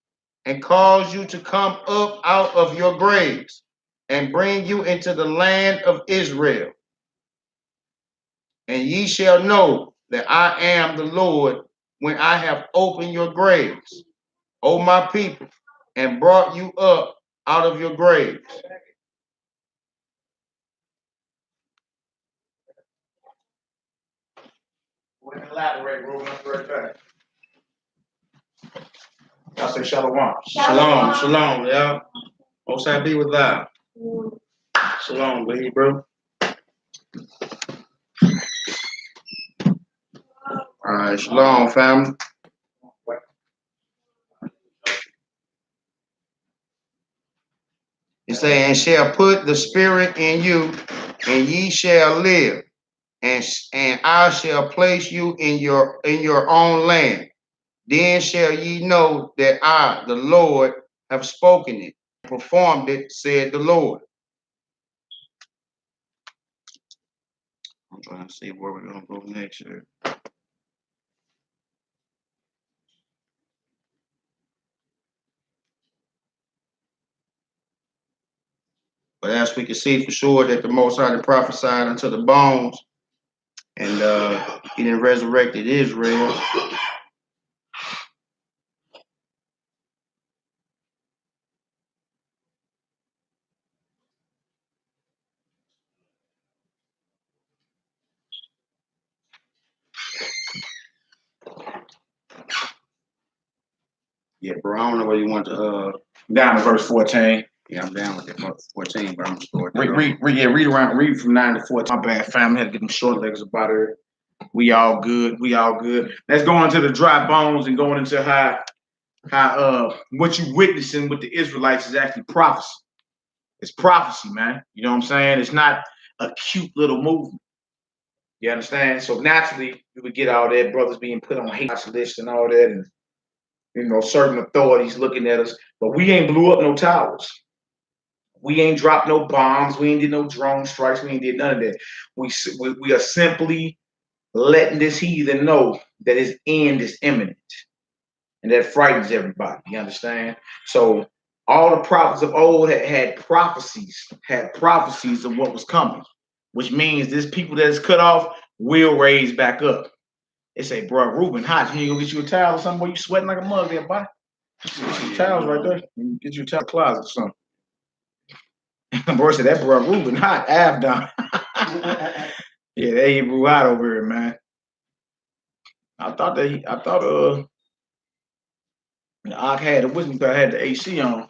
and cause you to come up out of your graves and bring you into the land of Israel. And ye shall know that I am the Lord when I have opened your graves, O my people, and brought you up out of your graves. Elaborate, Ruben. Right back. I say shalom. Shalom, shalom, yeah. Most I be with thou. Shalom, baby, bro. All right, shalom, family. It say, and shall put the spirit in you, and ye shall live, and I shall place you in your own land. Then shall ye know that I, the Lord, have spoken it, performed it, said the Lord. I'm trying to see where we're gonna go next here. But as we can see for sure that the Most High prophesied unto the bones, and he then resurrected Israel. Yeah, bro, I don't know where you want to Down to verse 14. Yeah, I'm down with that 14, but I'm stored. Read from 9 to 14. My bad, family. Had to get them short legs about it. We all good. We all good. Let's go into the dry bones and going into how what you witnessing with the Israelites is actually prophecy. It's prophecy, man. You know what I'm saying? It's not a cute little movement. You understand? So naturally, you would get all that brothers being put on hate lists and all that, and certain authorities looking at us. But we ain't blew up no towers. We ain't dropped no bombs. We ain't did no drone strikes. We ain't did none of that. We are simply letting this heathen know that his end is imminent. And that frightens everybody. You understand? So all the prophets of old had prophecies of what was coming, which means this people that is cut off will raise back up. They say, bro, Ruben, hot. You ain't gonna get you a towel or something? Boy, you sweating like a mug there, boy. Get some towels right there. Get you a towel closet or something. Bro said that bro Ruben hot, Av down. Yeah, that Hebrew hot over here, man. I thought the Ak had the wisdom because I had the AC on.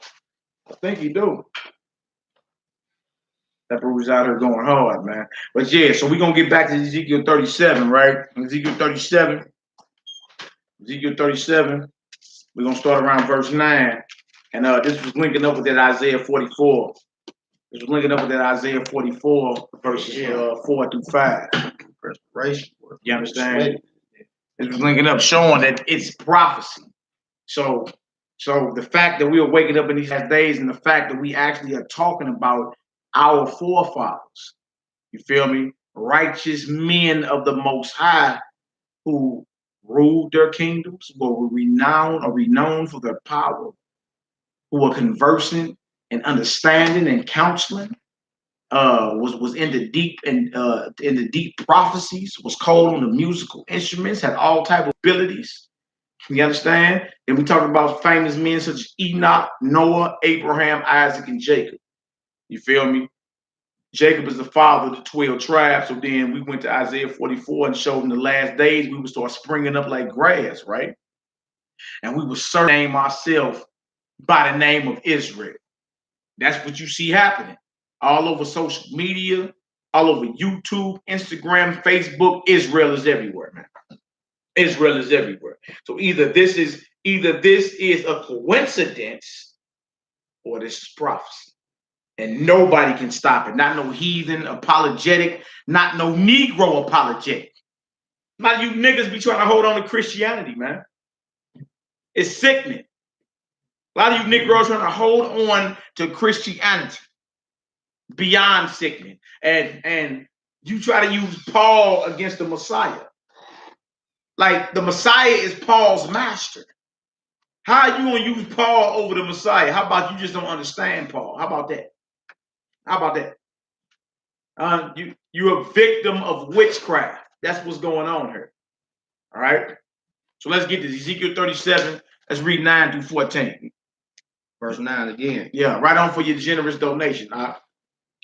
I think he do. That bro was out here going hard, man. But yeah, so we're gonna get back to Ezekiel 37, right? Ezekiel 37. We're going to start around verse 9. And this was linking up with that Isaiah 44. This was linking up with that Isaiah 44, verses 4 through 5. Perspiration. You understand? This was linking up, showing that it's prophecy. So the fact that we are waking up in these last days and the fact that we actually are talking about our forefathers, you feel me? Righteous men of the Most High who ruled their kingdoms, who were renowned for their power, who were conversing and understanding and counseling, was in the deep prophecies, was cold on the musical instruments, had all type of abilities. You understand? And we talk about famous men such as Enoch, Noah, Abraham, Isaac, and Jacob. You feel me? Jacob is the father of the 12 tribes. So then we went to Isaiah 44 and showed in the last days we would start springing up like grass, right? And we would surname ourselves by the name of Israel. That's what you see happening all over social media, all over YouTube, Instagram, Facebook. Israel is everywhere, man. Israel is everywhere. So either this is a coincidence or this is prophecy. And nobody can stop it. Not no heathen apologetic, not no Negro apologetic. A lot of you niggas be trying to hold on to Christianity, man. It's sickening. A lot of you Negroes trying to hold on to Christianity. Beyond sickening. And you try to use Paul against the Messiah. Like the Messiah is Paul's master. How are you going to use Paul over the Messiah? How about you just don't understand Paul? How about that? How about that? You're a victim of witchcraft. That's what's going on here. All right. So let's get this. Ezekiel 37. Let's read 9 through 14. Verse 9 again. Yeah, right on for your generous donation.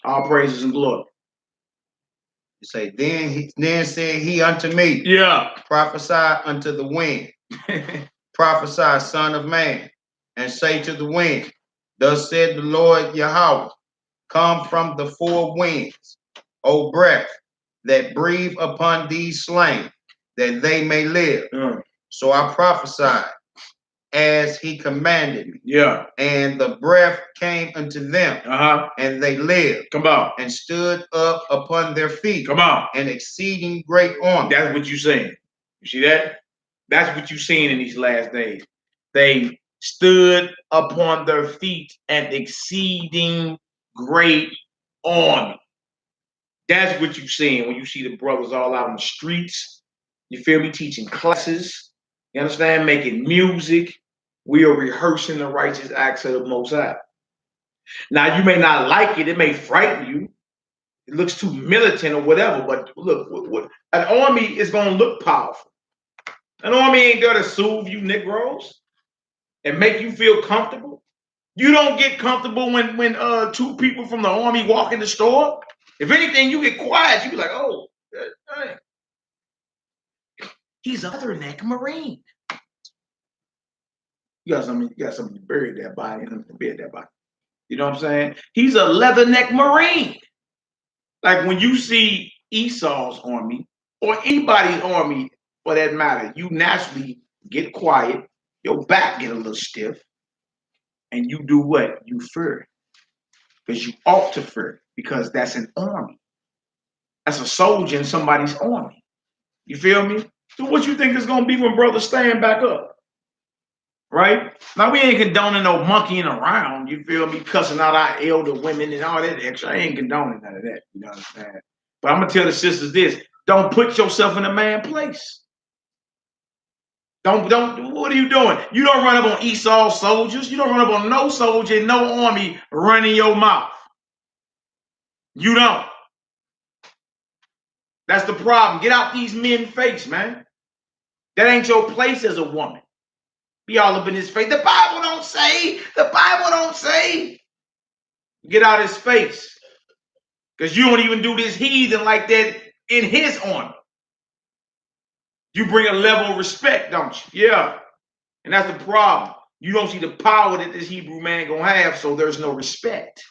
All praises and glory. You say, then said he unto me, yeah, prophesy unto the wind, prophesy, son of man, and say to the wind, thus said the Lord Yahweh, come from the four winds, O breath, that breathe upon these slain, that they may live. So I prophesied as he commanded me. Yeah. And the breath came unto them, and they lived. Come on. And stood up upon their feet. Come on. An exceeding great army. That's what you're saying. You see that? That's what you're seeing in these last days. They stood upon their feet, an exceeding great army. That's what you're seeing when you see the brothers all out in the streets. You feel me? Teaching classes. You understand? Making music. We are rehearsing the righteous acts of the Most High. Now, you may not like it. It may frighten you. It looks too militant or whatever. But look, an army is going to look powerful. An army ain't there to soothe you Negroes and make you feel comfortable. You don't get comfortable when two people from the army walk in the store. If anything, you get quiet. You be like, oh, dang. He's a leatherneck Marine. You got something to bury that body and bed that body. You know what I'm saying? He's a leatherneck Marine. Like when you see Esau's army or anybody's army for that matter, you naturally get quiet, your back get a little stiff, and you do what? You fear. Because you ought to fear, because that's an army. That's a soldier in somebody's army. You feel me? So what you think is going to be when brothers stand back up? Right? Now, we ain't condoning no monkeying around, you feel me? Cussing out our elder women and all that extra. I ain't condoning none of that, you know what I'm saying? But I'm going to tell the sisters this. Don't put yourself in a man's place. Don't, what are you doing? You don't run up on Esau's soldiers. You don't run up on no soldier in no army running your mouth. You don't. That's the problem. Get out these men's face, man. That ain't your place as a woman. Be all up in his face. The Bible don't say. The Bible don't say. Get out his face. Because you don't even do this heathen like that in his army. You bring a level of respect, don't you? Yeah. And that's the problem. You don't see the power that this Hebrew man gonna have, so there's no respect.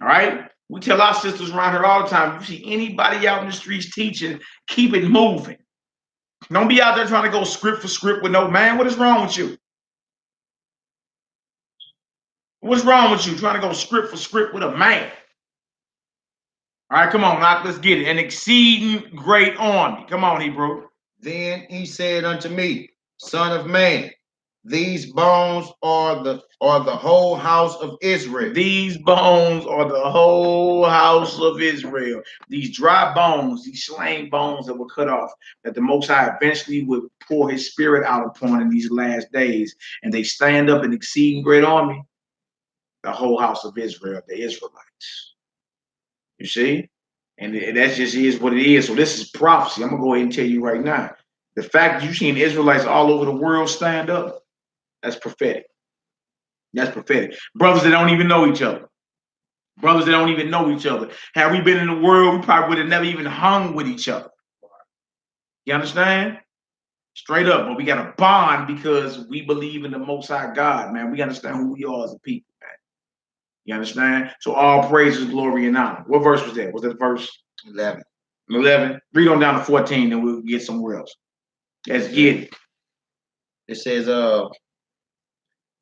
All right? We tell our sisters around here all the time, if you see anybody out in the streets teaching, keep it moving. Don't be out there trying to go script for script with no man. What is wrong with you? What's wrong with you trying to go script for script with a man? All right, come on, let's get it. An exceeding great army. Come on, Hebrew. Then he said unto me, Son of man, these bones are the whole house of Israel. These bones are the whole house of Israel. These dry bones, these slain bones that were cut off, that the Most High eventually would pour his spirit out upon in these last days. And they stand up an exceeding great army, the whole house of Israel, the Israelites. You see? And that just is what it is. So this is prophecy. I'm going to go ahead and tell you right now. The fact that you've seen Israelites all over the world stand up, that's prophetic. That's prophetic. Brothers that don't even know each other. Brothers that don't even know each other. Had we been in the world, we probably would have never even hung with each other. You understand? Straight up. But we got a bond because we believe in the Most High God, man. We understand who we are as a people, man. You understand? So all praises, glory, and honor. What verse was that? Was that verse 11? 11. Read on down to 14, and we'll get somewhere else. Let's get it. It says,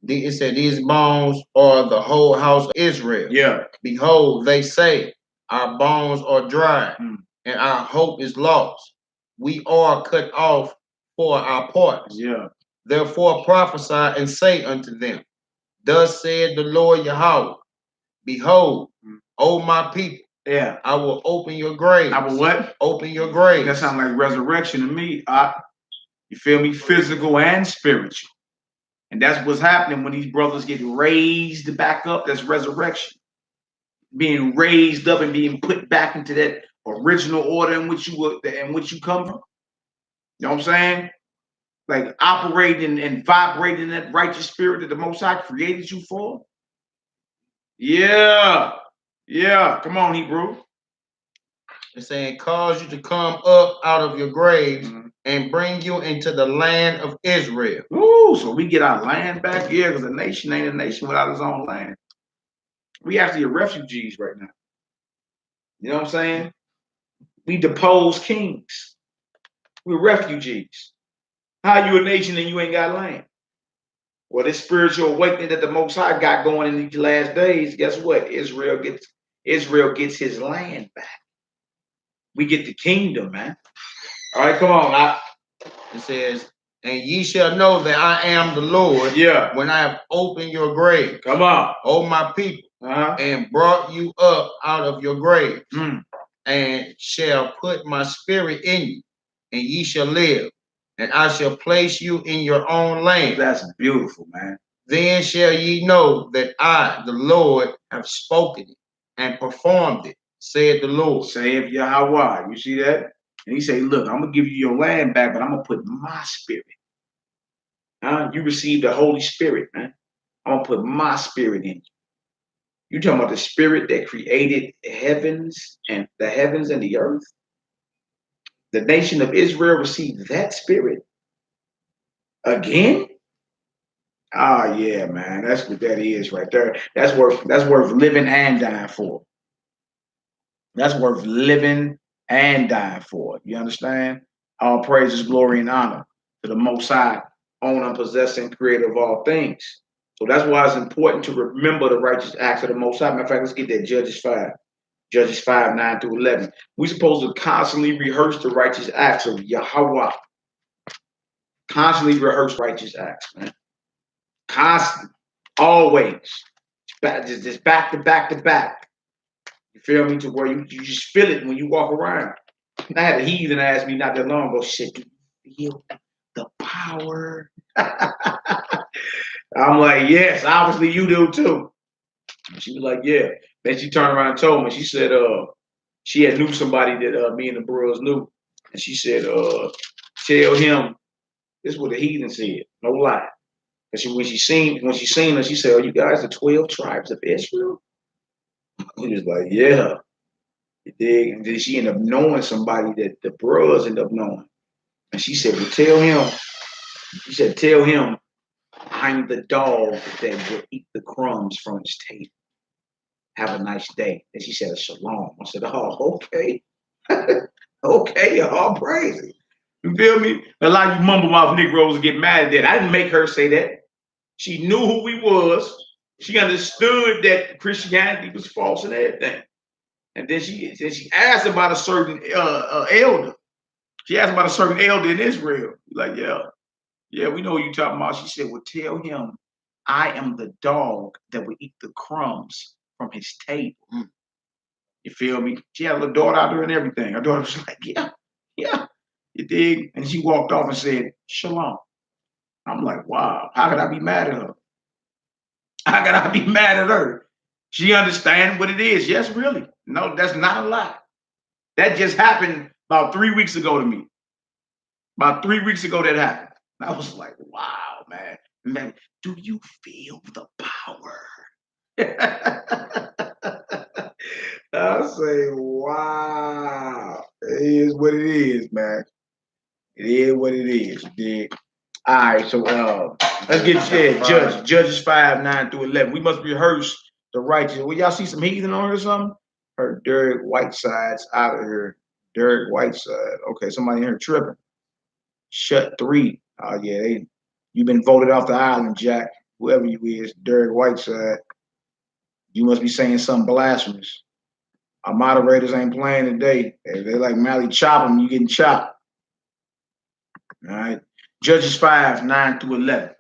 it said, these bones are the whole house of Israel. Yeah. Behold, they say, our bones are dry, and our hope is lost. We are cut off for our parts. Yeah. Therefore prophesy and say unto them, Thus said the Lord Yahweh, Behold, O my people, yeah, I will open your graves. I will what? Open your graves. That sounds like resurrection to me. You feel me? Physical and spiritual. And that's what's happening when these brothers get raised back up. That's resurrection. Being raised up and being put back into that original order in which you come from. You know what I'm saying? Like operating and vibrating that righteous spirit that the Most High created you for. Yeah. Yeah. Come on, Hebrew. It's saying, cause you to come up out of your graves and bring you into the land of Israel. Ooh, so we get our land back? Yeah, because a nation ain't a nation without its own land. We actually are refugees right now. You know what I'm saying? We depose kings. We're refugees. How you a nation and you ain't got land? Well, this spiritual awakening that the Most High got going in these last days, guess what? Israel gets his land back. We get the kingdom, man. All right, come on. It says, and ye shall know that I am the Lord, when I have opened your grave. Come on. O my people, and brought you up out of your graves, and shall put my spirit in you, and ye shall live, and I shall place you in your own land. That's beautiful, man. Then shall ye know that I, the Lord, have spoken it and performed it, said the Lord. Saith Yahweh. You see that? And he say, look, I'm going to give you your land back, but I'm going to put my spirit. You received the Holy Spirit, man. I'm going to put my spirit in you. You talking about the spirit that created the heavens and the earth? The nation of Israel received that spirit again? Ah, yeah, man. That's what that is right there. That's worth living and dying for. That's worth living and dying for. You understand? All praises, glory, and honor to the Most High, owner, possessing, creator of all things. So that's why it's important to remember the righteous acts of the Most High. Matter of fact, let's get that Judges 5. Judges 5, 9 through 11. We're supposed to constantly rehearse the righteous acts of Yahweh. Constantly rehearse righteous acts, man. Constantly. Always. Just back to back to back. You feel me? To where you just feel it when you walk around. I had a heathen ask me not that long ago, shit, do you feel the power? I'm like, yes, obviously you do too. She was like, yeah. Then she turned around and told me, she said, she had knew somebody that me and the bros knew. And she said, tell him, this is what the heathen said, no lie. And when she seen her, she said, oh, you guys are 12 tribes of Israel? He was like, yeah. And then she ended up knowing somebody that the bros ended up knowing. And she said, well, tell him I'm the dog that will eat the crumbs from his table. Have a nice day. And she said, shalom. I said, oh, okay. Okay, all praise. You feel me? A lot of you mumble mouth Negroes get mad at that. I didn't make her say that. She knew who we was. She understood that Christianity was false and everything. And then she asked about a certain elder. She asked about a certain elder in Israel. Like, yeah, we know what you're talking about. She said, well, tell him I am the dog that would eat the crumbs from his table. You feel me? She had a little daughter out there and everything. Her daughter was like, yeah, you dig? And she walked off and said, shalom. I'm like, wow, how could I be mad at her? How could I be mad at her? She understands what it is. Yes, really. No, that's not a lie. That just happened about 3 weeks ago to me. About 3 weeks ago that happened. I was like, wow, man. Man, do you feel the power? I say, wow. It is what it is, man. It is what it is. You dig? All right, so let's get Judges 5, 9 through 11. We must rehearse the righteous. Well, y'all see some heathen on here or something? Her Derek Whiteside's out of here. Derek Whiteside. Okay, somebody in here tripping. Shut 3. Oh yeah, you've been voted off the island, Jack. Whoever you is, Derek Whiteside. You must be saying something blasphemous. Our moderators ain't playing today. If they like Mally chop them, you getting chopped. All right. Judges 5, 9 through 11.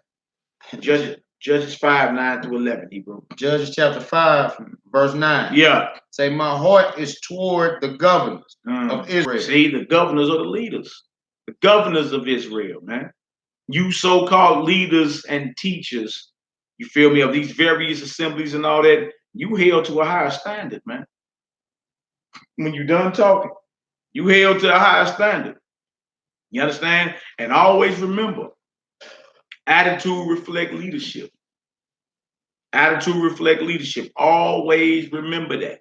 Judges 5, 9 through 11, Hebrew. Judges chapter 5, verse 9. Yeah. Say, my heart is toward the governors of Israel. See, the governors are the leaders. The governors of Israel, man. You so-called leaders and teachers, you feel me, of these various assemblies and all that, you held to a higher standard, man. When you're done talking, you held to a higher standard. You understand? And always remember, attitude reflect leadership. Attitude reflect leadership. Always remember that.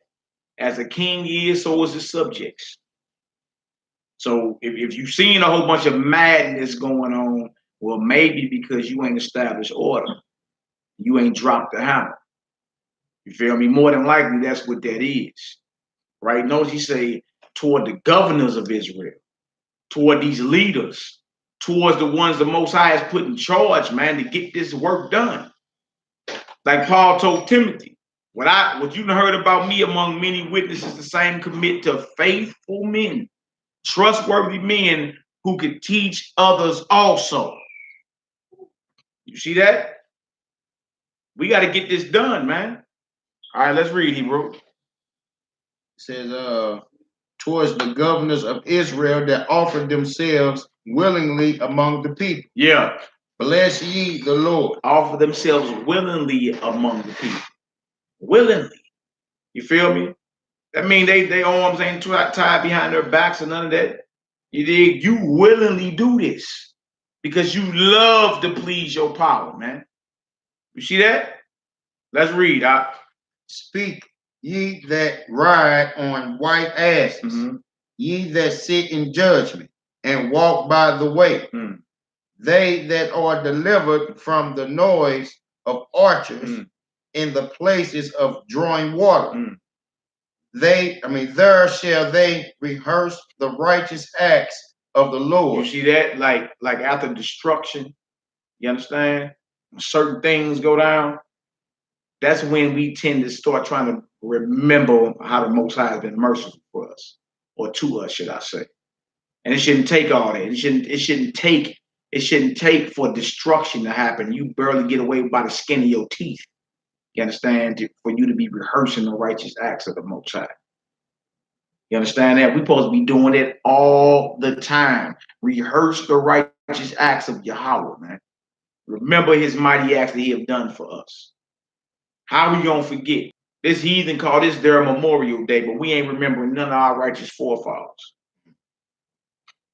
As a king is, so is his subjects. So if you've seen a whole bunch of madness going on, well, maybe because you ain't established order. You ain't dropped the hammer. You feel me? More than likely, that's what that is. Right? Notice he say, toward the governors of Israel, toward these leaders, towards the ones the Most High has put in charge, man, to get this work done. Like Paul told Timothy, what you heard about me among many witnesses, the same commit to faithful men, trustworthy men who could teach others also. You see that? We got to get this done, man. All right, let's read, Hebrew. It says, towards the governors of Israel that offered themselves willingly among the people. Yeah. Bless ye the Lord. Offer themselves willingly among the people. Willingly. You feel me? That mean they arms ain't tied behind their backs or none of that. You dig? You willingly do this because you love to please your power, man. You see that? Let's read. Speak ye that ride on white asses, ye that sit in judgment and walk by the way, they that are delivered from the noise of archers in the places of drawing water. There shall they rehearse the righteous acts of the Lord. You see that? Like after destruction, you understand? Certain things go down. That's when we tend to start trying to remember how the Most High has been merciful for us, or to us, should I say. And it shouldn't take all that. It shouldn't take for destruction to happen. You barely get away by the skin of your teeth. You understand? For you to be rehearsing the righteous acts of the Most High. You understand that? We're supposed to be doing it all the time. Rehearse the righteous acts of Yahweh, man. Remember his mighty acts that he have done for us. How are we going to forget? This heathen called this their Memorial Day, but we ain't remembering none of our righteous forefathers.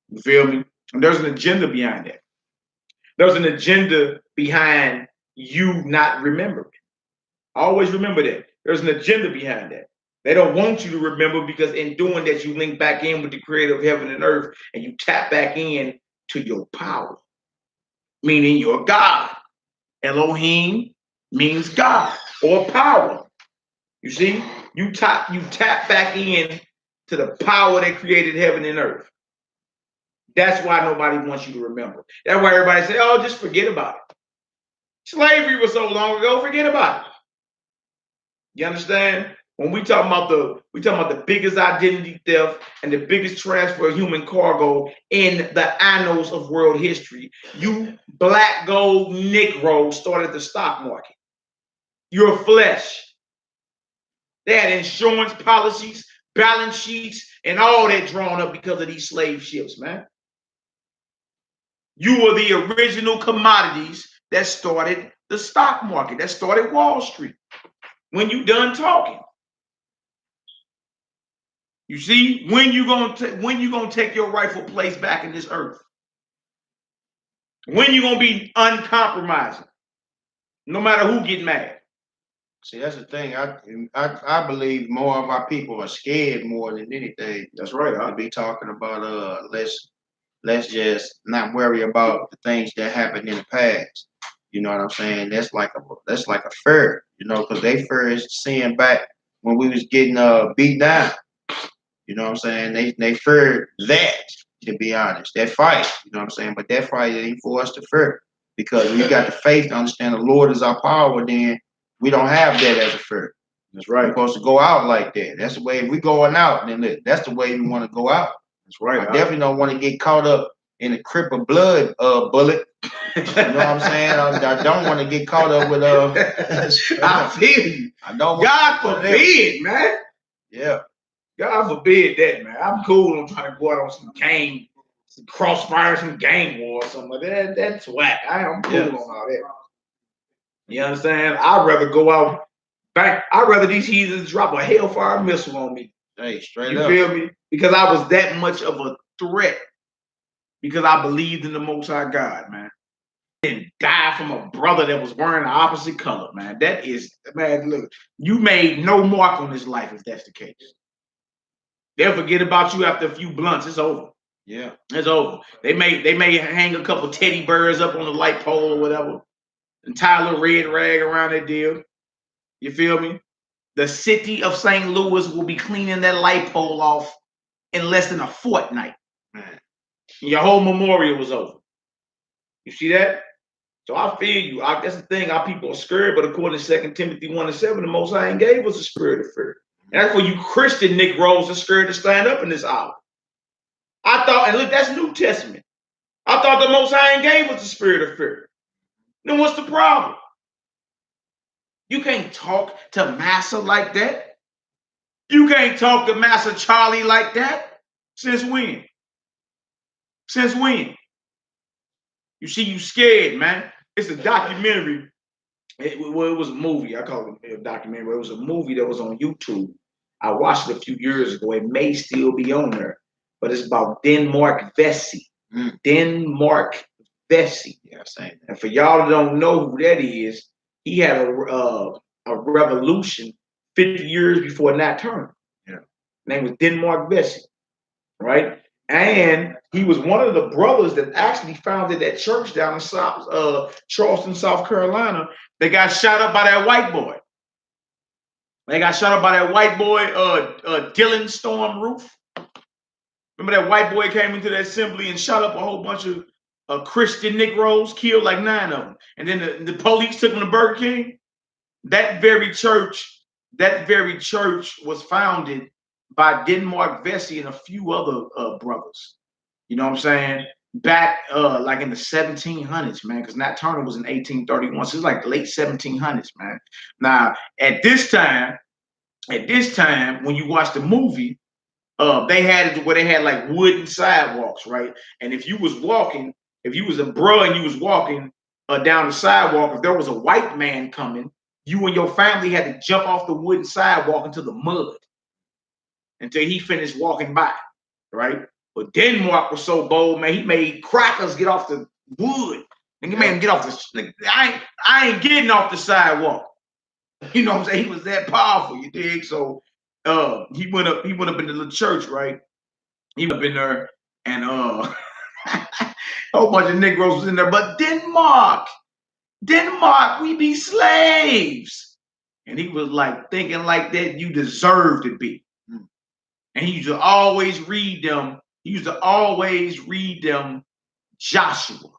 You feel me? And there's an agenda behind that. There's an agenda behind you not remembering. Always remember that. There's an agenda behind that. They don't want you to remember because in doing that, you link back in with the creator of heaven and earth and you tap back in to your power, meaning your God. Elohim means God or power. You see, you tap back in to the power that created heaven and earth. That's why nobody wants you to remember. That's why everybody say, oh, just forget about it. Slavery was so long ago, forget about it. You understand? When we talking about the biggest identity theft and the biggest transfer of human cargo in the annals of world history, you black gold Negro started the stock market. Your flesh. They had insurance policies, balance sheets, and all that drawn up because of these slave ships, man. You were the original commodities that started the stock market, that started Wall Street. When you done talking, you see, when you gonna take your rightful place back in this earth? When you gonna be uncompromising, no matter who get mad? See, that's the thing. I believe more of our people are scared more than anything. That's right. I'll be talking about let's just not worry about the things that happened in the past. You know what I'm saying? That's like a fear, you know, because they fear is seeing back when we was getting beat down. You know what I'm saying? They feared that, to be honest. That fight, you know what I'm saying? But that fight ain't for us to fear. Because when you got the faith to understand the Lord is our power, then we don't have that as a fear. That's right. We're supposed to go out like that. That's the way, if we going out, then that's the way we want to go out. That's right. I definitely don't want to get caught up in a crip of blood bullet. You know what I'm saying? I don't want to get caught up with I feel you. I don't. God forbid, man. Yeah. God forbid that, man. I'm cool on trying to go out on some crossfire, some gang war or something like that. That's whack. I'm cool on all that. You understand? I'd rather go out back. I'd rather these heathens drop a hellfire missile on me. Hey, straight up. You feel me? Because I was that much of a threat. Because I believed in the Most High God, man. And die from a brother that was wearing the opposite color, man. That is, man, look, you made no mark on his life if that's the case. They'll forget about you after a few blunts. It's over. Yeah. It's over. They may hang a couple teddy bears up on the light pole or whatever and tie a little red rag around that deal. You feel me? The city of St. Louis will be cleaning that light pole off in less than a fortnight. Man. Your whole memorial was over. You see that? So I feel you. That's the thing. Our people are scared, but according to 2 Timothy 1:7, the Most High ain't gave us a spirit of fear. And that's for you Christian Negroes are scared to stand up in this hour. I thought, and look, that's New Testament. I thought the Most High ain't gave us the spirit of fear. Then what's the problem? You can't talk to Massa like that. You can't talk to Massa Charlie like that. Since when? Since when? You see, you scared, man. It's a documentary. It was a movie. I call it a documentary. It was a movie that was on YouTube. I watched it a few years ago. It may still be on there, but it's about Denmark Vesey. Denmark Vesey. Yeah, same. And for y'all that don't know who that is, he had a revolution 50 years before Nat Turner. Yeah. His name was Denmark Vesey, right? And he was one of the brothers that actually founded that church down in Charleston, South Carolina. They got shot up by that white boy. They got shot up by that white boy, Dylan Storm Roof. Remember that white boy came into the assembly and shot up a whole bunch of Christian Negroes, killed like 9 of them. And then the police took them to Burger King. That very church was founded by Denmark Vesey and a few other brothers. You know what I'm saying? Back like in the 1700s, man, because Nat Turner was in 1831. So it's like the late 1700s, man. Now, at this time, when you watch the movie, they had it where they had like wooden sidewalks, right? And if you was a bro and you was walking down the sidewalk, if there was a white man coming, you and your family had to jump off the wooden sidewalk into the mud until he finished walking by, right? But Denmark was so bold, man, he made crackers get off the wood. And he made him get off the, I ain't getting off the sidewalk. You know what I'm saying? He was that powerful, you dig? So he went up into the church, right? He went up in there and a whole bunch of Negroes was in there, but Denmark, we be slaves. And he was like thinking like that, you deserve to be. And he used to always read them He used to always read them Joshua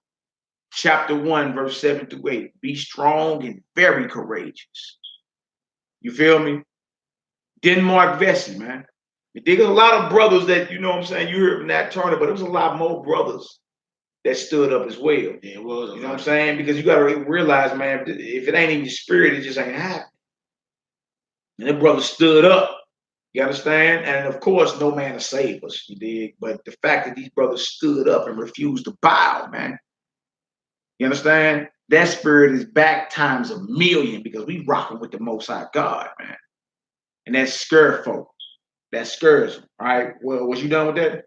chapter 1, verse 7 through 8. Be strong and very courageous. You feel me? Denmark Vesey, man. There's a lot of brothers that, you know what I'm saying, you heard from Nat Turner, but there was a lot more brothers that stood up as well. Yeah, it was. You know what I'm saying? Because you got to realize, man, if it ain't in your spirit, it just ain't happening. And the brother stood up. You understand? And of course, no man to save us, you dig? But the fact that these brothers stood up and refused to bow, man. You understand? That spirit is back times a million because we rocking with the Most High God, man. And that scared folk. That scares them. All right. Well, was you done with that?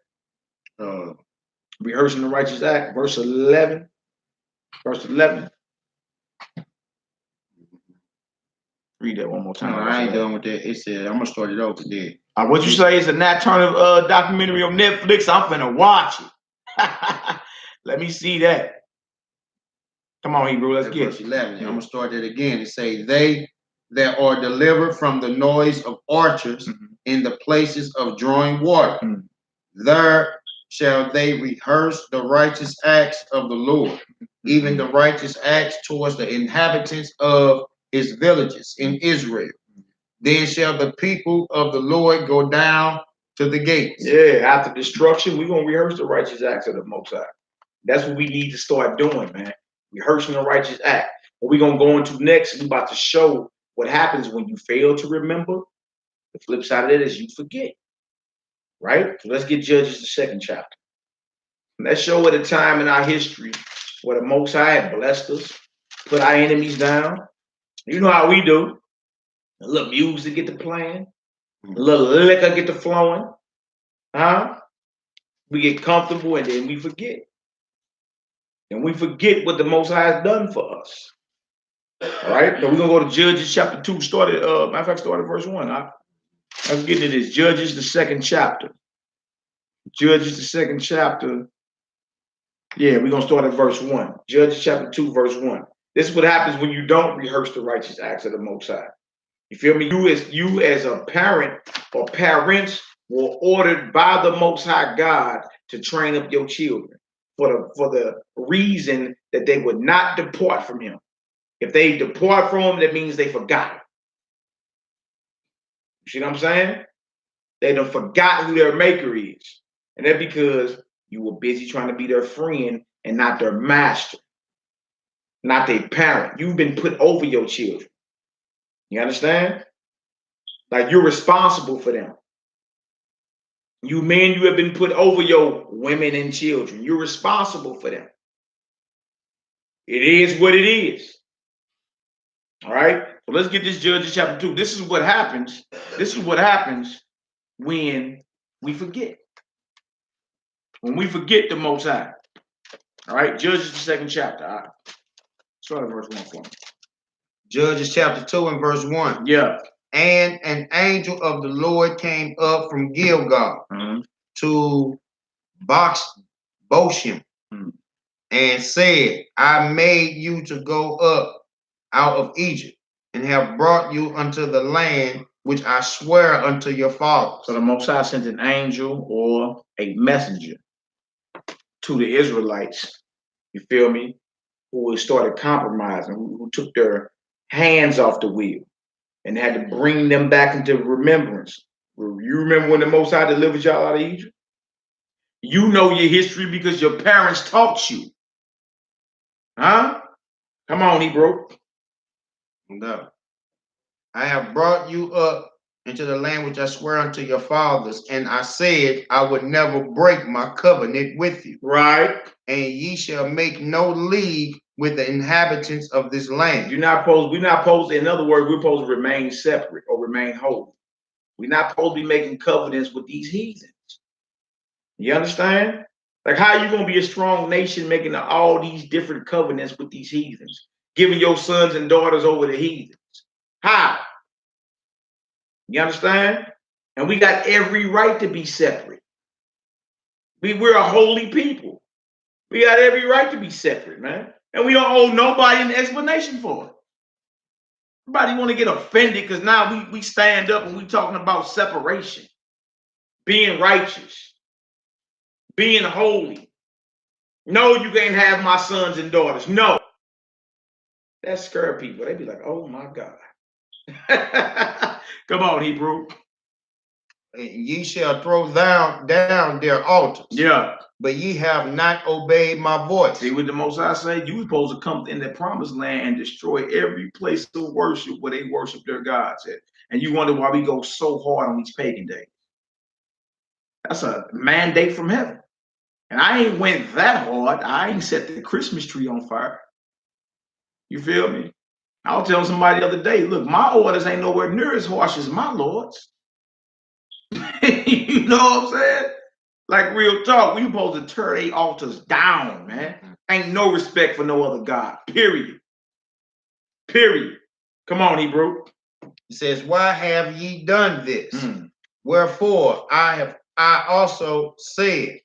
Rehearsing the Righteous Act, verse 11. Verse 11. Read that one more time. No, I ain't done with that. It said, I'm going to start it over there. What you say is a Nat Turner documentary on Netflix? I'm finna watch it. Let me see that. Come on, Hebrew, let's get verse 11. Yeah. I'm going to start it again. It say, they that are delivered from the noise of archers in the places of drawing water, there shall they rehearse the righteous acts of the Lord, even the righteous acts towards the inhabitants of his villages in Israel. Then shall the people of the Lord go down to the gates. Yeah, after destruction, we're going to rehearse the righteous acts of the Most High. That's what we need to start doing, man. Rehearsing the righteous act. What we're going to go into next, we're about to show what happens when you fail to remember. The flip side of it is you forget. Right? So let's get Judges, the 2nd chapter. Let's show at a time in our history where the Most High had blessed us, put our enemies down. You know how we do. A little music get to playing, a little liquor get to flowing. Huh? We get comfortable and then we forget. And we forget what the Most High has done for us. All right? So we're going to go to Judges chapter 2. Matter of fact, start at verse 1. Let's get into this. Judges, the 2nd chapter. Judges, the 2nd chapter. Yeah, we're going to start at verse 1. Judges chapter 2, verse 1. This is what happens when you don't rehearse the righteous acts of the Most High. You feel me? You as a parent or parents were ordered by the Most High God to train up your children for the reason that they would not depart from him. If they depart from him, that means they forgot. You see what I'm saying? They done forgot who their maker is. And that's because you were busy trying to be their friend and not their master, not their parent. You've been put over your children. You understand? Like you're responsible for them. You men, you have been put over your women and children. You're responsible for them. It is what it is. All right. So let's get this Judges chapter 2. This is what happens. This is what happens when we forget. When we forget the Most High. All right. Judges the 2nd chapter. All right. Start at verse 1 for me. Judges chapter 2 and verse 1. Yeah. And an angel of the Lord came up from Gilgal to Boshim and said, I made you to go up out of Egypt and have brought you unto the land which I swear unto your fathers. So the Most High sent an angel or a messenger to the Israelites, you feel me, who started compromising, who took their hands off the wheel and had to bring them back into remembrance. You remember when the Most High delivered y'all out of Egypt? You know your history because your parents taught you. Huh? Come on, Hebrew. No. I have brought you up into the land which I swear unto your fathers, and I said I would never break my covenant with you. Right. And ye shall make no league with the inhabitants of this land. We're not supposed, in other words, we're supposed to remain separate or remain holy. We're not supposed to be making covenants with these heathens. You understand? Like, how are you going to be a strong nation making all these different covenants with these heathens? Giving your sons and daughters over to heathens? How? You understand? And we got every right to be separate. We're a holy people. We got every right to be separate, man. And we don't owe nobody an explanation for it. Everybody want to get offended because now we stand up and we talking about separation, being righteous. being holy. No, you can't have my sons and daughters. No. That scare people. They be like, oh my God. Come on, Hebrew. Ye shall throw down their altars. Yeah. But ye have not obeyed my voice. See what the Most High say? You were supposed to come in the promised land and destroy every place of worship where they worship their gods at. And you wonder why we go so hard on these pagan days. That's a mandate from heaven. And I ain't went that hard. I ain't set the Christmas tree on fire. You feel me? I was telling somebody the other day, look, my orders ain't nowhere near as harsh as my Lord's. You know what I'm saying? Like real talk, we supposed to tear their altars down, man. Ain't no respect for no other God. Period. Period. Come on, Hebrew. It says, why have ye done this? Wherefore I also said,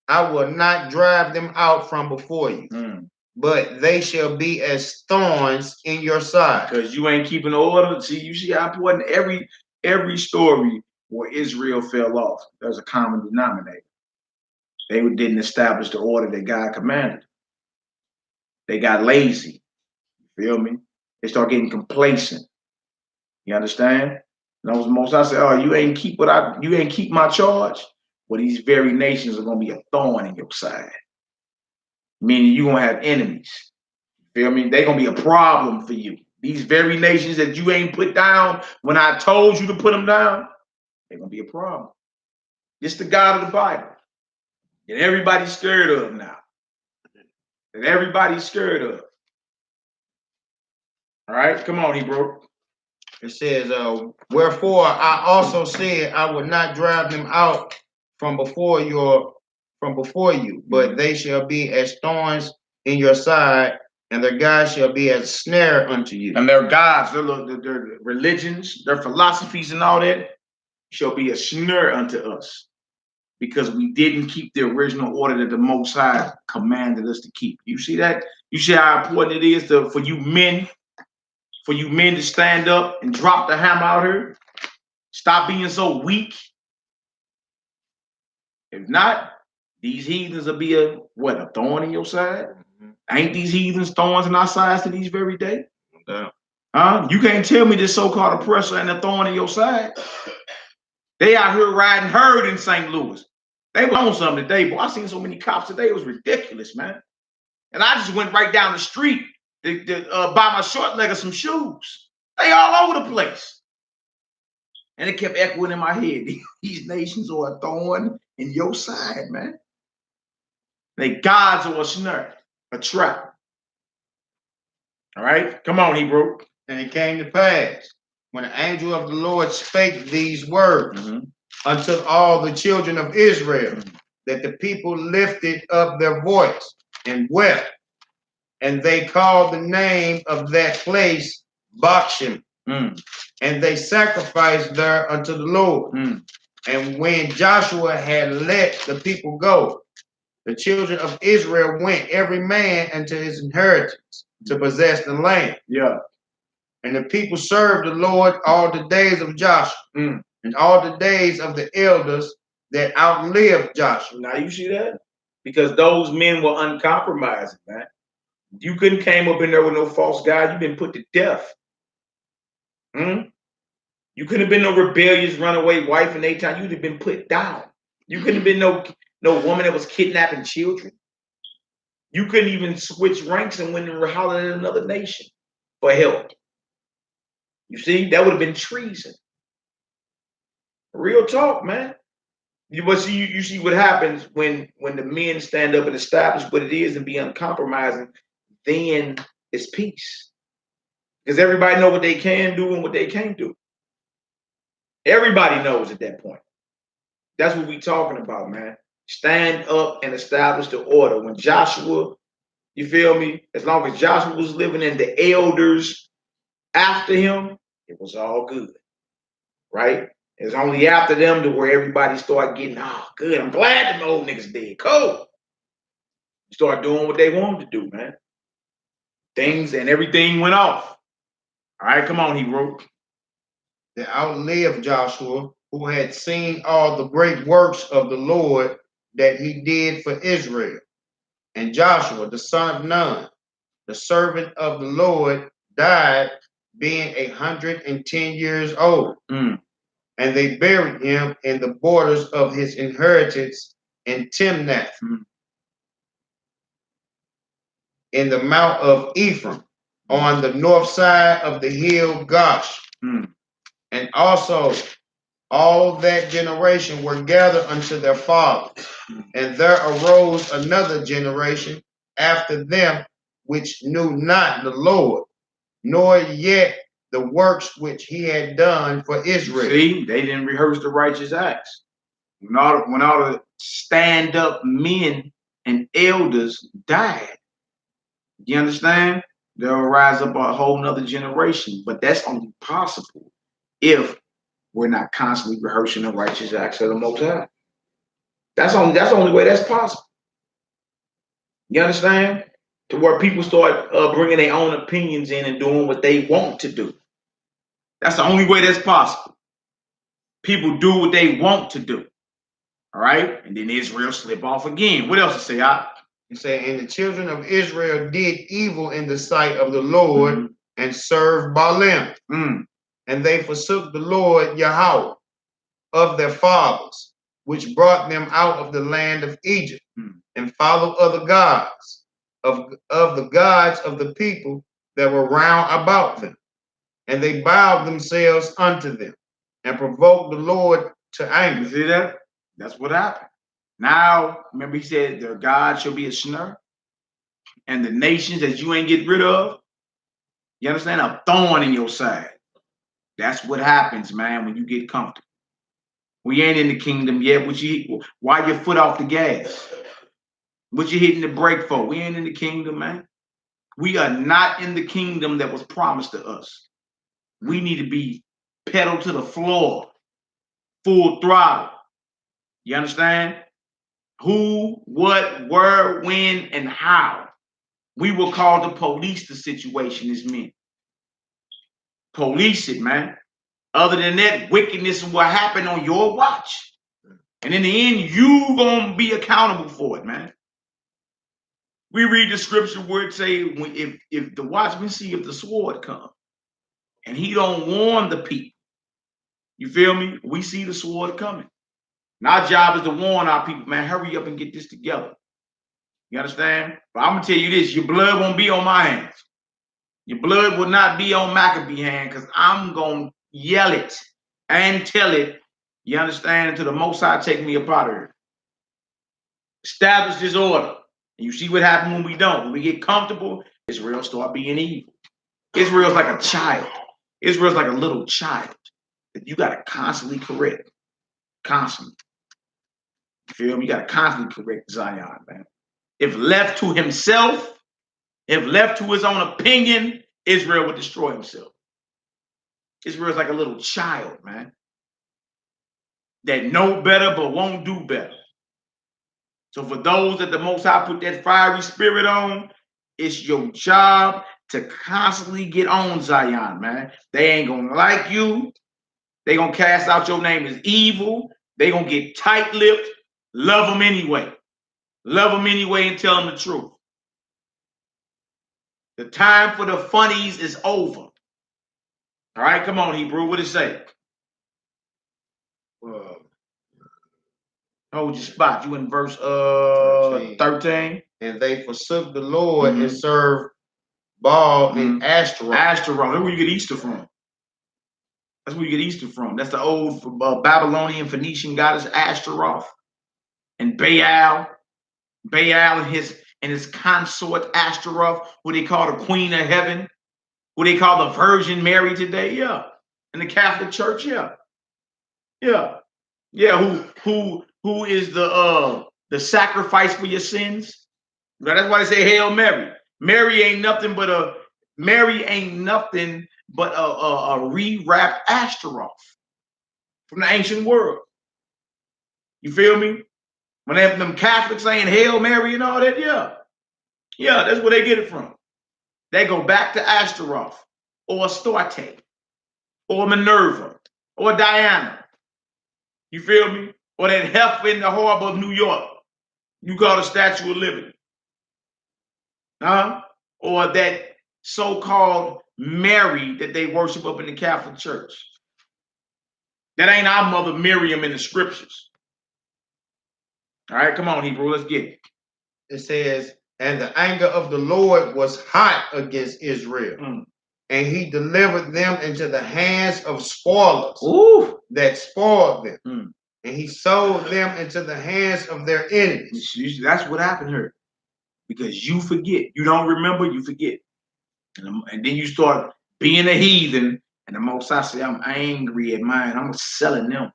I will not drive them out from before you, but they shall be as thorns in your side. Because you ain't keeping order. See, you see how important every story where Israel fell off, there's a common denominator. They didn't establish the order that God commanded. They got lazy. You feel me? They start getting complacent. You understand? And those most I say, oh, you ain't keep my charge. Well, these very nations are gonna be a thorn in your side. Meaning you're gonna have enemies. You feel me? They're gonna be a problem for you. These very nations that you ain't put down when I told you to put them down, they're gonna be a problem. It's the God of the Bible. And everybody's scared of now. And everybody's scared of. All right, come on, Hebrew. It says, wherefore I also said I would not drive them out from before you, but they shall be as thorns in your side, and their gods shall be as a snare unto you. And their gods, their religions, their philosophies, and all that shall be a snare unto us, because we didn't keep the original order that the Most High commanded us to keep. You see that? You see how important it is for you men to stand up and drop the hammer out here? Stop being so weak. If not, these heathens will be a thorn in your side? Ain't these heathens thorns in our sides to these very day? Yeah. Huh? You can't tell me this so-called oppressor and a thorn in your side. They out here riding herd in St. Louis. They were on something today, boy. I seen so many cops today. It was ridiculous, man. And I just went right down the street to buy my short leg of some shoes. They all over the place. And it kept echoing in my head. These nations are a thorn in your side, man. They gods are a snare, a trap. All right? Come on, Hebrew. And it came to pass, when the angel of the Lord spake these words unto all the children of Israel, that the people lifted up their voice and wept, and they called the name of that place Bochim, and they sacrificed there unto the Lord. And when Joshua had let the people go, the children of Israel went every man unto his inheritance to possess the land. Yeah. And the people served the Lord all the days of Joshua, and all the days of the elders that outlived Joshua. Now you see that? Because those men were uncompromising, man. You couldn't came up in there with no false God. You've been put to death. You couldn't have been no rebellious runaway wife in daytime. You'd have been put down. You couldn't have been no woman that was kidnapping children. You couldn't even switch ranks and went and hollered at another nation for help. You see, that would have been treason. Real talk, man. But see, you see what happens when the men stand up and establish what it is and be uncompromising, then it's peace. Because everybody know what they can do and what they can't do. Everybody knows at that point. That's what we talking about, man. Stand up and establish the order. When Joshua, you feel me? As long as Joshua was living and the elders after him, it was all good, right? It's only after them to where everybody start getting, oh, good. I'm glad them old niggas dead. Cool. Start doing what they wanted to do, man. Things and everything went off. All right, come on, Hebrew. That outlived Joshua, who had seen all the great works of the Lord that he did for Israel. And Joshua, the son of Nun, the servant of the Lord, died being 110 years old. Mm. And they buried him in the borders of his inheritance in Timnath, in the mount of Ephraim, on the north side of the hill Gosh. And also all that generation were gathered unto their fathers. And there arose another generation after them, which knew not the Lord, nor yet the works which he had done for Israel. See, they didn't rehearse the righteous acts. When all the stand-up men and elders died, you understand? There'll rise up a whole nother generation. But that's only possible if we're not constantly rehearsing the righteous acts of the Most High. That's the only way that's possible. You understand? To where people start bringing their own opinions in and doing what they want to do. That's the only way that's possible. People do what they want to do. All right? And then Israel slip off again. What else to say? He said, and the children of Israel did evil in the sight of the Lord and served Baalim. And they forsook the Lord Yahweh of their fathers, which brought them out of the land of Egypt, and followed other gods of the gods of the people that were round about them. And they bowed themselves unto them and provoked the Lord to anger. You see that? That's what happened. Now, remember he said, their God shall be a snare, and the nations that you ain't get rid of, you understand, a thorn in your side. That's what happens, man, when you get comfortable. We ain't in the kingdom yet. Why your foot off the gas? What you hitting the brake for? We ain't in the kingdom, man. We are not in the kingdom that was promised to us. We need to be pedal to the floor, full throttle. You understand? Who, what, where, when, and how. We will call to police the situation as men. Police it, man. Other than that, wickedness will happen on your watch. And in the end, you gonna be accountable for it, man. We read the scripture where it say, if the watchman see if the sword come, and he don't warn the people, you feel me? We see the sword coming. And our job is to warn our people, man, hurry up and get this together. You understand? But I'm gonna tell you this, your blood won't be on my hands. Your blood will not be on Maccabee's hand, because I'm gonna yell it and tell it, you understand, until the Most High take me up out of here. Establish this order. And you see what happens when we don't. When we get comfortable, Israel start being evil. Israel's like a child. Israel's like a little child that you got to constantly correct. Constantly. You feel me? You got to constantly correct Zion, man. If left to himself, if left to his own opinion, Israel would destroy himself. Israel's like a little child, man, that know better but won't do better. So for those that the Most High put that fiery spirit on, it's your job to constantly get on Zion, man. They ain't gonna like you. They gonna cast out your name as evil. They gonna get tight-lipped. Love them anyway. Love them anyway and tell them the truth. The time for the funnies is over. All right, come on, Hebrew. What it say? Hold your spot. You in verse 13. And they forsook the Lord and served Baal and Ashtaroth. Ashtaroth. That's where you get Easter from. That's where you get Easter from. That's the old Babylonian Phoenician goddess Ashtaroth. And Baal. Baal and his consort Ashtaroth, who they call the Queen of Heaven, who they call the Virgin Mary today. Yeah. In the Catholic Church. Yeah. Yeah. Yeah. Who is the sacrifice for your sins? That's why they say Hail Mary. Mary ain't nothing but a rewrapped Ashtaroth from the ancient world. You feel me? When they have them Catholics saying Hail Mary and all that, yeah, that's where they get it from. They go back to Ashtaroth or Astarte or Minerva or Diana. You feel me? Or that heifer in the harbor of New York. You call the Statue of Liberty. Huh? Or that so-called Mary that they worship up in the Catholic Church. That ain't our mother Miriam in the scriptures. All right, come on, Hebrew, let's get it. It says, and the anger of the Lord was hot against Israel, and he delivered them into the hands of spoilers that spoiled them, and he sold them into the hands of their enemies. That's what happened here. Because you forget. You don't remember, you forget. And then you start being a heathen, and the Most High say, I'm angry at mine. I'm selling them.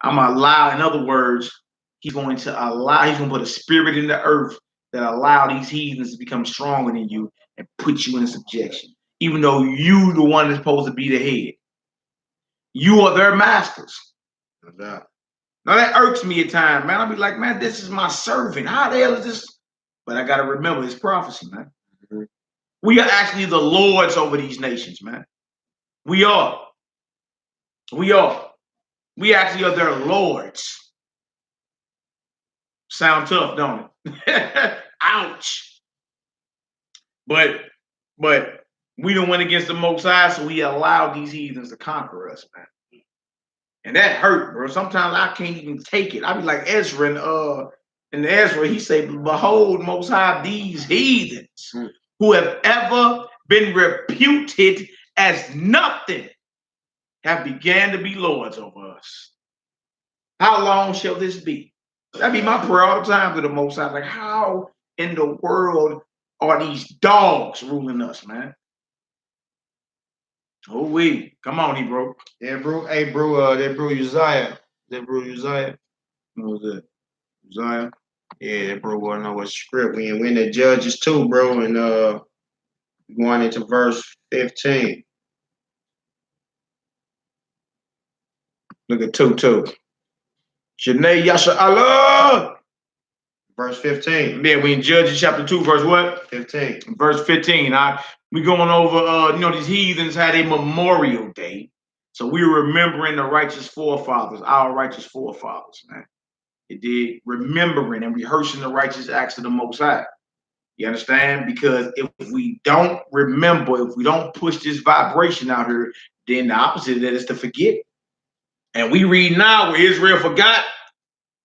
I'm allowing, in other words, he's going to put a spirit in the earth that allow these heathens to become stronger than you and put you in subjection. Even though you the one that's supposed to be the head. You are their masters. No doubt. Now that irks me at times, man. I'll be like, man, this is my servant. How the hell is this? But I got to remember his prophecy, man. We are actually the lords over these nations, man. We are. We are. We actually are their lords. Sound tough, don't it? Ouch. But we don't went against the Most High, so we allowed these heathens to conquer us, man. And that hurt, bro. Sometimes I can't even take it. I be like Ezra and Ezra, he say, behold, Most High, these heathens who have ever been reputed as nothing have began to be lords over us. How long shall this be? That be my prayer all the time to the Most High. Like, how in the world are these dogs ruling us, man? Oh, come on, Hebrew. Yeah, bro. Hey, bro. That bro Uzziah. That bro Uzziah. What was that? Uzziah. Yeah, that bro wanna know what script. We in the Judges too, bro, and going into verse 15. Look at 2:2. Shanae Yasha Allah. Verse 15. Yeah, we in Judges chapter 2, verse what? 15. Verse 15. We going over, these heathens had a Memorial Day. So we were remembering the righteous forefathers, our righteous forefathers, man. It did remembering and rehearsing the righteous acts of the Most High. You understand? Because if we don't remember, if we don't push this vibration out here, then the opposite of that is to forget. And we read now where Israel forgot,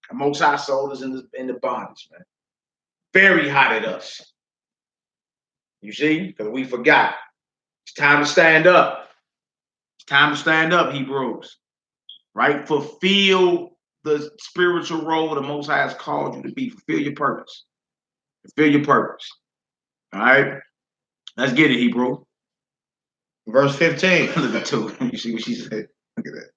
the Most High sold us in the bondage, man. Very hot at us. You see? Because we forgot. It's time to stand up. It's time to stand up, Hebrews. Right? Fulfill the spiritual role the Most High has called you to be. Fulfill your purpose. Fulfill your purpose. All right? Let's get it, Hebrew. Verse 15. Look at 2. You see what she said? Look at that.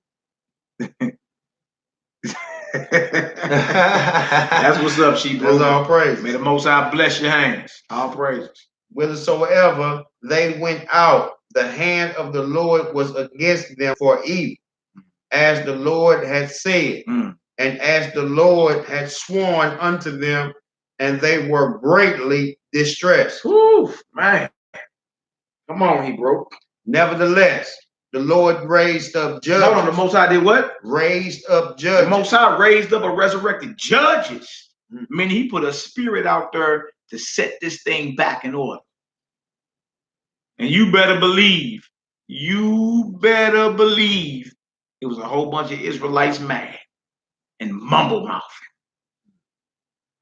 That's what's up, Hebrew. That's all praise. May the Most High bless your hands. All praises. Whithersoever they went out, the hand of the Lord was against them for evil, as the Lord had said, and as the Lord had sworn unto them, and they were greatly distressed. Whew, man. Come on, Hebrew. Nevertheless, the Lord raised up judges. Hold on, the Most High did what? Raised up judges. The Most High raised up or resurrected judges. Meaning he put a spirit out there to set this thing back in order. And you better believe it was a whole bunch of Israelites mad and mumble mouthing.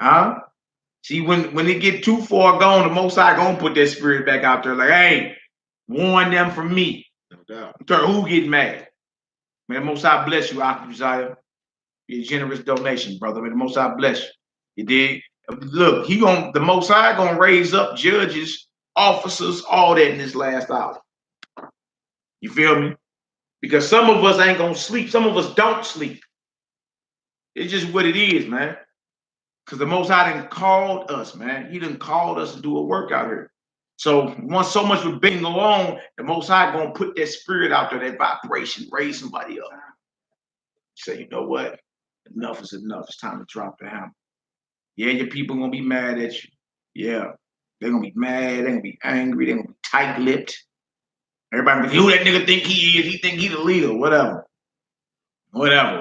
Huh? See, when it get too far gone, the Most High gonna put that spirit back out there like, hey, warn them from me. No doubt. Who get mad? May the Most High bless you, Uzziah. Your generous donation, brother. May the Most High bless you. You did. Look, the Most High gonna raise up judges, officers, all that in this last hour. You feel me? Because some of us ain't gonna sleep. Some of us don't sleep. It's just what it is, man. Because the Most High done called us, man. He done called us to do a work out here. So once so much was being alone, the Most High gonna put that spirit out there, that vibration, raise somebody up. Say, you know what? Enough is enough. It's time to drop the hammer. Yeah, your people gonna be mad at you. Yeah, they're gonna be mad. They're gonna be angry. They're gonna be tight-lipped. Everybody, who that nigga think he is? He think he the leader. Whatever.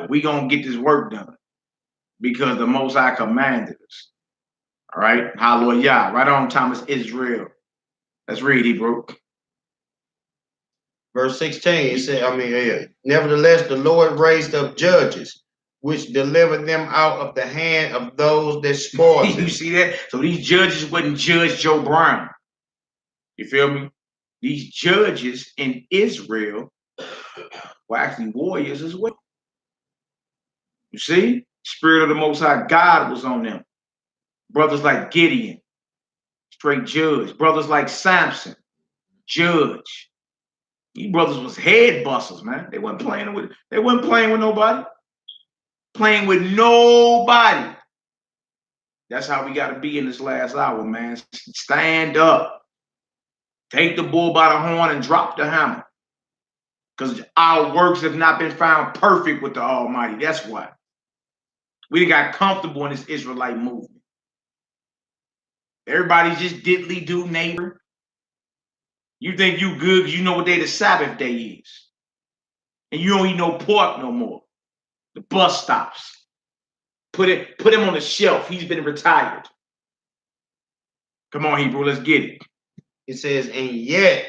We gonna get this work done. because the Most High commanded us. All right, hallelujah. Right on, Thomas Israel. Let's read, Hebrew. Verse 16, it said, nevertheless, the Lord raised up judges, which delivered them out of the hand of those that spoiled them. You see that? So these judges wouldn't judge Joe Brown. You feel me? These judges in Israel were actually warriors as well. You see? Spirit of the Most High God was on them. Brothers like Gideon, straight judge. Brothers like Samson, judge. These brothers was head busters, man. They wasn't playing with nobody. Playing with nobody. That's how we got to be in this last hour, man. Stand up. Take the bull by the horn and drop the hammer. Because our works have not been found perfect with the Almighty. That's why. We got comfortable in this Israelite movement. Everybody's just diddly do neighbor. You think you good because you know what day the Sabbath day is. And you don't eat no pork no more. The bus stops. Put him on the shelf. He's been retired. Come on, Hebrew, let's get it. It says, and yet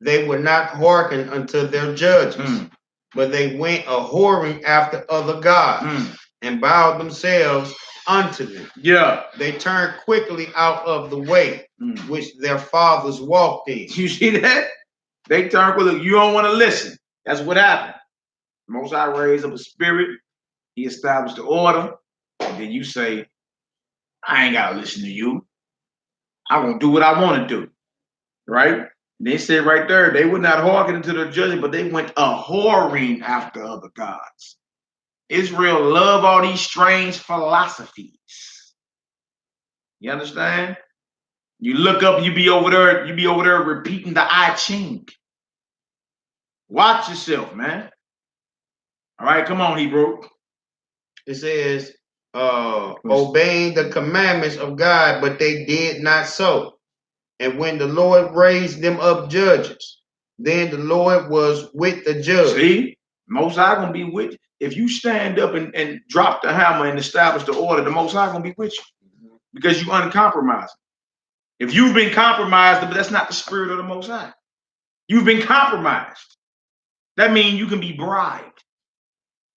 they would not hearken unto their judges, but they went a whoring after other gods and bowed themselves unto them. Yeah. They turned quickly out of the way which their fathers walked in. You see that? They turned quickly. You don't want to listen. That's what happened. Most High raised up a spirit. He established the order. And then you say, I ain't got to listen to you. I'm going to do what I want to do. Right? They said right there, they would not hearken into their judgment, but they went a whoring after other gods. Israel love all these strange philosophies. You understand? You look up, you be over there repeating the I Ching. Watch yourself, man. All right, come on, Hebrew. It says, obeying the commandments of God, but they did not so. And when the Lord raised them up judges, then the Lord was with the judge. See, Most High gonna be with you. If you stand up and drop the hammer and establish the order, the Most High gonna be with you because you uncompromising. If you've been compromised, but that's not the spirit of the Most High. You've been compromised. That means you can be bribed.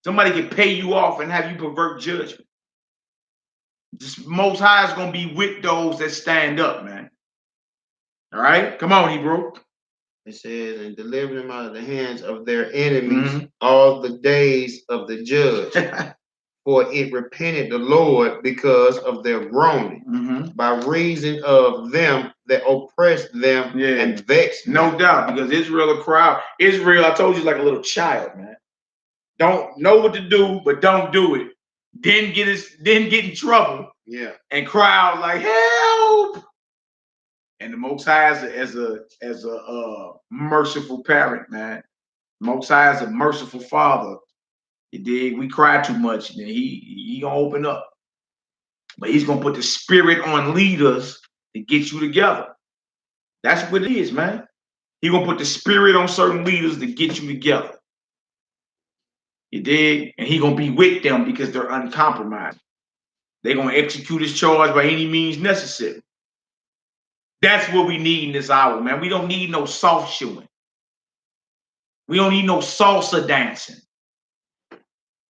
Somebody can pay you off and have you pervert judgment. This Most High is gonna be with those that stand up, man. All right, come on, Hebrew. It says, and deliver them out of the hands of their enemies all the days of the judge. For it repented the Lord because of their groaning, by reason of them that oppressed them and vexed them. No doubt, because Israel a crowd. Israel, I told you, like a little child, man. Don't know what to do, but don't do it. Then get in trouble. Yeah. And cry out like help. And the Most High as a merciful parent, man. Most High is a merciful father. You dig? We cry too much, then he gonna open up. But he's gonna put the spirit on leaders to get you together. That's what it is, man. He gonna put the spirit on certain leaders to get you together. You dig? And he gonna be with them because they're uncompromised. They're gonna execute his charge by any means necessary. That's what we need in this hour, man. We don't need no soft shoeing. We don't need no salsa dancing.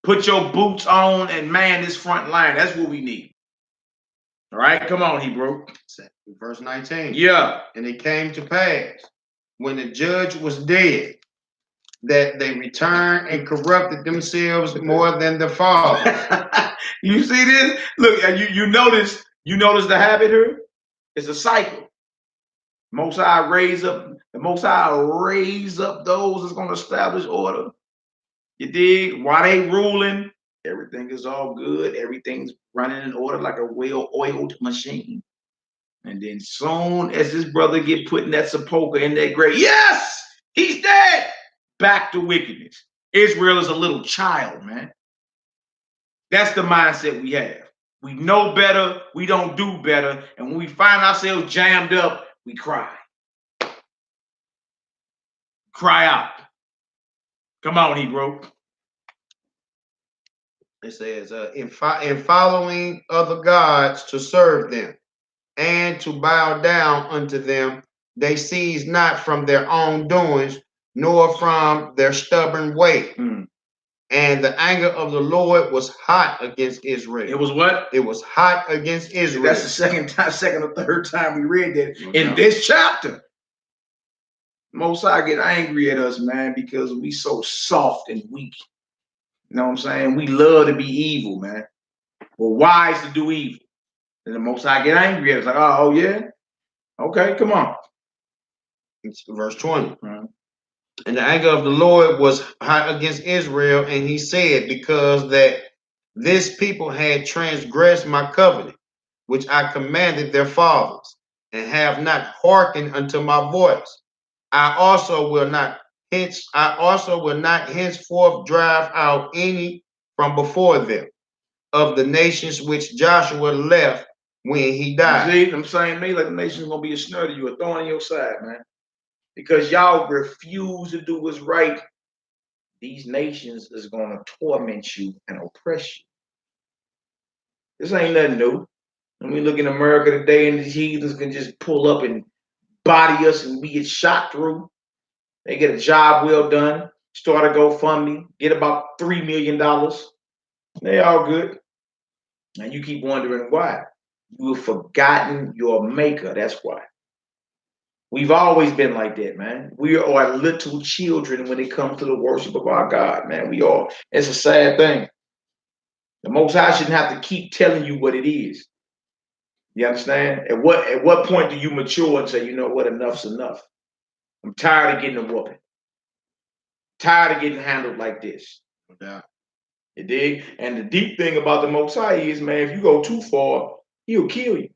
Put your boots on and man this front line. That's what we need. All right, come on, Hebrew. Verse 19. Yeah. And it came to pass, when the judge was dead, that they returned and corrupted themselves more than the fathers. You see this? Look, you notice the habit here? It's a cycle. The Most High raise up those that's gonna establish order. You dig? While they ruling, everything is all good. Everything's running in order like a well-oiled machine. And then soon as this brother get put in that sepulcher in that grave, yes, he's dead. Back to wickedness. Israel is a little child, man. That's the mindset we have. We know better, we don't do better, and when we find ourselves jammed up, we cry. Cry out. Come on, Hebrew. It says, in following other gods to serve them and to bow down unto them, they cease not from their own doings, nor from their stubborn way. And the anger of the Lord was hot against Israel. It was what? It was hot against Israel. That's the second or third time we read that in this chapter. Most High get angry at us, man, because we so soft and weak. You know what I'm saying? We love to be evil, man. We're wise to do evil. And the Most High get angry at us, like, oh yeah? Okay, come on. It's verse 20. And the anger of the Lord was hot against Israel, and he said, because that this people had transgressed my covenant, which I commanded their fathers, and have not hearkened unto my voice, I also will not henceforth drive out any from before them of the nations which Joshua left when he died. See, I'm saying, me like the nation's gonna be a snare to you, a thorn in your side, man. Because y'all refuse to do what's right, these nations is gonna torment you and oppress you. This ain't nothing new. When we look in America today, and these heathens can just pull up and body us, and we get shot through. They get a job well done, start a GoFundMe, get about $3 million. They all good. And you keep wondering why. You have forgotten your maker. That's why. We've always been like that, man. We are little children when it comes to the worship of our God, man. We are. It's a sad thing. The Most High shouldn't have to keep telling you what it is. You understand? At what point do you mature and say, you know what, enough's enough? I'm tired of getting a whooping. Tired of getting handled like this. Yeah. You dig? And the deep thing about the Most High is, man, if you go too far, he'll kill you.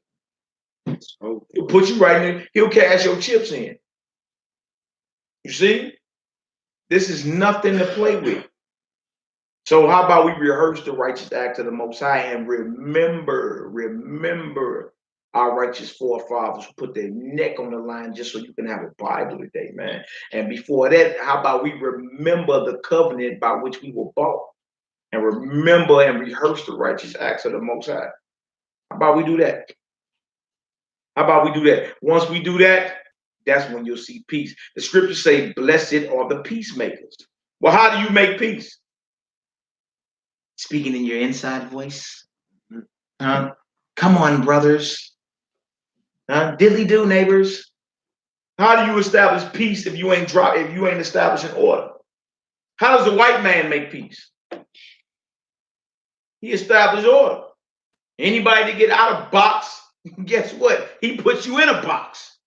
He'll put you right in there. He'll cash your chips in. You see? This is nothing to play with. So how about we rehearse the righteous act of the Most High and remember our righteous forefathers who put their neck on the line just so you can have a Bible today, man. And before that, how about we remember the covenant by which we were bought and remember and rehearse the righteous acts of the Most High? How about we do that? How about we do that? Once we do that, that's when you'll see peace. The scriptures say, blessed are the peacemakers. Well, how do you make peace? Speaking in your inside voice. Come on, brothers. Diddly do, neighbors. How do you establish peace if you ain't establishing order? How does the white man make peace? He established order. Anybody to get out of box, guess what? He puts you in a box.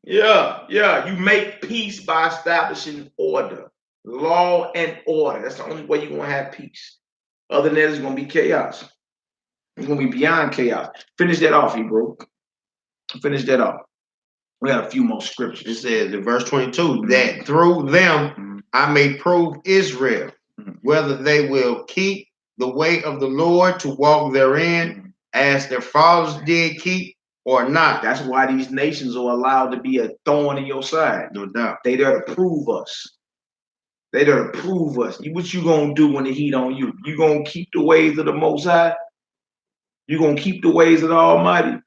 Yeah. You make peace by establishing order. Law and order. That's the only way you're going to have peace. Other than that, it's going to be chaos. It's going to be beyond chaos. Finish that off, Hebrew. Finish that off. We got a few more scriptures. It says in verse 22, that through them I may prove Israel, whether they will keep the way of the Lord to walk therein, as their fathers did keep, or not. That's why these nations are allowed to be a thorn in your side. No doubt. They there to prove us. They there to prove us. What you gonna do when the heat on you? You gonna keep the ways of the Most High? You gonna keep the ways of the Almighty?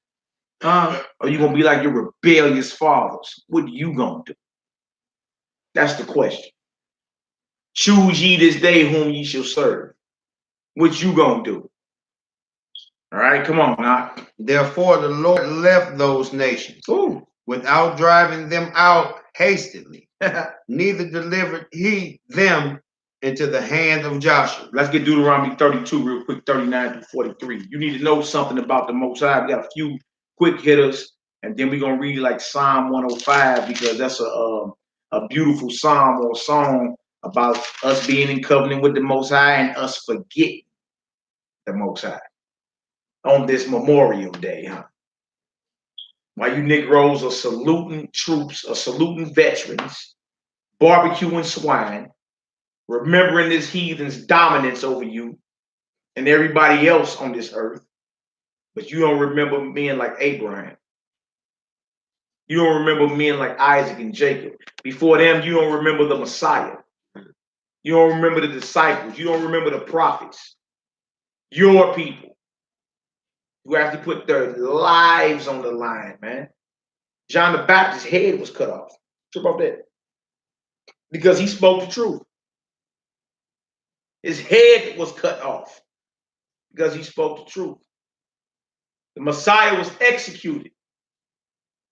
Or you gonna be like your rebellious fathers? What you gonna do? That's the question. Choose ye this day whom ye shall serve. What you gonna do? All right, come on now. Therefore the Lord left those nations without driving them out hastily. Neither delivered he them into the hand of Joshua. Let's get Deuteronomy 32 real quick, 39 through 43. You need to know something about the Most High. We got a few quick hitters, and then we're going to read like Psalm 105 because that's a beautiful psalm or song about us being in covenant with the Most High and us forgetting the Most High on this Memorial Day, While you Negroes are saluting troops, are saluting veterans, barbecuing swine, remembering this heathen's dominance over you and everybody else on this earth, but you don't remember men like Abraham. You don't remember men like Isaac and Jacob. Before them, you don't remember the Messiah. You don't remember the disciples. You don't remember the prophets. Your people who actually put their lives on the line, man. John the Baptist's head was cut off. What about that? Because he spoke the truth. His head was cut off because he spoke the truth. The Messiah was executed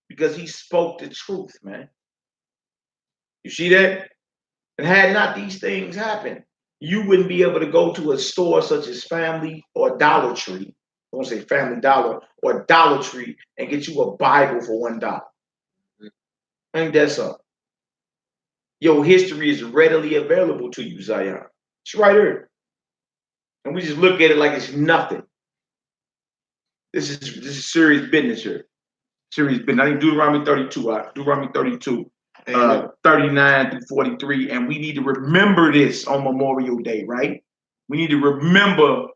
because he spoke the truth, man. You see that? And had not these things happened, you wouldn't be able to go to a store such as Family or Dollar Tree. I won't say Family Dollar or Dollar Tree and get you a Bible for $1. Ain't that something? Your history is readily available to you, Zion. It's right here. And we just look at it like it's nothing. This is serious business here. Serious business. I think Deuteronomy 32, Deuteronomy 32, 39 through 43. And we need to remember this on Memorial Day, right? We need to remember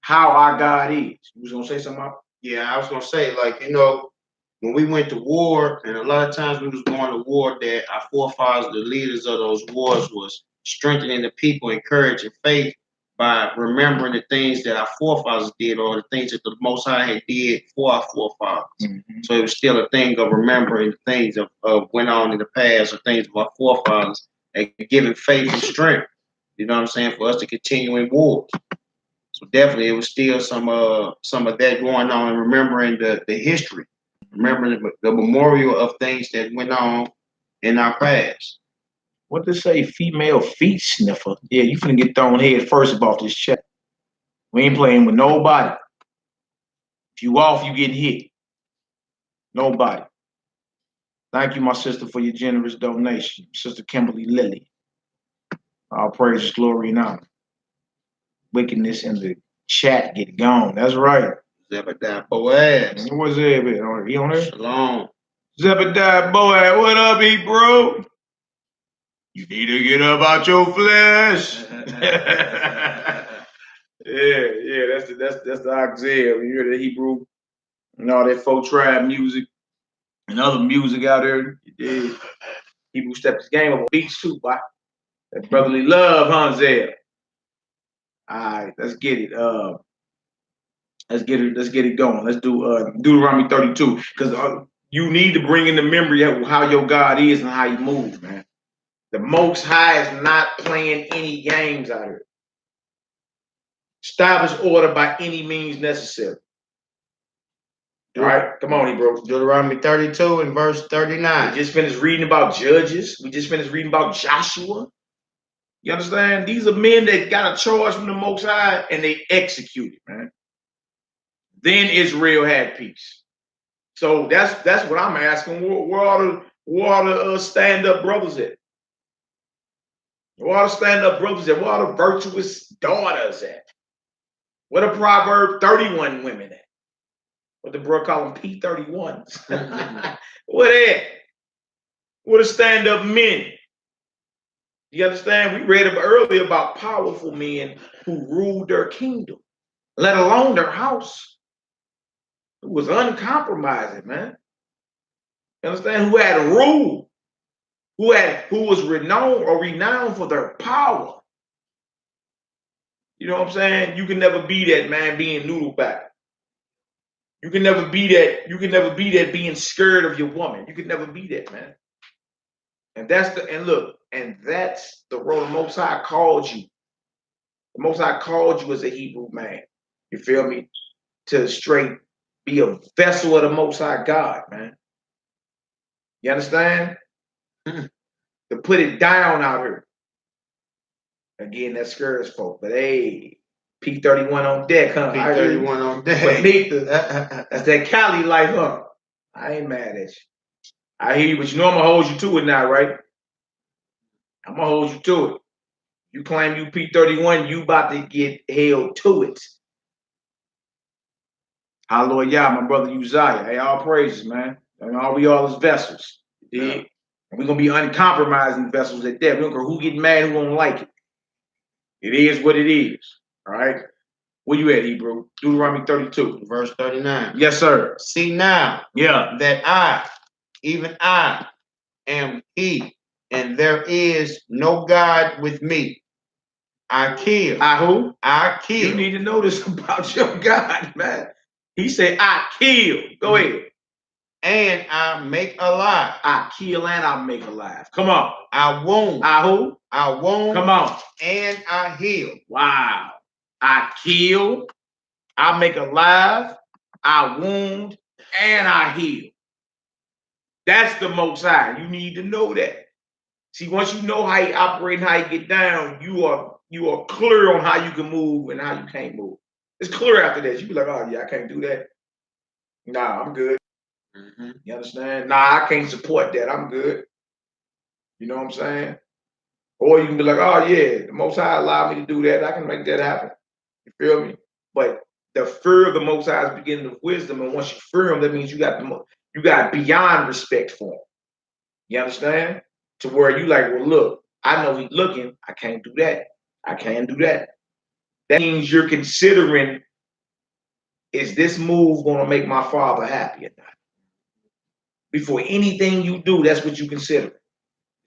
how our God is. You was gonna say something about? Yeah, I was gonna say, like, you know, when we went to war, and a lot of times we was going to war, that our forefathers, the leaders of those wars, was strengthening the people, encouraging faith by remembering the things that our forefathers did, or the things that the Most High had did for our forefathers. Mm-hmm. So it was still a thing of remembering the things of went on in the past, or things of our forefathers, and giving faith and strength. You know what I'm saying? For us to continue in wars. So definitely, it was still some of that going on, and remembering the history, remembering the memorial of things that went on in our past. What to say, female feet sniffer? Yeah, you finna get thrown head first about this check. We ain't playing with nobody. If you off, you getting hit. Nobody. Thank you, my sister, for your generous donation. Sister Kimberly Lilly. All praise, glory, and honor. Wickedness in the chat get gone. That's right. Zebediah Boaz. What's that? He on there? Shalom. Zebediah Boaz. What up, bro? You need to get up out your flesh. Yeah. That's the Isaiah. You hear the Hebrew and all that folk tribe music and other music out there. Yeah. Hebrew stepped his game up on beats too, boy. That brotherly love, huh, Zeb? All right, let's get it. Let's get it going. Let's do Deuteronomy 32, because you need to bring in the memory of how your God is and how he moves, man. The Most High is not playing any games out here. Establish order by any means necessary. All right, come on, bro. Deuteronomy 32 and verse 39. We just finished reading about Judges. We just finished reading about Joshua. You understand? These are men that got a charge from the Most High and they executed, man. Then Israel had peace. So that's what I'm asking. Where are the stand-up brothers at? Where are the stand-up brothers at? Where are the virtuous daughters at? Where the Proverb 31 women at? What the bro call them P31s. Where they at? Where the stand-up men? You understand? We read earlier about powerful men who ruled their kingdom, let alone their house. Who was uncompromising, man. You understand? Who had a rule, who was renowned for their power. You know what I'm saying? You can never be that, man, being noodle back. You can never be that. You can never be that being scared of your woman. You can never be that, man. And that's the role the Most High called you. The Most High called you as a Hebrew man. You feel me? To straight be a vessel of the Most High God, man. You understand? To put it down out here. Again, that scares folk. But hey, P31 on deck, huh? P31 on deck. That's that Cali life, huh? I ain't mad at you. I hear you, but you know I'm gonna hold you to it now, right? I'm gonna hold you to it. You claim you P31, you about to get held to it. Hallelujah, my brother Uzziah. Hey, all praises, man. And all we all is vessels. You dig? Yeah. And we're gonna be uncompromising vessels at that. We don't care who get mad, who don't like it. It is what it is. All right. Where you at, Hebrew? Deuteronomy 32. Verse 39. Yes, sir. See now, yeah, that I, even I, am he, and there is no God with me. I kill. I who? I kill. You need to know this about your God, man. He said, I kill. Go ahead. And I make alive. I kill and I make alive. Come on. I wound. I who? I wound. Come on. And I heal. Wow. I kill. I make alive. I wound. And I heal. That's the Most High. You need to know that. See, once you know how you operate and how you get down, you are clear on how you can move and how you can't move. It's clear after that. You be like, oh yeah, I can't do that. Nah, I'm good. You understand? Nah, I can't support that. I'm good. You know what I'm saying? Or you can be like, oh yeah, the Most High allowed me to do that. I can make that happen. You feel me? But the fear of the Most High is beginning of wisdom, and once you fear Him, that means you got beyond respect for Him. You understand? To where you like, well, look, I know He's looking. I can't do that. I can't do that. That means you're considering, is this move going to make my Father happy or not? Before anything you do, that's what you consider.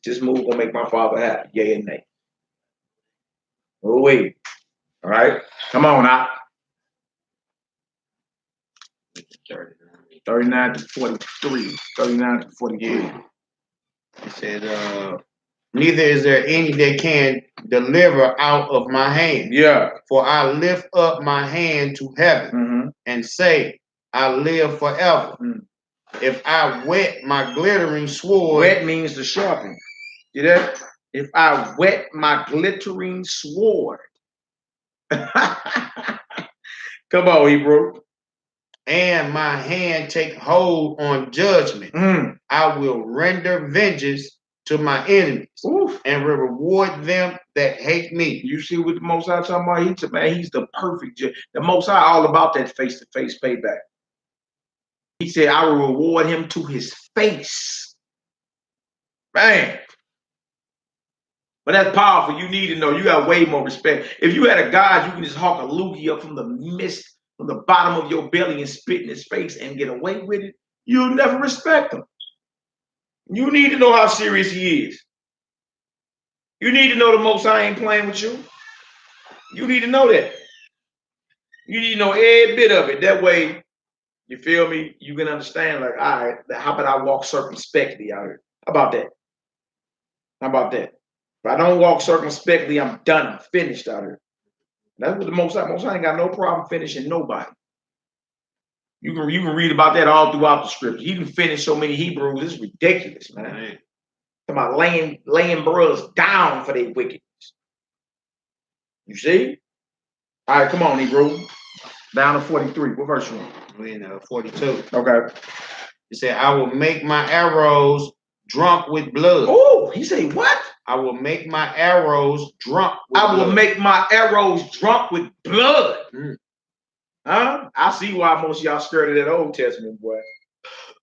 This move gonna make my Father happy, yay and nay. Oh wait. All right. Come on now. 39 to 43. 39 to 43. It said, neither is there any that can deliver out of my hand. Yeah. For I lift up my hand to heaven and say, I live forever. If I wet my glittering sword. Wet means to sharpen. See that? If I wet my glittering sword. Come on, Hebrew. And my hand take hold on judgment. I will render vengeance to my enemies. And will reward them that hate me. You see what the Most High talking about? He said, man, He's the perfect judge. The Most High all about that face-to-face payback. He said, I will reward him to his face. Man. But that's powerful. You need to know. You got way more respect. If you had a God, you can just hawk a loogie up from the mist, from the bottom of your belly and spit in his face and get away with it. You'll never respect him. You need to know how serious he is. You need to know the Most High ain't playing with you. You need to know that. You need to know every bit of it. That way, you feel me? You can understand, like, all right, how about I walk circumspectly out here? How about that? How about that? If I don't walk circumspectly, I'm done. I'm finished out here. That's what the Most High ain't got no problem finishing nobody. You can read about that all throughout the scripture. He can finish so many Hebrews. It's ridiculous, man. Talking about laying brothers down for their wickedness. You see? All right, come on, Hebrew. Down to 43. What verse you want? We're in 42. Okay. He said, I will make my arrows drunk with blood. Oh, he said what? I will make my arrows drunk with blood. I will make my arrows drunk with blood. Huh? I see why most of y'all scared of that Old Testament, boy.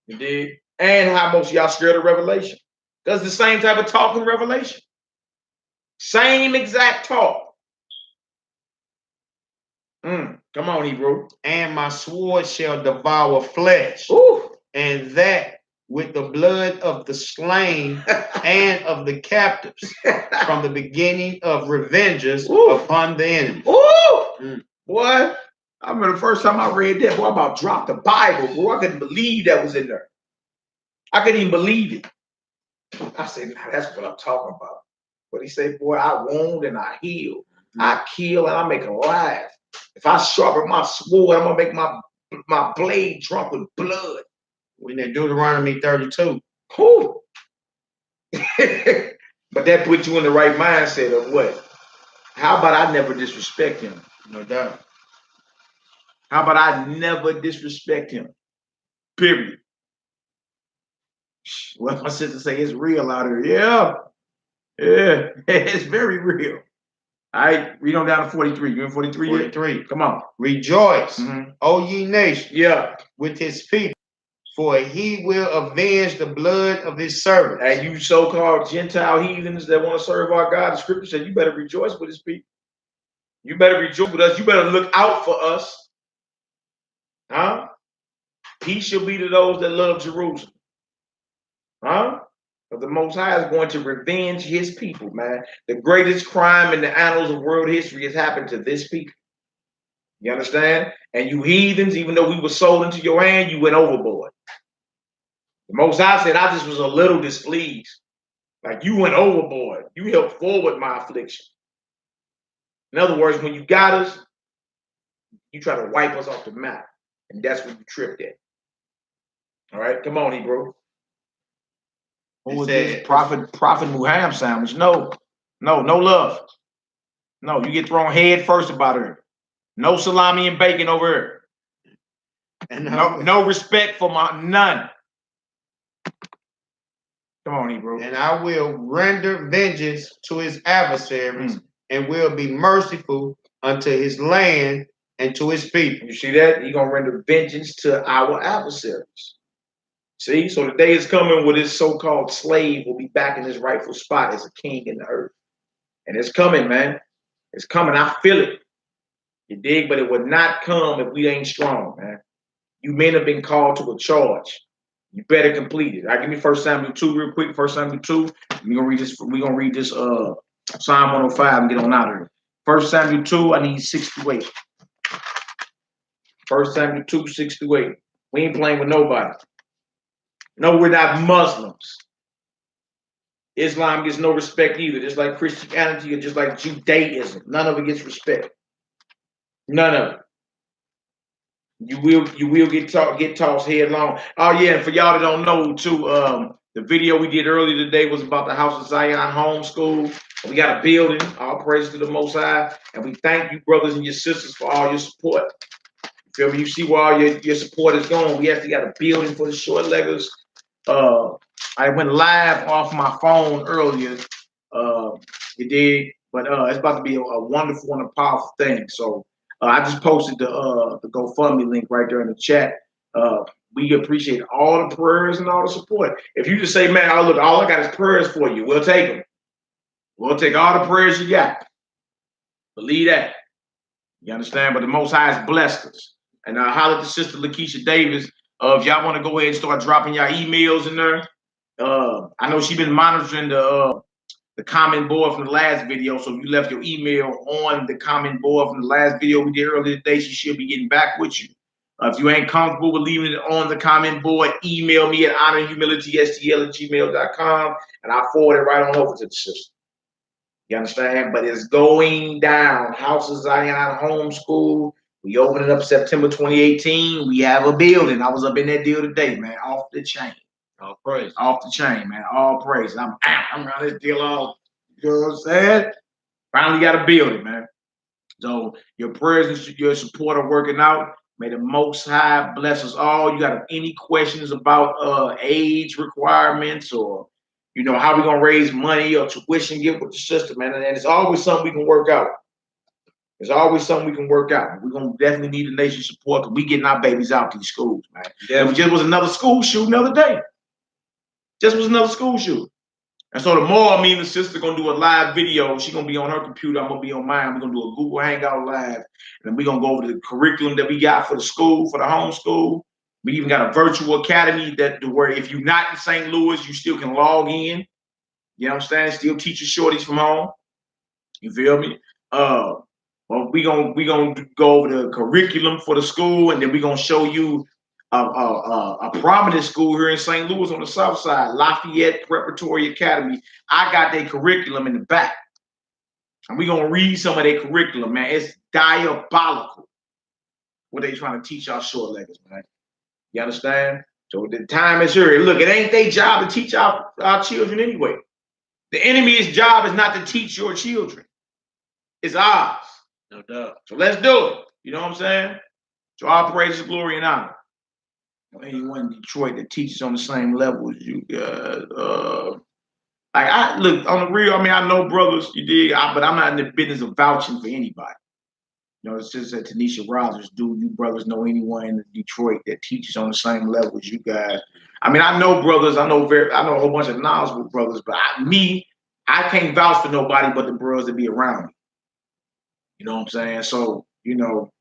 You did? And how most of y'all scared of Revelation. That's the same type of talk in Revelation. Same exact talk. Come on, Hebrew. And my sword shall devour flesh. Ooh. And that with the blood of the slain and of the captives from the beginning of revengers upon the enemy. Boy, I remember the first time I read that, boy, I about dropped the Bible, boy. I couldn't believe that was in there. I couldn't even believe it. I said, nah, that's what I'm talking about. But he said, boy, I wound and I heal. I kill and I make alive. If I sharpen my sword, I'm going to make my blade drunk with blood. When they Deuteronomy 32. But that puts you in the right mindset of what? How about I never disrespect him? No doubt. How about I never disrespect him? Period. Well, my sister say it's real out here. Yeah. Yeah. It's very real. All right, read on down to 43. You in 43 yet? 43. Come on. Rejoice, O ye nations, with his people, for he will avenge the blood of his servants. And you so-called Gentile heathens that want to serve our God, the scripture said you better rejoice with his people. You better rejoice with us. You better look out for us. Huh? Peace shall be to those that love Jerusalem. Huh? But the Most High is going to revenge his people, man. The greatest crime in the annals of world history has happened to this people. You understand? And you heathens, even though we were sold into your hand, you went overboard. The Most High said, I just was a little displeased. Like you went overboard. You helped forward my affliction. In other words, when you got us, you try to wipe us off the map. And that's when you tripped at. All right, come on, Hebrew. Who was this? Prophet Muhammad sandwich? No, no love. No, you get thrown head first about her. No salami and bacon over here. And no respect for my none. Come on, Hebrew. And I will render vengeance to his adversaries and will be merciful unto his land and to his people. You see that? He's going to render vengeance to our adversaries. See? So the day is coming where this so-called slave will be back in his rightful spot as a king in the earth. And it's coming, man. It's coming. I feel it. You dig? But it would not come if we ain't strong, man. You men have been called to a charge. You better complete it. I give me 1 Samuel 2 real quick. 1 Samuel 2. We're gonna read this Psalm 105 and get on out of here. 1 Samuel 2, I need 6 to 8. 1 Samuel 2, 6 to 8. We ain't playing with nobody. No, we're not Muslims. Islam gets no respect either, just like Christianity or just like Judaism. None of it gets respect. None of it. You will get tossed headlong. Oh yeah, and for y'all that don't know too, the video we did earlier today was about the House of Zion homeschool. We got a building. All praise to the Most High, and we thank you, brothers and your sisters, for all your support. You feel me? You see where all your support is going. We actually got a building for the short leggers. I went live off my phone earlier. You did, but it's about to be a wonderful and a powerful thing. So. I just posted the GoFundMe link right there in the chat. We appreciate all the prayers and all the support. If you just say, man, oh, look, all I got is prayers for you, we'll take them. We'll take all the prayers you got. Believe that. You understand? But the Most High has blessed us. And I holler at the sister Lakeisha Davis. If y'all want to go ahead and start dropping y'all emails in there. I know she's been monitoring the comment board from the last video. So if you left your email on the comment board from the last video we did earlier today, she should be getting back with you. If you ain't comfortable with leaving it on the comment board, email me at honorhumilitystl@gmail.com and I'll forward it right on over to the sister. You understand? But it's going down. House of Zion homeschool. We opened it up September 2018. We have a building. I was up in that deal today, man. Off the chain. All praise. Off the chain, man. All praise. I'm around this deal all, you know what I'm saying? Finally got a building, man. So your prayers and your support are working out. May the Most High bless us all. You got any questions about age requirements or, you know, how we going to raise money or tuition, get with the system, man. And it's always something we can work out. There's always something we can work out. We're going to definitely need the nation's support because we getting our babies out these schools, man. Yeah. It just was another school shooting the other day. Just was another school shooting. And so tomorrow, me and the sister going to do a live video. She's going to be on her computer. I'm going to be on mine. We're going to do a Google Hangout live. And we're going to go over the curriculum that we got for the school, for the homeschool. We even got a virtual academy that where if you're not in St. Louis, you still can log in. You know what I'm saying? Still teach your shorties from home. You feel me? Well, we're gonna go over the curriculum for the school, and then we're going to show you a prominent school here in St. Louis on the south side, Lafayette Preparatory Academy. I got their curriculum in the back. And we're going to read some of their curriculum, man. It's diabolical what they trying to teach our short leggers, man. You understand? So the time is here. Look, it ain't their job to teach our children anyway. The enemy's job is not to teach your children. It's ours. No doubt. So let's do it. You know what I'm saying? So all praise, glory, and honor. Anyone in Detroit that teaches on the same level as you guys. Like I look on the real, I mean, I know brothers, you dig, but I'm not in the business of vouching for anybody. You know, it's just that Tanisha Rogers, do you brothers know anyone in Detroit that teaches on the same level as you guys? I mean, I know brothers, I know a whole bunch of knowledgeable brothers, but I can't vouch for nobody but the brothers that be around me. You know what I'm saying? So, you know,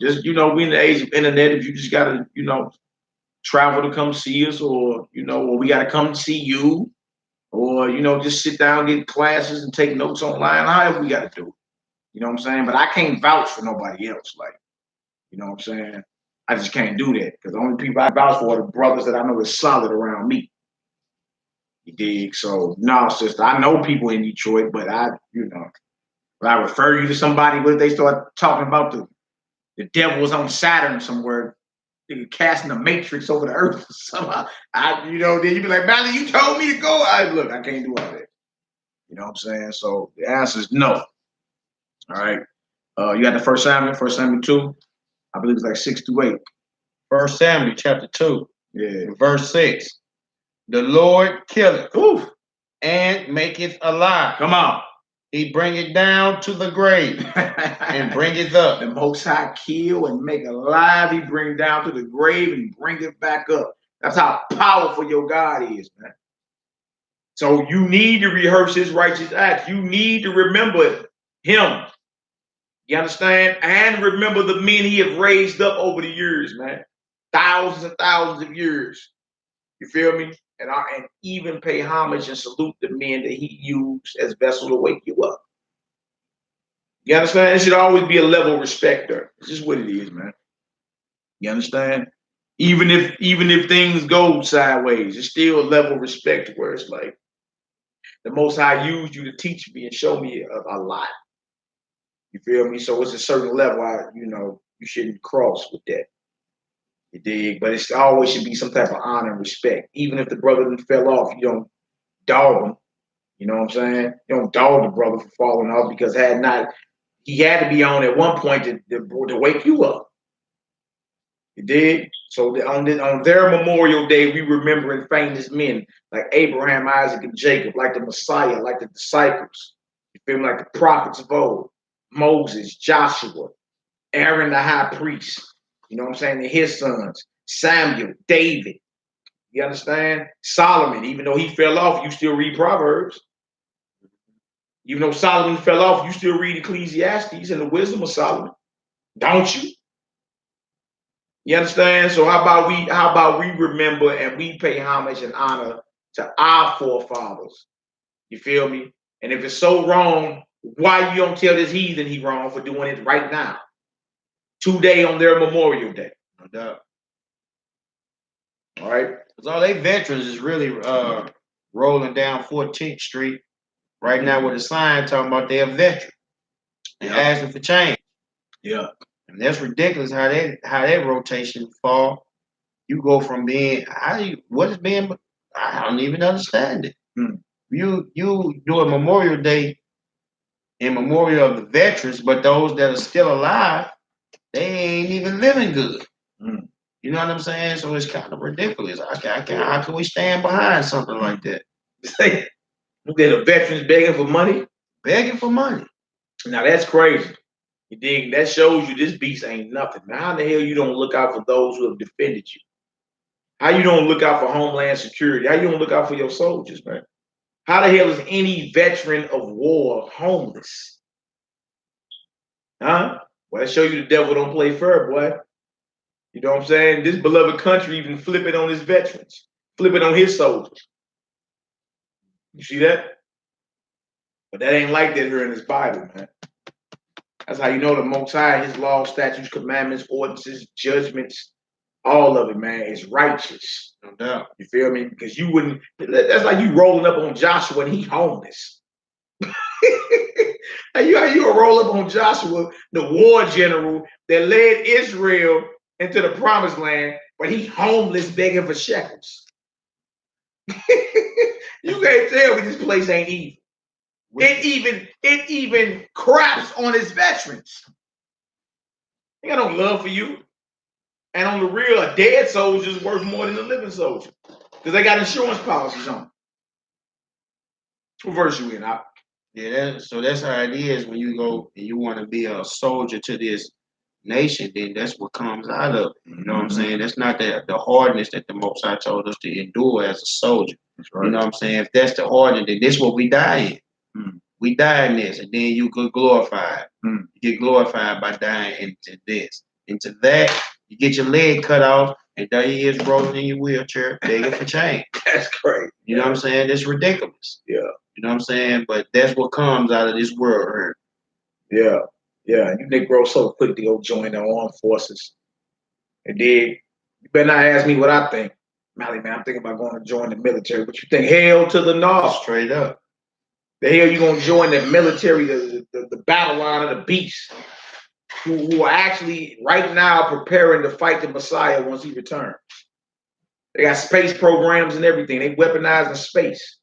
just, you know, we in the age of internet, if you just gotta, you know, travel to come see us, or or we got to come to see you, or just sit down, get classes, and take notes online. However we got to do it. You know what I'm saying? But I can't vouch for nobody else. Like, you know what I'm saying? I just can't do that because the only people I vouch for are the brothers that I know is solid around me. You dig? So no, sister, I know people in Detroit, but when I refer you to somebody, what if they start talking about the devil was on Saturn somewhere, casting a matrix over the earth somehow? Then you be like, Mally, you told me to go. Look, I can't do all that. You know what I'm saying? So the answer is no. All right. You got the First Samuel 2. I believe it's like 6-8. 1 Samuel chapter 2, Yeah. verse 6. The Lord killeth and maketh alive. Come on. He bringeth down to the grave and bringeth up. The Most High kill and make alive. He bring down to the grave and bring it back up. That's how powerful your God is, man. So you need to rehearse his righteous acts. You need to remember him. You understand? And remember the men he have raised up over the years, man. Thousands and thousands of years. You feel me? And even pay homage and salute the men that he used as vessel to wake you up. You understand? It should always be a level of respect there. It's just what it is, man. You understand? Even if things go sideways, it's still a level of respect where it's like the Most High used you to teach me and show me a lot. You feel me? So it's a certain level you shouldn't cross with that. You dig? But it always should be some type of honor and respect. Even if the brother fell off, you don't dog him. You know what I'm saying? You don't dog the brother for falling off because he had to be on at one point to wake you up. You dig? So on their Memorial Day, we remembering famous men like Abraham, Isaac, and Jacob, like the Messiah, like the disciples. You feel me? Like the prophets of old, Moses, Joshua, Aaron the high priest. You know what I'm saying? And his sons, Samuel, David. You understand? Solomon, even though he fell off, you still read Proverbs. Even though Solomon fell off, you still read Ecclesiastes and the wisdom of Solomon. Don't you? You understand? So how about we remember and we pay homage and honor to our forefathers? You feel me? And if it's so wrong, why you don't tell this heathen he wrong for doing it right now? Today on their Memorial Day. No doubt. All right. Because all they veterans is really rolling down 14th Street right now with a sign talking about they're a veteran and asking for change. Yeah. And that's ridiculous how that rotation fall. You go from being I don't even understand it. You do a Memorial Day in memorial of the veterans, but those that are still alive, they ain't even living good. You know what I'm saying? So it's kind of ridiculous. How can we stand behind something like that? That the veterans begging for money? Begging for money. Now that's crazy. You dig? That shows you this beast ain't nothing. Now how the hell you don't look out for those who have defended you? How you don't look out for Homeland Security? How you don't look out for your soldiers, man? How the hell is any veteran of war homeless? Huh? Well, that show you the devil don't play fair, boy. You know what I'm saying? This beloved country even flip it on his veterans, flip it on his soldiers. You see that? But that ain't like that here in this Bible, man. That's how you know the Most High, his laws, statutes, commandments, ordinances, judgments, all of it, man, is righteous. No doubt. You feel me? Because you wouldn't, that's like you rolling up on Joshua and he homeless. How you gonna roll up on Joshua, the war general that led Israel into the promised land, but he homeless begging for shekels? You can't tell me this place ain't evil. It even craps on his veterans. They got no love for you. And on the real, a dead soldier is worth more than a living soldier. Because they got insurance policies on. What verse you in? Yeah, so that's how it is when you go and you want to be a soldier to this nation, then that's what comes out of it. You know what I'm saying? That's not the hardness that the Most High told us to endure as a soldier. That's right. You know what I'm saying? If that's the hardness, then this is what we die in. We die in this, and then you get glorified. You get glorified by dying into this. Into that, you get your leg cut off, And there he is rolling in your wheelchair, begging for change. That's crazy. You know what I'm saying? It's ridiculous. Yeah. You know what I'm saying? But that's what comes out of this world here. Yeah. Yeah. You Negro so quick to go join the armed forces. And then you better not ask me what I think. Mally, man, I'm thinking about going to join the military. But you think hell to the no. Straight up. The hell you gonna join the military, the battle line of the beast, who are actually right now preparing to fight the Messiah once he returns. They got space programs and everything. They weaponize the space.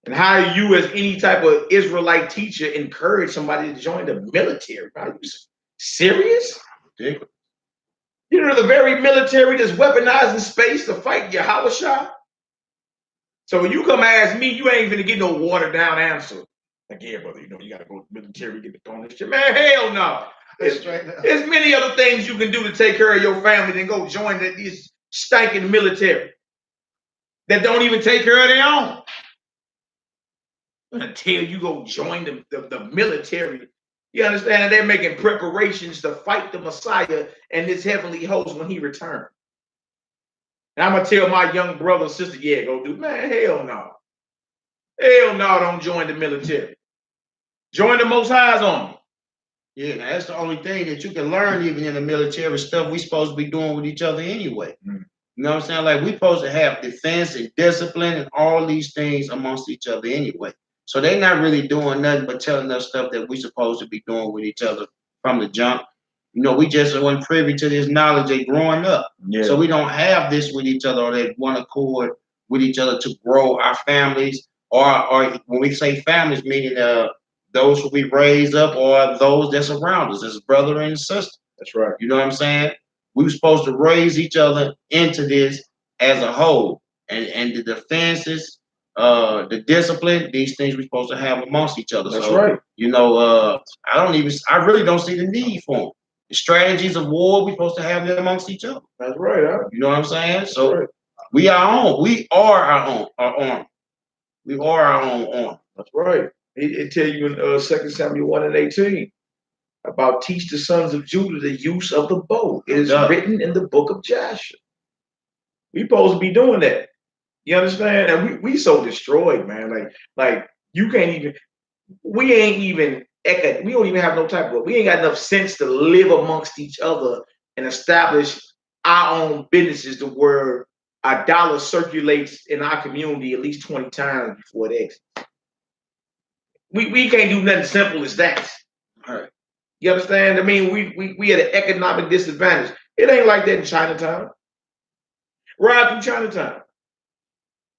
And how do you, as any type of Israelite teacher, encourage somebody to join the military? Are you serious? Ridiculous. You know, the very military that's weaponizing space to fight Yahushua. So when you come ask me, you ain't gonna get no watered down answer. Like, yeah, brother, you know, you gotta go to the military, get the throne this shit. Man, hell no. There's many other things you can do to take care of your family than go join these stinking military that don't even take care of their own. Until you go join the military, you understand that they're making preparations to fight the Messiah and his heavenly host when he returns. And I'm gonna tell my young brother and sister, yeah, go do, man, hell no. Hell no, don't join the military. Join the Most High's army. Yeah, that's the only thing that you can learn even in the military stuff we supposed to be doing with each other anyway. You know what I'm saying? Like we supposed to have defense and discipline and all these things amongst each other anyway. So they're not really doing nothing but telling us stuff that we supposed to be doing with each other from the jump. You know, we just weren't privy to this knowledge they growing up. Yeah. So we don't have this with each other or that one accord with each other to grow our families or when we say families, meaning those who we raise up or those that's around us as brother and sister. That's right. You know what I'm saying? We were supposed to raise each other into this as a whole. And the defenses, the discipline, these things we're supposed to have amongst each other. That's right. You know, I really don't see the need for them. The strategies of war, we're supposed to have them amongst each other. That's right. Huh? You know what I'm saying? So right. We are our own. We are our arm. We are our own arm. That's right. It tell you in 2 Samuel 1:18 about teach the sons of Judah the use of the bow. It is written in the book of Joshua. We supposed to be doing that. You understand? And we so destroyed, man. Like you can't even. We don't even have no type of. We ain't got enough sense to live amongst each other and establish our own businesses to where our dollar circulates in our community at least 20 times before it exits. We can't do nothing simple as that. All right. You understand? I mean, we at an economic disadvantage. It ain't like that in Chinatown. Ride through Chinatown.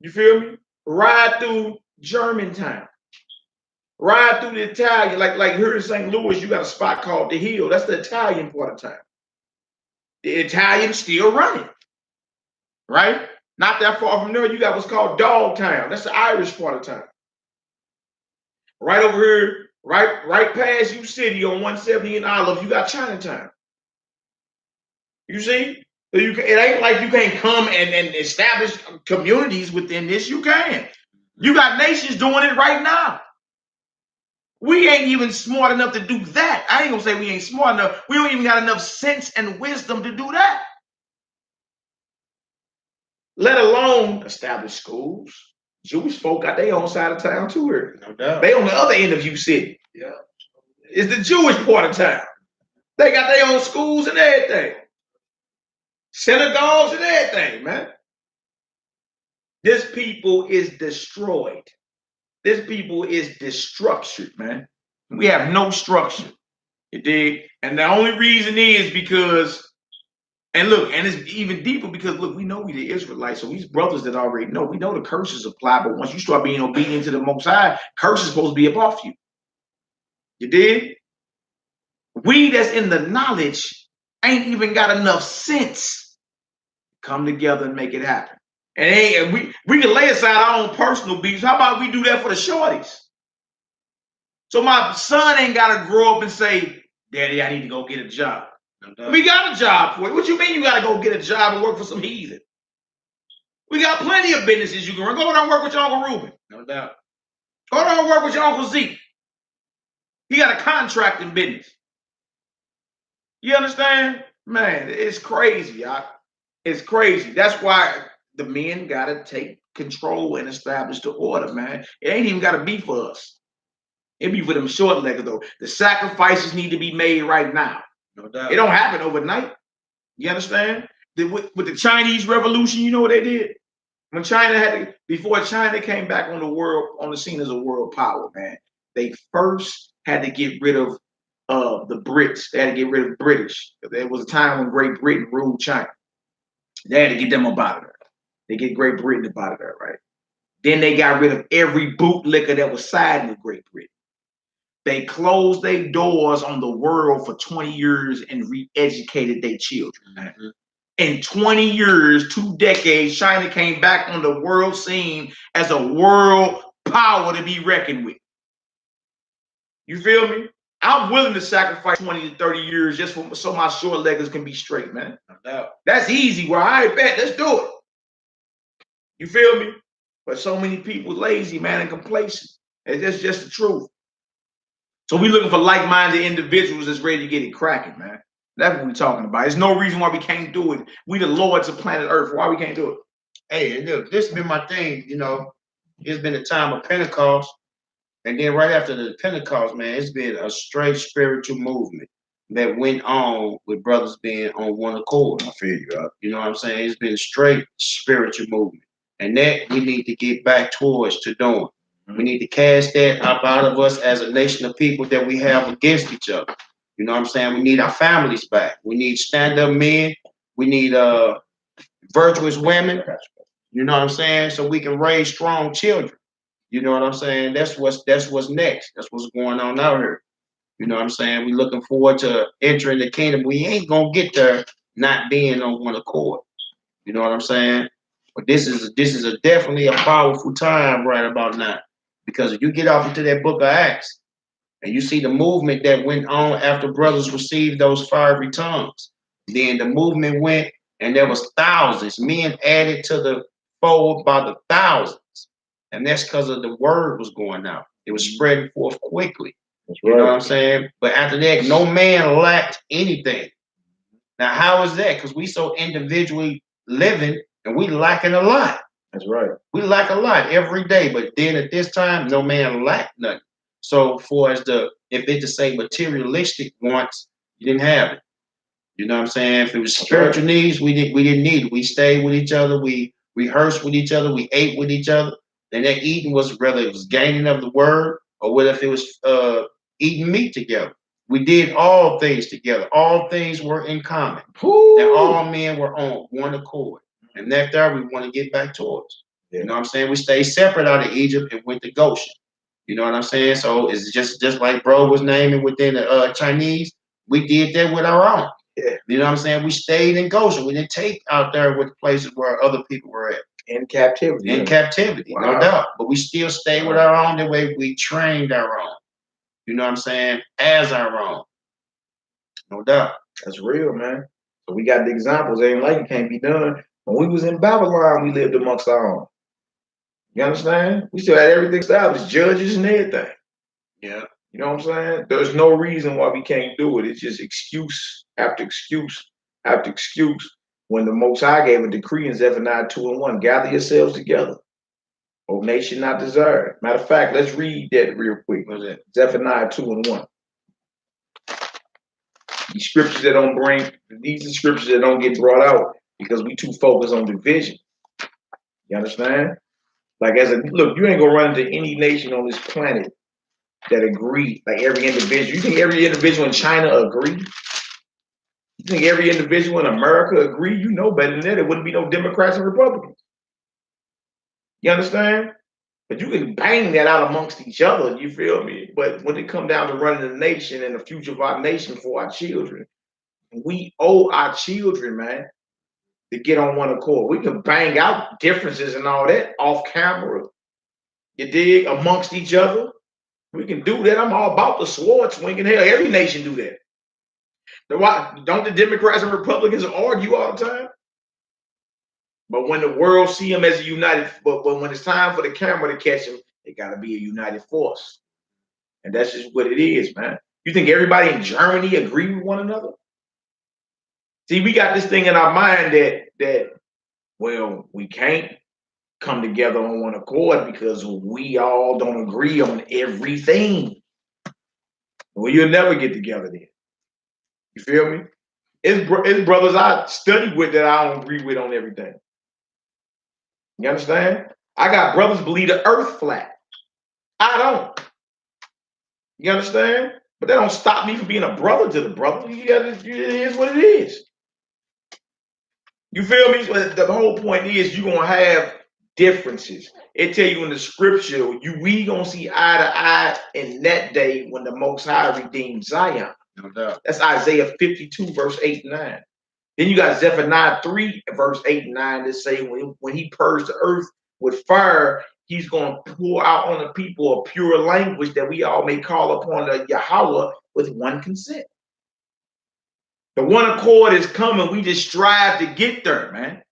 You feel me? Ride through Germantown. Ride through the Italian. Like here in St. Louis, you got a spot called The Hill. That's the Italian part of town. The Italian's still running. Right? Not that far from there, you got what's called Dogtown. That's the Irish part of town. Right over here, right past U City on 170 in Olive, you got Chinatown. You see? So it ain't like you can't come and establish communities within this. You can. You got nations doing it right now. We ain't even smart enough to do that. I ain't gonna say we ain't smart enough. We don't even got enough sense and wisdom to do that. Let alone establish schools. Jewish folk got their own side of town too here. No doubt. They on the other end of U City. Yeah. It's the Jewish part of town. They got their own schools and everything. Synagogues and everything, man. This people is destroyed. This people is destructured, man. We have no structure. You dig? And the only reason is because, and look, and it's even deeper because, look, we know we the Israelites, so these brothers that already know, we know the curses apply, but once you start being obedient to the Most High, curses supposed to be up off you. You dig? We that's in the knowledge ain't even got enough sense to come together and make it happen. And we can lay aside our own personal beefs. How about we do that for the shorties? So my son ain't got to grow up and say, Daddy, I need to go get a job. We got a job for it. What you mean you got to go get a job and work for some heathen? We got plenty of businesses you can run. Go down and work with your Uncle Reuben. No doubt. Go down and work with your Uncle Zeke. He got a contracting business. You understand? Man, it's crazy. It's crazy. That's why the men gotta take control and establish the order, man. It ain't even gotta be for us. It be for them short leggers though. The sacrifices need to be made right now. No doubt. It don't happen overnight. You understand? With the Chinese Revolution, you know what they did? When China before China came back on the scene as a world power, man, they first had to get rid of the Brits. They had to get rid of British. There was a time when Great Britain ruled China. They had to get them up out of there. They get Great Britain up out of there, right? Then they got rid of every bootlicker that was siding with Great Britain. They closed their doors on the world for 20 years and re-educated their children, man. Mm-hmm. In 20 years, 2 decades, China came back on the world scene as a world power to be reckoned with. You feel me? I'm willing to sacrifice 20 to 30 years just so my short leggers can be straight, man. No doubt. That's easy. Well, I bet. Let's do it. You feel me? But so many people lazy, man, and complacent. It's just the truth. So we looking for like-minded individuals that's ready to get it cracking, man. That's what we're talking about. There's no reason why we can't do it. We the lords of planet Earth. Why we can't do it? Hey, look, this has been my thing. You know, it's been a time of Pentecost. And then right after the Pentecost, man, it's been a straight spiritual movement that went on with brothers being on one accord. I feel you, right? You know what I'm saying? It's been a straight spiritual movement. And that we need to get back towards to doing. We need to cast that up out of us as a nation of people that we have against each other. You know what I'm saying? We need our families back. We need stand-up men. We need virtuous women. You know what I'm saying? So we can raise strong children. You know what I'm saying? That's what's next. That's what's going on out here. You know what I'm saying? We're looking forward to entering the kingdom. We ain't gonna get there not being on one accord. You know what I'm saying? But this is definitely a powerful time right about now. Because if you get off into that book of Acts and you see the movement that went on after brothers received those fiery tongues, then the movement went and there was thousands, men added to the fold by the thousands. And that's because of the word was going out. It was spreading forth quickly. That's right. You know what I'm saying? But after that, no man lacked anything. Now, how is that? Because we so individually living and we lacking a lot. That's right. We lack a lot every day, but then at this time, no man lacked nothing. So for as if it's to say materialistic wants, you didn't have it. You know what I'm saying? If it was spiritual needs, we didn't need it. We stayed with each other, we rehearsed with each other, we ate with each other. And that eating was whether it was gaining of the word or whether if it was eating meat together. We did all things together. All things were in common. Ooh. And all men were on one accord. And that there we want to get back towards. Yeah. You know what I'm saying? We stayed separate out of Egypt and went to Goshen. You know what I'm saying? So it's just like bro was naming within the Chinese. We did that with our own. Yeah. You know what I'm saying? We stayed in Goshen. We didn't take out there with places where other people were at. In captivity. In captivity, wow. No doubt. But we still stay with our own the way we trained our own. You know what I'm saying? As our own. No doubt. That's real, man. So we got the examples. Ain't like it can't be done. When we was in Babylon, we lived amongst our own. You understand? We still had everything established, judges and everything. Yeah. You know what I'm saying? There's no reason why we can't do it. It's just excuse after excuse after excuse. When the Most High gave a decree in Zephaniah 2:1, gather yourselves together, O nation not desired. Matter of fact, let's read that real quick. What's that? Zephaniah 2:1. These scriptures that these are scriptures that don't get brought out because we too focused on division. You understand? Like look, you ain't gonna run into any nation on this planet that agree, like every individual. You think every individual in China agree? You think every individual in America agree? You know better than that. There wouldn't be no Democrats and Republicans. You understand? But you can bang that out amongst each other, you feel me? But when it come down to running the nation and the future of our nation for our children, we owe our children, man, to get on one accord. We can bang out differences and all that off camera, you dig, amongst each other. We can do that. I'm all about the sword swinging. Hell, every nation do that. Don't the Democrats and Republicans argue all the time? But when the world see them as a united, but when it's time for the camera to catch them, it got to be a united force. And that's just what it is, man. You think everybody in Germany agree with one another? See, we got this thing in our mind that that, well, we can't come together on one accord because we all don't agree on everything. Well, you'll never get together then. You feel me? It's brothers I study with that I don't agree with on everything. You understand? I got brothers believe the earth flat. I don't. You understand? But that don't stop me from being a brother to the brother. It is what it is. You feel me? So the whole point is you're gonna have differences. It tell you in the scripture, we gonna see eye to eye in that day when the Most High redeems Zion. No doubt. That's Isaiah 52, verse 8 and 9. Then you got Zephaniah 3, verse 8 and 9 that say when he purged the earth with fire, he's going to pour out on the people a pure language that we all may call upon the Yahweh with one consent. The one accord is coming. We just strive to get there, man.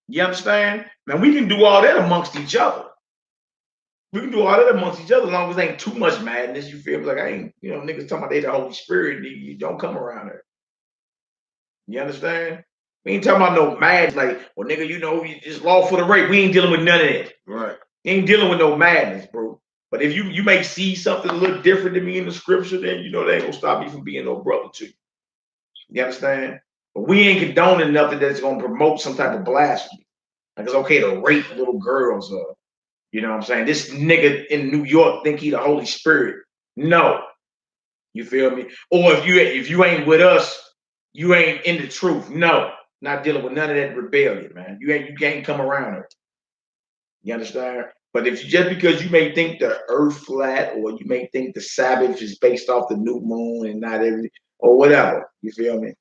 You understand? Man, we can do all that amongst each other. We can do all that amongst each other as long as there ain't too much madness. You feel me? Like I ain't, niggas talking about they the Holy Spirit. You don't come around there. You understand? We ain't talking about no madness like, well, nigga, it's lawful to rape. We ain't dealing with none of that. Right. You ain't dealing with no madness, bro. But if you may see something a little different than me in the scripture, then they ain't gonna stop me from being no brother to you. You understand? But we ain't condoning nothing that's gonna promote some type of blasphemy. Like it's okay to rape little girls, you know what I'm saying? This nigga in New York think he the Holy Spirit. No. You feel me? Or if you ain't with us, you ain't in the truth. No, not dealing with none of that rebellion, man. You can't come around it. You understand? But if just because you may think the earth flat, or you may think the Sabbath is based off the new moon and not every, or whatever, you feel me?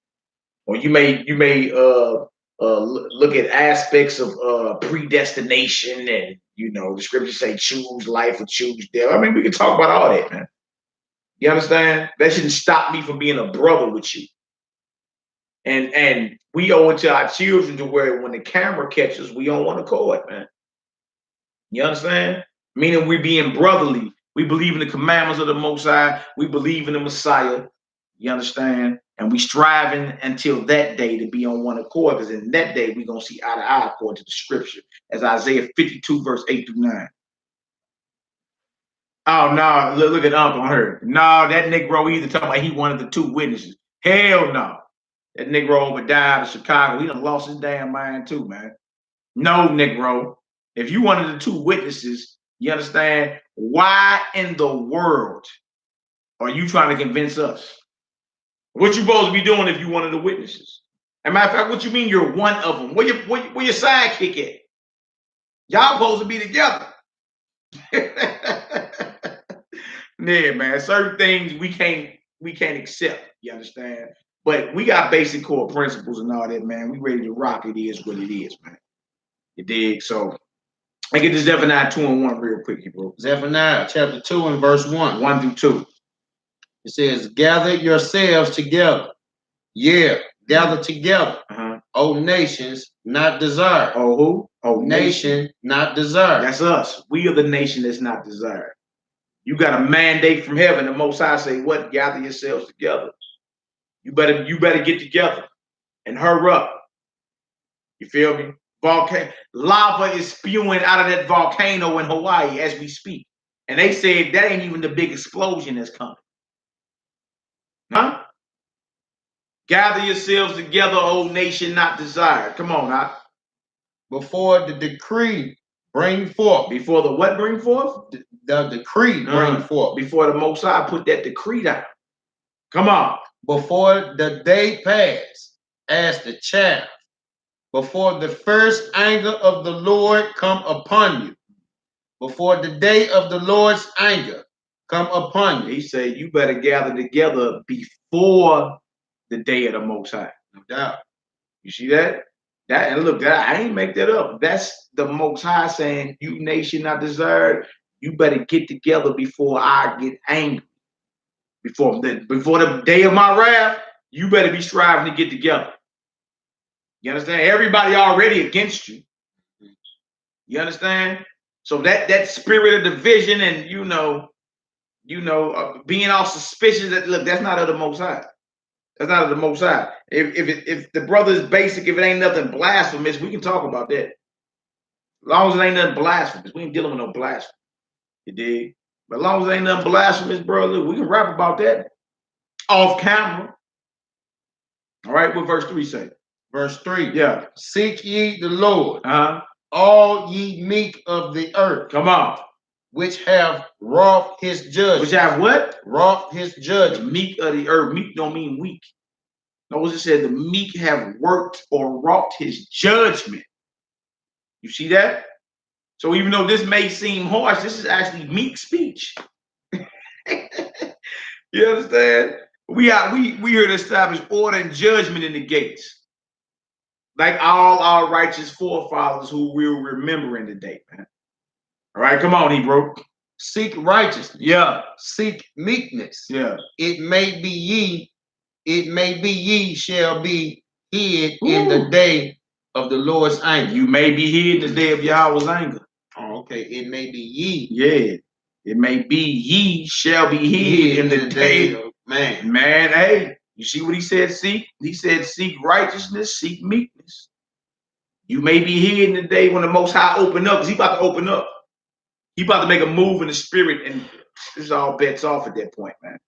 Or you may look at aspects of predestination, and the scriptures say choose life or choose death. I mean, we can talk about all that, man. You understand? That shouldn't stop me from being a brother with you. And we owe it to our children to where when the camera catches, we on one accord, man. You understand? Meaning we being brotherly. We believe in the commandments of the Most High. We believe in the Messiah. You understand? And we striving until that day to be on one accord, because in that day we're going to see eye to eye according to the scripture, as Isaiah 52, verse 8 through 9. Oh, no, look at Uncle her. No, that Negro either talking about he wanted the two witnesses. Hell no. That Negro over died in Chicago. He done lost his damn mind too, man. No, Negro. If you wanted the two witnesses, you understand? Why in the world are you trying to convince us? What you supposed to be doing if you wanted the witnesses? As a matter of fact, what you mean you're one of them? Where your sidekick at? Y'all supposed to be together. Yeah, man. Certain things we can't accept. You understand? But we got basic core principles and all that, man. We ready to rock. It is what it is, man. You dig? So I get this Zephaniah 2 and 1 real quick, bro. Zephaniah chapter 2 and verse 1. 1 through 2. It says, gather yourselves together. Yeah, gather together. O nations, not desired. Oh, who? Oh, nation, not desired. That's us. We are the nation that's not desired. You got a mandate from heaven. The Most High say, what? Gather yourselves together. You better get together and hurry up. You feel me? Lava is spewing out of that volcano in Hawaii as we speak. And they said that ain't even the big explosion that's coming. Huh? Gather yourselves together, O nation not desired. Come on now. Before the decree bring forth. Before the what bring forth? The decree bring forth. Before the Most High put that decree down. Come on. Before the day pass as the chaff. Before the first anger of the Lord come upon you. Before the day of the Lord's anger come upon you. He said, you better gather together before the day of the Most High. No doubt. You see that? And look, I ain't make that up. That's the Most High saying, you nation not desired, you better get together before I get angry. Before the day of my wrath, you better be striving to get together. You understand? Everybody already against you. You understand? So that spirit of division and being all suspicious, that look, that's not of the Most High. That's not of the Most High. If the brother is basic, if it ain't nothing blasphemous, we can talk about that. As long as it ain't nothing blasphemous, we ain't dealing with no blasphemy. You dig? But as long as it ain't nothing blasphemous, brother, we can rap about that off camera. All right, what verse 3 say? Verse 3. Yeah. Seek ye the Lord, Uh-huh. all ye meek of the earth, Come on. which have wrought his judgment. Which have what? Wrought his The judgment. meek of the earth. Meek don't mean weak. Notice it said the meek have worked or wrought his judgment. You see that? So even though this may seem harsh, this is actually meek speech. You understand? We here to establish order and judgment in the gates. Like all our righteous forefathers who we're remembering today, man. All right, come on, Hebrew. Seek righteousness. Yeah. Seek meekness. Yeah. It may be ye shall be hid in the day of the Lord's anger. You may be hid in the day of Yahweh's anger. Oh, okay. It may be ye. Yeah. It may be ye shall be hid in the day of man. Man, hey, you see what he said? Seek. He said, seek righteousness, seek meekness. You may be hid in the day when the Most High open up, because he about to open up. He about to make a move in the spirit, and this is all bets off at that point, man.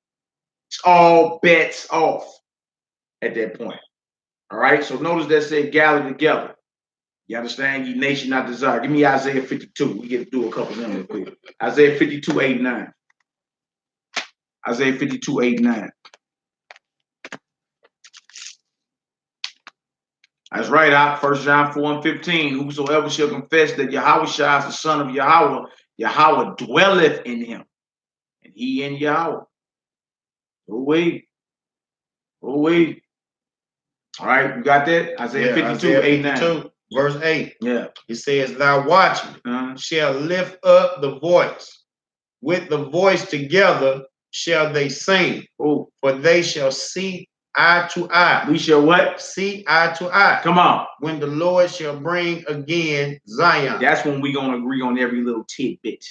It's all bets off at that point. All right, so notice that said gather together. You understand? Ye nation not desire. Give me Isaiah 52. We get to do a couple of them real quick. Isaiah 52, 8, 9. Isaiah 52, 8, 9. That's right, out 1 John 4 and 15. Whosoever shall confess that Yahweh Shah is the son of Yahweh, Yahweh dwelleth in him, and he in Yahweh. Oh, wait. Oh, wait. All right, you got that? Isaiah 52, Isaiah 8, 52, 9. verse 8. Yeah. It says, Thy watchmen shall lift up the voice. With the voice together shall they sing. Oh. For they shall see eye to eye. We shall what? See eye to eye. Come on. When the Lord shall bring again Zion. That's when we're going to agree on every little tidbit.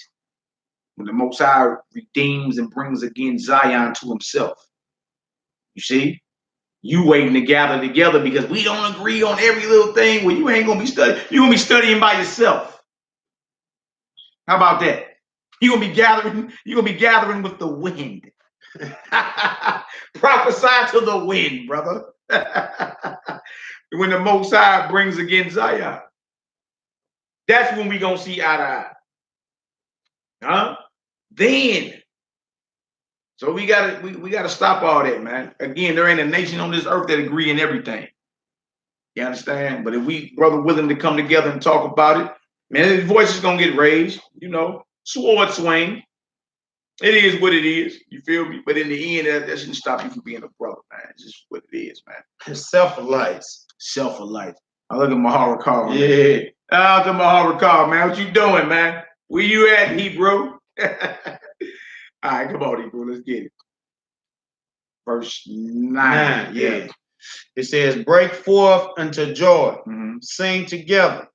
When the Most High redeems and brings again Zion to himself. You see? You waiting to gather together because we don't agree on every little thing. Well, you ain't going to be studying. You're going to be studying by yourself. How about that? You're going to be gathering with the wind. Prophesy to the wind, brother. When the Most High brings again Zion. That's when we going to see eye to eye. Huh? Then. So we gotta stop all that, man. Again, there ain't a nation on this earth that agree in everything. You understand? But if we, brother, willing to come together and talk about it, man, his voice is gonna get raised, you know, sword swing. It is what it is. You feel me? But in the end, that shouldn't stop you from being a brother, man. It's just what it is, man. Self-alize. Self-alize. I look at my horror car. Yeah. Out to my horror car, man. What you doing, man? Where you at, Hebrew? All right, come on, Hebrew. Let's get it. Verse 9. Yeah. It says, break forth unto joy, sing together,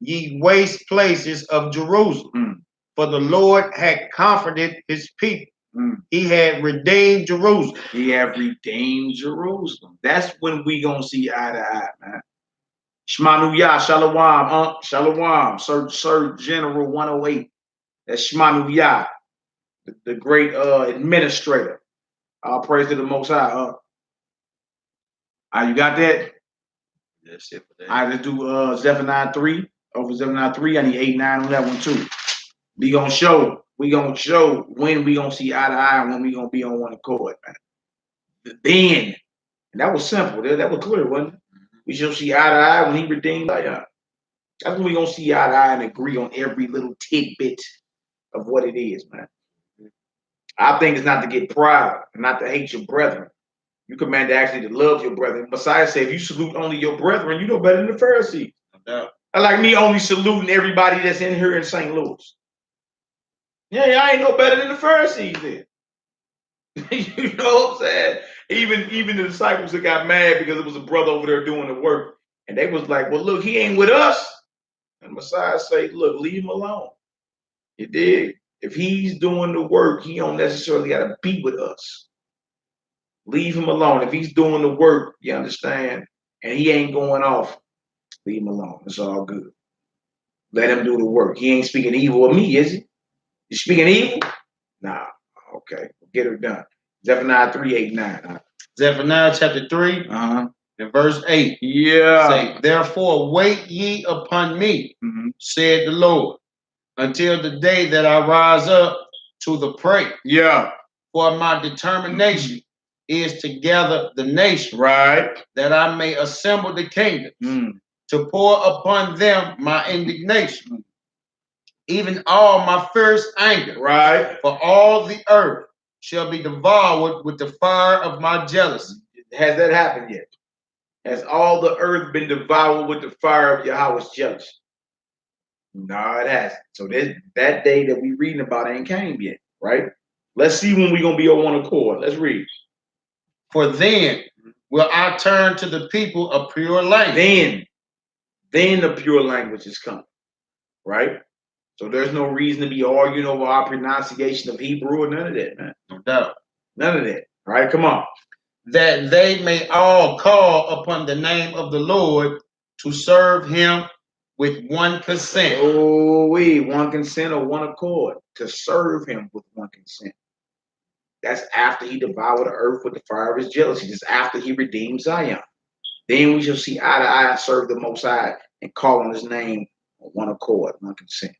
ye waste places of Jerusalem. For the Lord had comforted his people. He had redeemed Jerusalem. He had redeemed Jerusalem. That's when we gonna see eye to eye, man. Shmanuyah, Shalom, Shalom, Sir General 108. That's Shmanuyah, the great administrator. All praise to the Most High. You got that? That's it for that. I just do Zephaniah 3. Over Zephaniah 3, I need 8, 9 on that one too. We gonna show when we gonna see eye to eye and when we gonna be on one accord, man. Then, and that was simple. That was clear, wasn't it? We shall see eye to eye when he redeemed Zion. That's when we gonna see eye to eye and agree on every little tidbit of what it is, man. I think it's not to get proud and not to hate your brethren. You command actually to love your brethren. Messiah said, if you salute only your brethren, you know better than the Pharisees. No. I like me only saluting everybody that's in here in St. Louis. Yeah, I ain't no better than the Pharisees then. You know what I'm saying? Even the disciples that got mad because it was a brother over there doing the work. And they was like, well, look, he ain't with us. And Messiah say, look, leave him alone. You dig? If he's doing the work, he don't necessarily got to be with us. Leave him alone. If he's doing the work, you understand, and he ain't going off, leave him alone. It's all good. Let him do the work. He ain't speaking evil of me, is he? You speaking evil? Nah. Okay. Get her done. Zephaniah 3:8-9. Zephaniah chapter 3 and verse 8. Yeah. Say, therefore wait ye upon me, said the Lord, until the day that I rise up to the prey. Yeah. For my determination is to gather the nation, right, that I may assemble the kingdoms, to pour upon them my indignation, even all my fierce anger. Right. For all the earth shall be devoured with the fire of my jealousy. Has that happened yet? Has all the earth been devoured with the fire of Yahweh's jealousy? No, it hasn't. So that day that we reading about ain't came yet, right? Let's see when we're going to be on one accord. Let's read. For then will I turn to the people a pure language. Then the pure language is coming, right? So there's no reason to be arguing over our pronunciation of Hebrew or none of that, man. No doubt. None of that. All right, come on. That they may all call upon the name of the Lord to serve him with one consent. Oh, one consent or one accord to serve him with one consent. That's after he devoured the earth with the fire of his jealousy. That's after he redeemed Zion. Then we shall see eye to eye and serve the Most High and call on his name on one accord, one consent.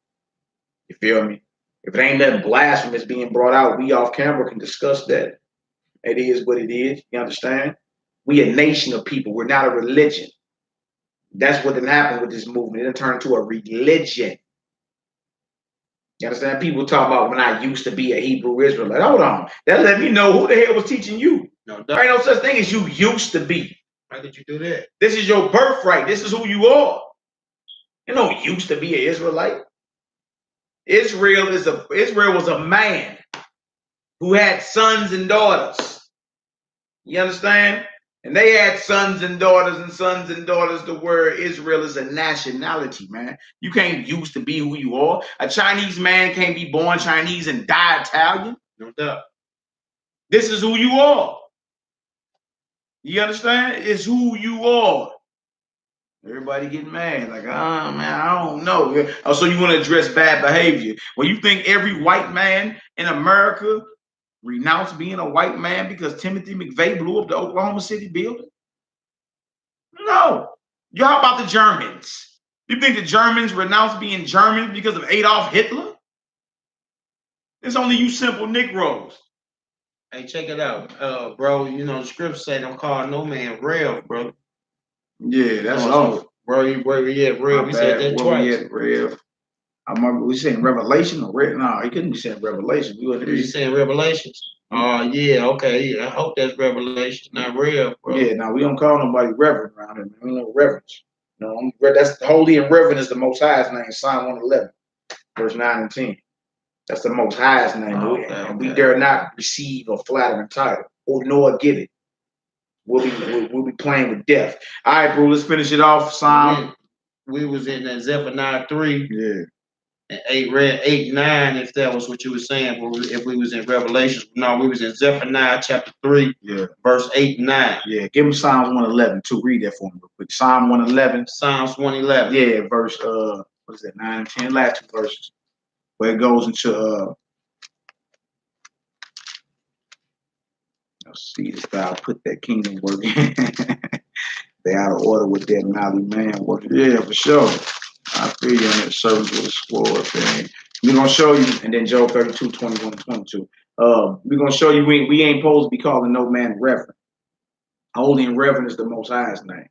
You feel me? If it ain't nothing blasphemous being brought out, we off camera can discuss that. It is what it is. You understand? We a nation of people. We're not a religion. That's what didn't happen with this movement. It turned into a religion. You understand? People talk about when I used to be a Hebrew Israelite. Hold on. That let me know who the hell was teaching you. No, there ain't no such thing as you used to be. Why did you do that? This is your birthright. This is who you are. You don't used to be an Israelite. Israel was a man who had sons and daughters. You understand? And they had sons and daughters and sons and daughters. The word Israel is a nationality, man. You can't used to be who you are. A Chinese man can't be born Chinese and die Italian. No doubt. This is who you are. You understand? It's who you are. Everybody getting mad, like, oh man, I don't know. Oh, so you want to address bad behavior? Well, you think every white man in America renounced being a white man because Timothy McVeigh blew up the Oklahoma City building? No. How about the Germans? You think the Germans renounced being Germans because of Adolf Hitler? It's only you simple Negroes. Hey, check it out, bro. You know the scripture say don't call no man Rev, bro. Yeah, that's all. Bro, where we at, Rev? We said that twice. We at, Rev? I remember we saying Revelation or Rev? No, he couldn't be saying Revelation. We were saying Revelations. Oh, yeah, okay. Yeah, I hope that's Revelation, not Rev, bro. Yeah, now we don't call nobody Reverend around here, man. We know reverence. No, that's holy and reverend is the Most High's name. Psalm 111, verse 9 and 10. That's the Most High's name. And we dare not receive a flattering title or nor give it. We'll be playing with death. All right, bro, let's finish it off. Psalm. We was in Zephaniah 3. Yeah. And 8, 9, if that was what you were saying, if we was in Revelation. No, we was in Zephaniah chapter 3, verse 8 and 9. Yeah, give him Psalms 111 too. Read that for me real quick. Psalm 111. Psalms 111. Yeah, verse what is that, 9 and 10, last two verses. Where it goes into let's see this guy put that kingdom work in. They out of order with that mouthy man working. Yeah, for sure. I feel you on that servants with a sword thing. We're gonna show you, and then Job 32, 21, 22. We're gonna show you we ain't supposed to be calling no man reverend. Holy and reverend is the Most High's name.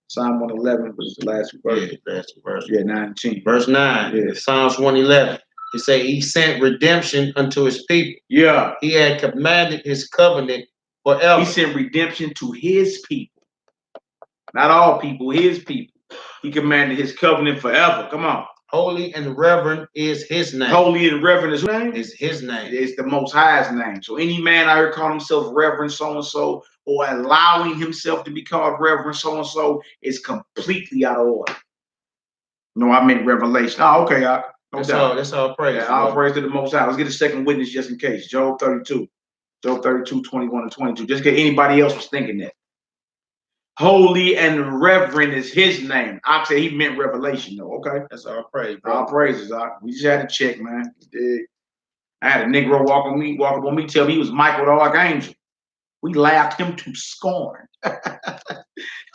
Psalm 111 was the last verse. Yeah, last verse. Yeah, 9 and 10. Verse 9. Yeah. Psalms 111. He say he sent redemption unto his people. Yeah. He had commanded his covenant forever. He sent redemption to his people. Not all people, his people. He commanded his covenant forever. Come on. Holy and reverend is his name. Holy and reverend is his name? Is his name. It's the Most High's name. So any man out here calling himself reverend so-and-so or allowing himself to be called reverend so-and-so is completely out of order. No, I meant revelation. Oh, okay. That's all praise. Yeah, all praise to the Most High. Let's get a second witness just in case. Job 32. Job 32, 21 and 22. Just in case anybody else was thinking that. Holy and reverend is his name. I say he meant revelation, though. Okay. That's all praise, bro. All praises, we just had to check, man. I had a Negro walk on me, tell me he was Michael the Archangel. We laughed him to scorn.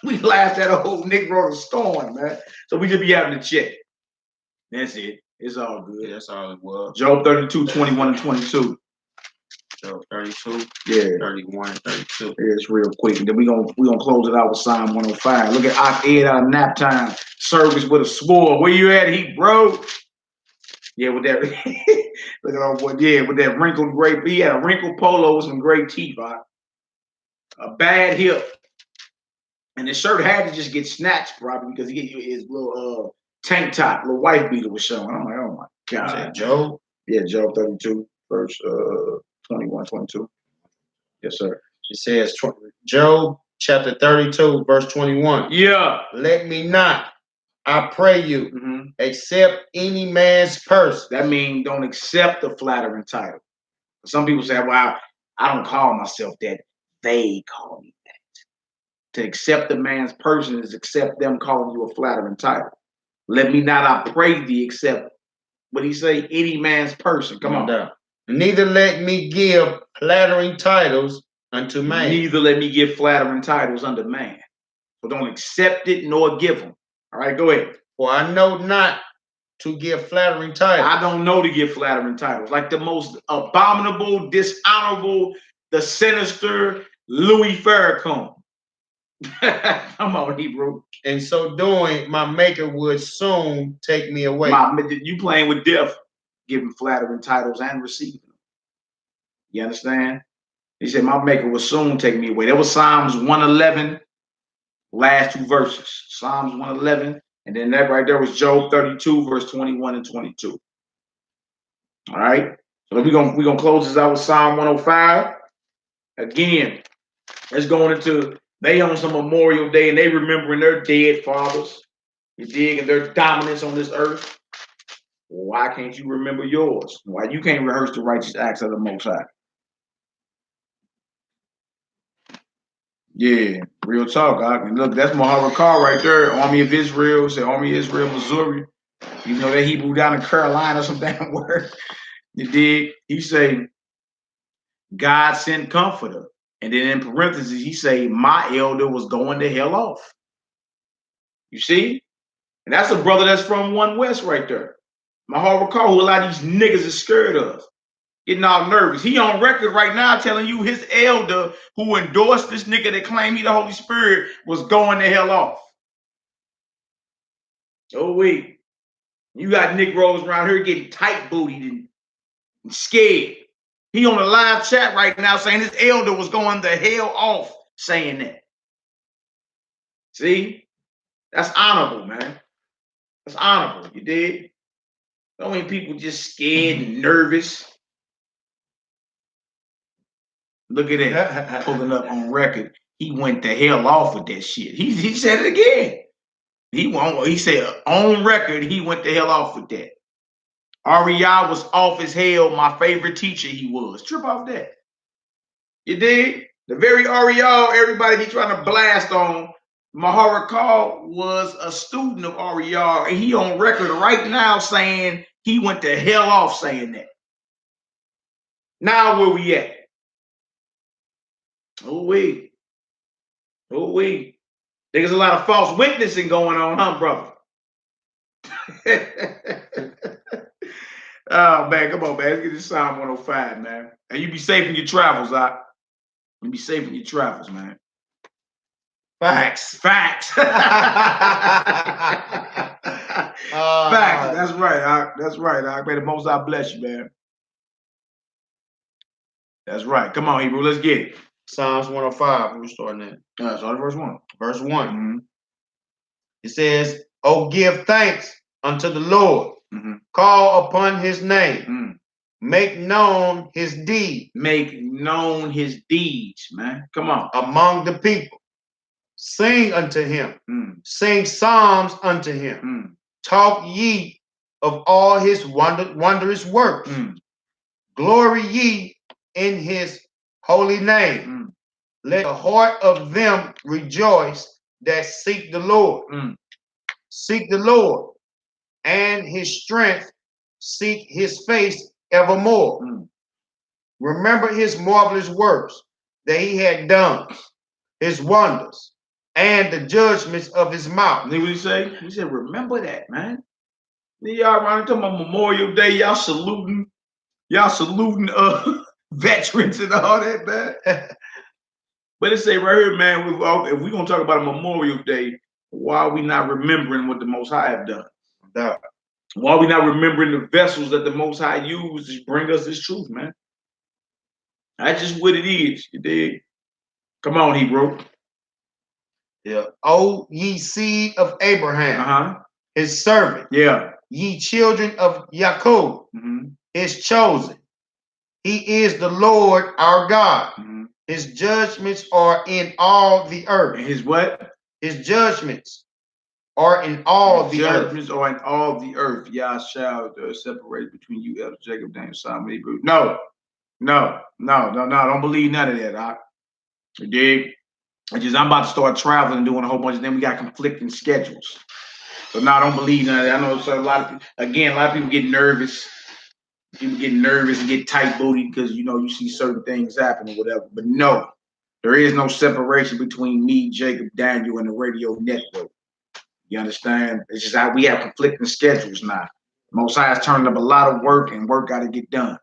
We laughed at a whole Negro to scorn, man. So we just be having to check. That's it. It's all good. Yeah, that's all it was. Job 32, 21 and 22. Job 32, yeah, 31 and 32. Yeah, it's real quick. And then we're gonna close it out with Psalm 105. Look at Ed out of nap time. Service with a sword. Where you at, he bro? Yeah, with that look at our boy, yeah, with that wrinkled gray. He had a wrinkled polo with some gray teeth, right? A bad hip. And the shirt had to just get snatched probably because he get his little tank top, little wife beater was showing. I'm like, oh my God. Is that Job? Yeah, Job 32, verse 21, 22. Yes, sir. It says Job chapter 32, verse 21. Yeah. Let me not, I pray you, accept any man's purse. That means don't accept the flattering title. Some people say, well, I don't call myself that. They call me that. To accept a man's person is accept them calling you a flattering title. Let me not, I pray thee, accept, what he say, any man's person. Come on. Down. Neither let me give flattering titles unto man. Neither let me give flattering titles unto man. So don't accept it nor give them. All right, go ahead. For I know not to give flattering titles. I don't know to give flattering titles. Like the most abominable, dishonorable, the sinister Louis Farrakhan. Come on, Hebrew. In so doing, my maker would soon take me away. You playing with death, giving flattering titles and receiving them. You understand? He said, my maker will soon take me away. That was Psalms 111, last two verses. Psalms 111, and then that right there was Job 32, verse 21 and 22. All right. So we're gonna close this out with Psalm 105. Again, it's going into they on some Memorial Day and they remembering their dead fathers. You dig? And their dominance on this earth. Why can't you remember yours? Why you can't rehearse the righteous acts of the Most High? Yeah, real talk. And look, that's Muhammad Carr right there. Army of Israel, say Army of Israel, Missouri. You know that Hebrew down in Carolina, some damn word. You dig? He say, God sent comforter. And then in parentheses, he say, my elder was going to hell off. You see? And that's a brother that's from One West right there. Muhammad Carr, who a lot of these niggas is scared of. Getting all nervous. He on record right now telling you his elder who endorsed this nigga that claimed he the Holy Spirit was going the hell off. Oh, wait. You got Negroes around here getting tight bootied and scared. He on a live chat right now saying his elder was going the hell off saying that. See? That's honorable, man. That's honorable. You did? So many people just scared and nervous. Look at that, pulling up on record. He went the hell off with that shit. He said it again. He said on record, he went the hell off with that. REI was off as hell. My favorite teacher he was. Trip off that. You dig? The very REI everybody be trying to blast on, Muhammad Carr was a student of REI, and he on record right now saying he went the hell off saying that. Now where we at? Oh, wait. Oh, wait. There's a lot of false witnessing going on, huh, brother? Oh, man, come on, man. Let's get this Psalm 105, man. And you be safe in your travels, You be safe in your travels, man. Facts. Facts. Facts. That's right, That's right, May the Most High bless you, man. That's right. Come on, Hebrew. Let's get it. Psalms 105. We're starting at. Start at verse 1. Verse 1. It says, oh, give thanks unto the Lord. Call upon his name. Make known his deeds. Make known his deeds, man. Come on. Among the people. Sing unto him. Sing psalms unto him. Talk ye of all his wondrous works. Glory ye in his holy name. Let the heart of them rejoice that seek the Lord. Seek the Lord and his strength, seek his face evermore. Remember his marvelous works that he had done, his wonders, and the judgments of his mouth. And what he say? He said, remember that, man. Then y'all around talking about Memorial Day, y'all saluting veterans and all that, man. But it say right here, man, if we're gonna talk about a Memorial Day, why are we not remembering what the Most High have done? Why are we not remembering the vessels that the Most High used to bring us this truth, man? That's just what it is, you dig? Come on, Hebrew. Yeah. O ye seed of Abraham, his servant. Yeah. Ye children of Jacob, his chosen. He is the Lord our God. His judgments are in all the earth. And his what? His judgments are in all the earth. Judgments are in all the earth. Yah shall separate between you, Elder Jacob, Daniel, Simon, Hebrew. No. Don't believe none of that. You dig? I'm about to start traveling and doing a whole bunch of them. We got conflicting schedules. So I don't believe none of that. I know a lot of people get nervous. People get nervous and get tight booty because you see certain things happen or whatever. But no, there is no separation between me, Jacob, Daniel, and the radio network. You understand? It's just how we have conflicting schedules now. Most High has turned up a lot of work, and work got to get done.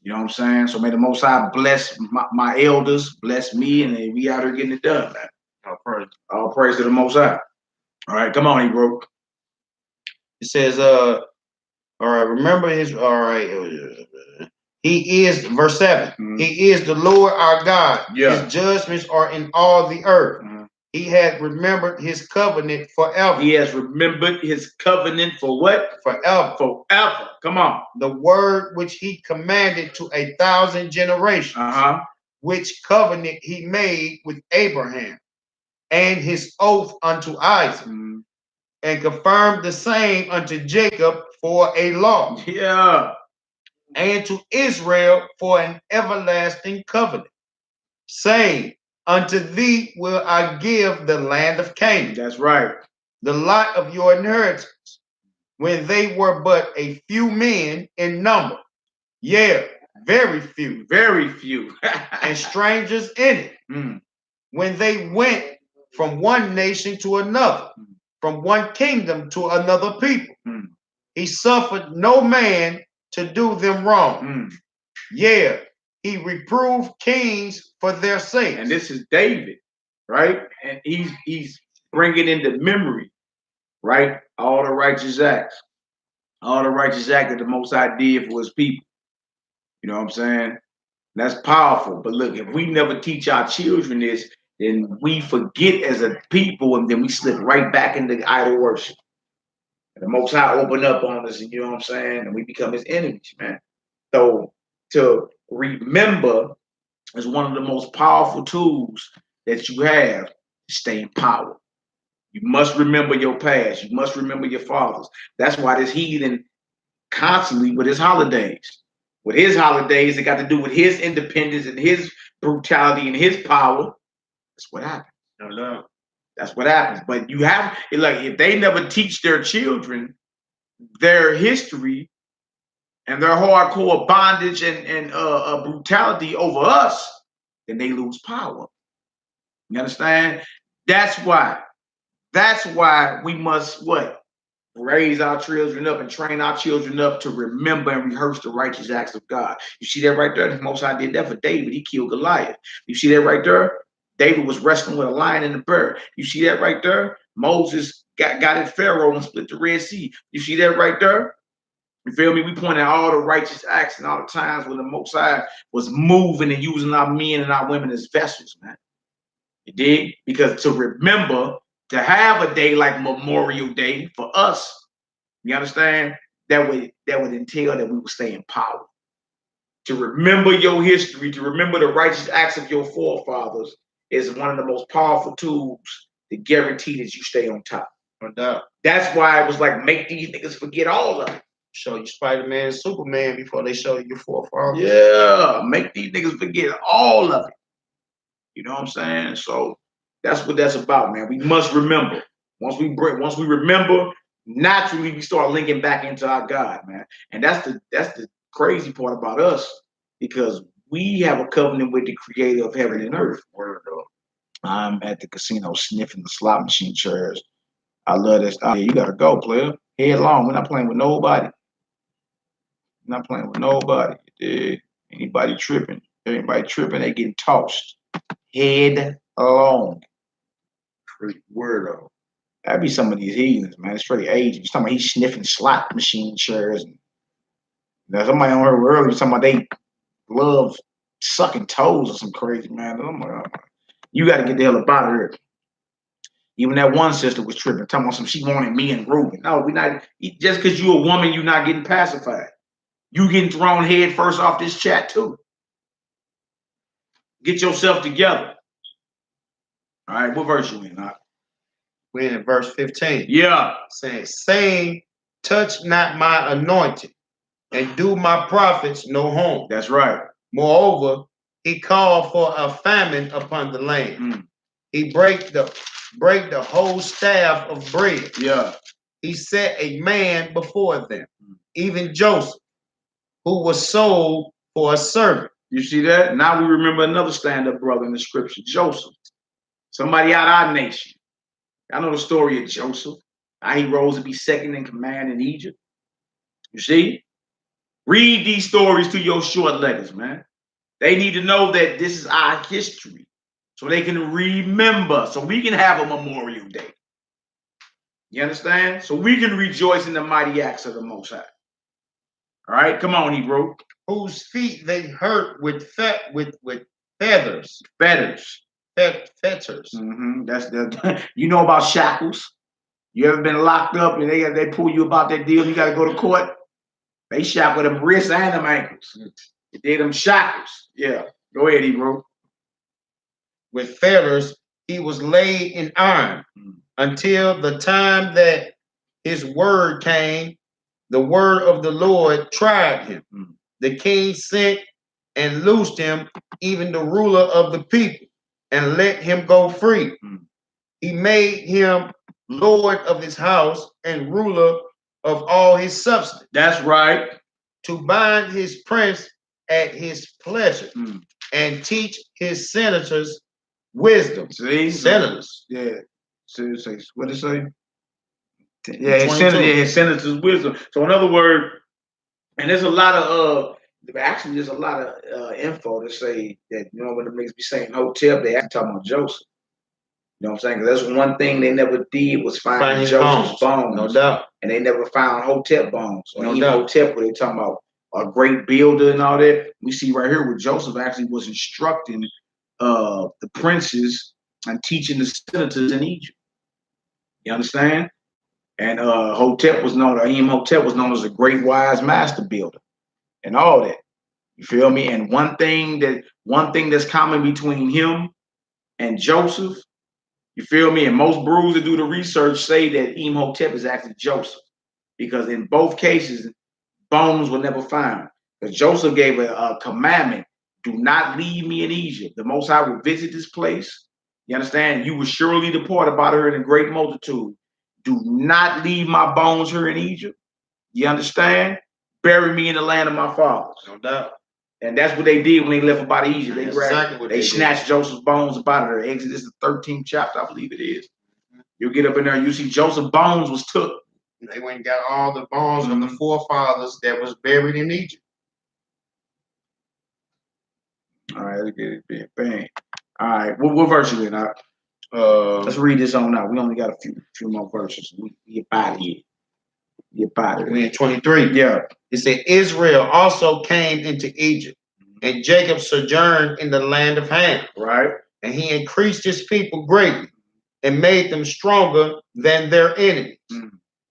You know what I'm saying? So may the Most High bless my elders, bless me, and then we out here getting it done, man. All praise to the Most High. All right, come on, Hebrew. It says, all right, remember his, all right. He is, verse 7, he is the Lord our God. Yeah. His judgments are in all the earth. He had remembered his covenant forever. He has remembered his covenant for what? Forever. Forever. Come on. The word which he commanded to 1,000 generations. Which covenant he made with Abraham and his oath unto Isaac. And confirmed the same unto Jacob for a law. Yeah. And to Israel for an everlasting covenant, saying, unto thee will I give the land of Canaan. That's right. The lot of your inheritance, when they were but a few men in number. Yeah, very few. Very few. And strangers in it. When they went from one nation to another, from one kingdom to another people. He suffered no man to do them wrong. Yeah, he reproved kings for their sake. And this is David, right? And he's bringing into memory, right, all the righteous acts. All the righteous acts that the Most High did for his people. You know what I'm saying? That's powerful. But look, if we never teach our children this, then we forget as a people, and then we slip right back into idol worship. And the Most High open up on us, and you know what I'm saying? And we become his enemies, man. So to remember is one of the most powerful tools that you have to stay in power. You must remember your past. You must remember your fathers. That's why this heathen constantly with his holidays. With his holidays, it got to do with his independence and his brutality and his power. That's what happens. No. That's what happens. But you have, like, if they never teach their children their history and their hardcore bondage and brutality over us, then they lose power. You understand? That's why we must what? Raise our children up and train our children up to remember and rehearse the righteous acts of God. You see that right there? The Most High did that for David. He killed Goliath. You see that right there? David was wrestling with a lion and a bear. You see that right there? Moses got at Pharaoh and split the Red Sea. You see that right there? You feel me? We point at all the righteous acts and all the times when the Most High was moving and using our men and our women as vessels, man. You dig? Because to remember, to have a day like Memorial Day for us, you understand? That would entail that we would stay in power. To remember your history, to remember the righteous acts of your forefathers is one of the most powerful tools to guarantee that you stay on top. No doubt. That's why it was like, make these niggas forget all of it. Show you Spider-Man and Superman before they show you your forefathers. Yeah, make these niggas forget all of it. You know what I'm saying? So that's what that's about, man. We must remember. Once we remember, naturally we start linking back into our God, man. And that's the crazy part about us, because we have a covenant with the creator of heaven and earth. Word up. I'm at the casino sniffing the slot machine chairs. I love this. Oh, yeah, you gotta go, player. Headlong. We're not playing with nobody. We're not playing with nobody. Yeah. Anybody tripping? Everybody tripping, they getting tossed. Head long. Word up. That'd be some of these heathens, man. It's straight agents. Talking about he's sniffing slot machine chairs. And now somebody on her earlier was talking about they love sucking toes or some crazy, man. I'm like, oh, you got to get the hell up out of here. Even that one sister was tripping, talking about some she wanted me and Ruben. No, we not. Just because you a woman, you're not getting pacified. You getting thrown head first off this chat too. Get yourself together. All right, what verse you in? We're in verse 15. Yeah. Saying, touch not my anointed, and do my prophets no harm. That's right. Moreover, he called for a famine upon the land. He break the whole staff of bread. Yeah. He set a man before them, even Joseph, who was sold for a servant. You see that? Now we remember another stand-up brother in the scripture, Joseph. Somebody out of our nation. I know the story of Joseph, how he rose to be second in command in Egypt. You see? Read these stories to your short letters, man. They need to know that this is our history, so they can remember, so we can have a Memorial Day. You understand? So we can rejoice in the mighty acts of the Most High. All right, come on, Hebrew. Whose feet they hurt with feathers. Fetters. Fetters. That's the. You know about shackles? You ever been locked up and they pull you about that deal? You got to go to court. They shackle them wrists and them ankles. They them shackles. Yeah. Go ahead, Hebrew. With fetters, he was laid in iron until the time that his word came. The word of the Lord tried him. The king sent and loosed him, even the ruler of the people, and let him go free. He made him lord of his house and ruler of all his substance. That's right. To bind his prince at his pleasure and teach his senators wisdom. See? Senators. Yeah. So what did it say? Yeah, his senators wisdom. So in other words, and there's a lot of there's a lot of info to say that, you know, when the niggas be saying Hotep, they actually talking about Joseph. You know what I'm saying? Because that's one thing they never did was find Joseph's bones. No doubt. And they never found Hotep bones. No doubt. Hotep, where they talking about a great builder and all that. We see right here where Joseph actually was instructing the princes and teaching the senators in Egypt. You understand? And Imhotep was known as a great wise master builder and all that. You feel me? And one thing that's common between him and Joseph, you feel me? And most brews that do the research say that Imhotep is actually Joseph, because in both cases, bones were never found. Because Joseph gave a commandment: do not leave me in Egypt. The Most High will visit this place. You understand? You will surely depart about her in a great multitude. Do not leave my bones here in Egypt. You understand? Bury me in the land of my fathers. No doubt. And that's what they did when they left about Egypt. They snatched Joseph's bones up out of there. Exodus, the 13th chapter, I believe it is. You'll get up in there and you see Joseph's bones was took. They went and got all the bones of the forefathers that was buried in Egypt. All right, let's get it. Bang. All right, what verse you in? Let's read this on out. We only got a few more verses. We get out of here. We in 23. Yeah. It said Israel also came into Egypt, and Jacob sojourned in the land of Ham. Right. And he increased his people greatly and made them stronger than their enemies.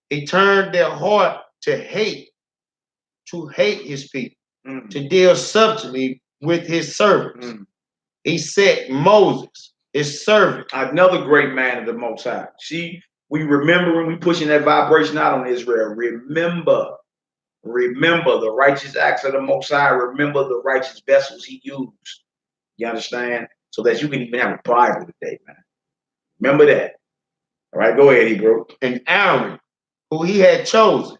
He turned their heart to hate his people, to deal subtly with his servants. He set Moses, his servant. Another great man of the Most High. See, we remember when we pushing that vibration out on Israel. Remember, Remember the righteous acts of the Most High. Remember the righteous vessels he used. You understand? So that you can even have a Bible today, man. Remember that. All right, go ahead, Hebrew. And Aaron, who he had chosen,